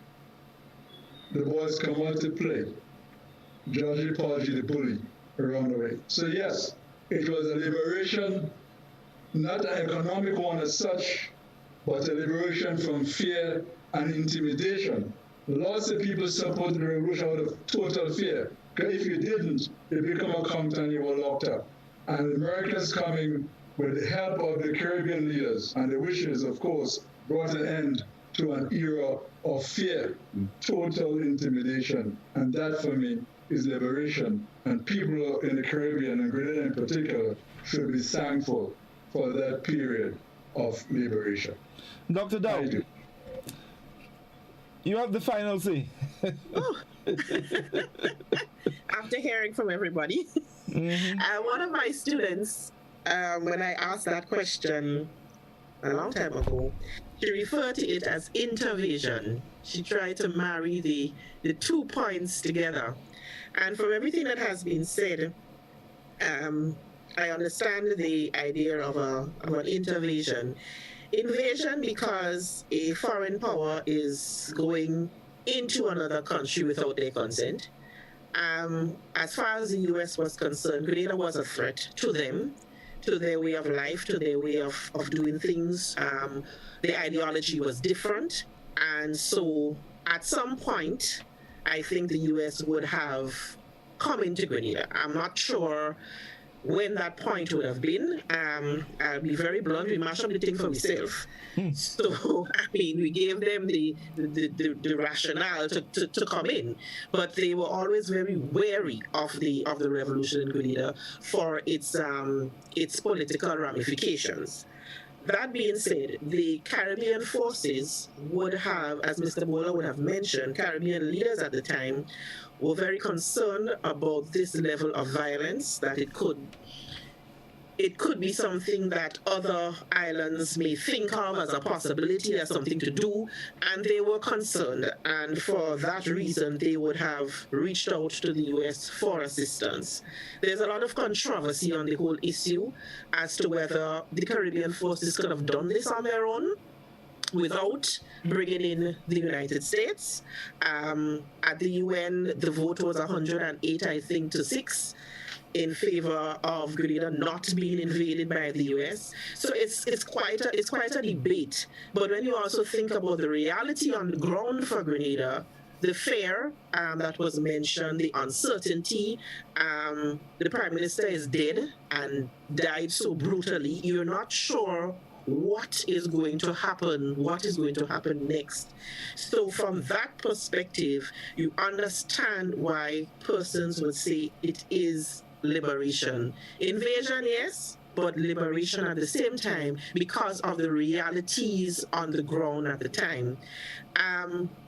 [SPEAKER 19] the boys come out to play, Georgie, Paulgie, the bully, run away. So yes, it was a liberation, not an economic one as such, but a liberation from fear and intimidation. Lots of people supported the revolution out of total fear. Because if you didn't, you become a convict and you were locked up. And the Americans coming with the help of the Caribbean leaders and the wishes, of course, brought an end to an era of fear, total intimidation. And that, for me, is liberation. And people in the Caribbean, and Grenada in particular, should be thankful for that period of liberation.
[SPEAKER 6] Dr. Dow, you have the final say.
[SPEAKER 11] After hearing from everybody, one of my students, when I asked that question a long time ago, she referred to it as intervision. She tried to marry the 2 points together. And from everything that has been said, I understand the idea of an intervention. Invasion because a foreign power is going into another country without their consent. As far as the U.S. was concerned, Grenada was a threat to them, to their way of life, to their way of doing things. The ideology was different. And so at some point, I think the U.S. would have come into Grenada. I'm not sure when that point would have been. I'll be very blunt, we mashed up the thing for myself. So, I mean, we gave them the rationale to come in, but they were always very wary of the revolution in Grenada for its political ramifications. That being said, the Caribbean forces would have, as Mr. Bola would have mentioned, Caribbean leaders at the time were very concerned about this level of violence, that it could be something that other islands may think of as a possibility, as something to do, and they were concerned. And for that reason, they would have reached out to the U.S. for assistance. There's a lot of controversy on the whole issue as to whether the Caribbean forces could have done this on their own without bringing in the United States. At the UN, the vote was 108, I think, to 6 in favor of Grenada not being invaded by the U.S. So it's quite a debate. But when you also think about the reality on the ground for Grenada, the fear that was mentioned, the uncertainty, the Prime Minister is dead and died so brutally, you're not sure what is going to happen next. So from that perspective, you understand why persons would say it is liberation. Invasion, yes, but liberation at the same time because of the realities on the ground at the time.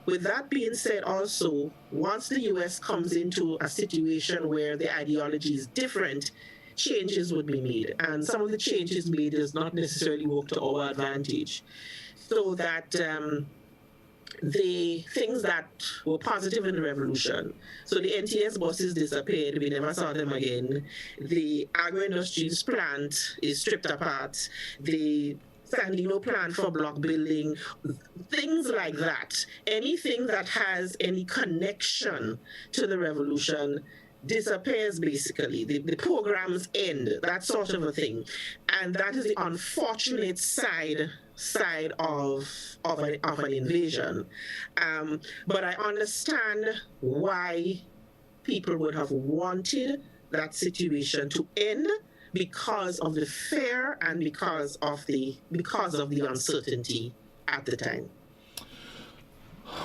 [SPEAKER 11] With that being said also, once the US comes into a situation where the ideology is different, changes would be made, and some of the changes made does not necessarily work to our advantage. So that the things that were positive in the revolution, so the NTS buses disappeared, we never saw them again. The agro-industries plant is stripped apart. The Sandino plant for block building, things like that. Anything that has any connection to the revolution disappears, basically. The programs end, that sort of a thing. And that is the unfortunate side of an invasion. But I understand why people would have wanted that situation to end, because of the fear and because of the uncertainty at the time.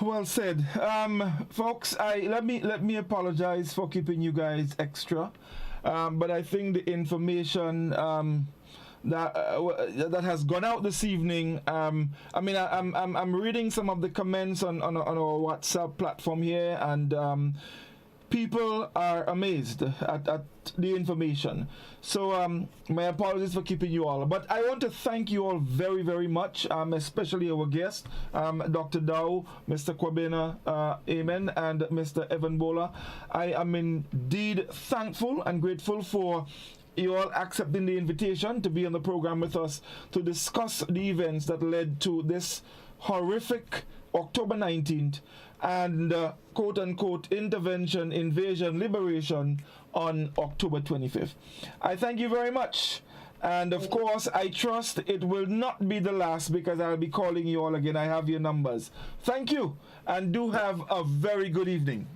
[SPEAKER 6] Well said, folks. Let me apologize for keeping you guys extra, but I think the information that has gone out this evening. I'm reading some of the comments on our WhatsApp platform here, and people are amazed at the information. So my apologies for keeping you all. But I want to thank you all very, very much, especially our guest, Dr. Dow, Mr. Kwabena Amen, and Mr. Evan Bola. I am indeed thankful and grateful for you all accepting the invitation to be on the program with us to discuss the events that led to this horrific October 19th and quote-unquote intervention, invasion, liberation on October 25th. I thank you very much. And of course, I trust it will not be the last, because I'll be calling you all again. I have your numbers. Thank you, and do have a very good evening.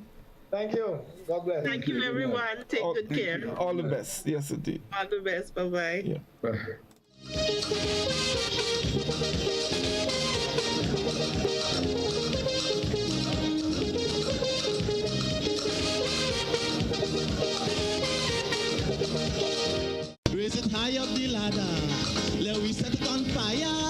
[SPEAKER 10] Thank you. God bless.
[SPEAKER 11] Thank you, everyone. Take good care.
[SPEAKER 6] All the best. Yes, indeed.
[SPEAKER 11] All the best. Bye-bye.
[SPEAKER 6] Yeah. Bye.
[SPEAKER 4] Raise it high up the ladder, let we set it on fire.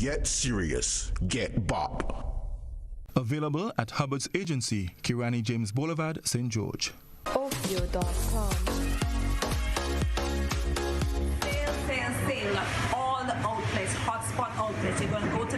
[SPEAKER 17] Get serious. Get bop.
[SPEAKER 6] Available at Hubbard's Agency, Kirani James Boulevard, St. George.
[SPEAKER 18] Ovio.com.
[SPEAKER 23] Sale. All the outlets, hotspot outlets. You're going to go to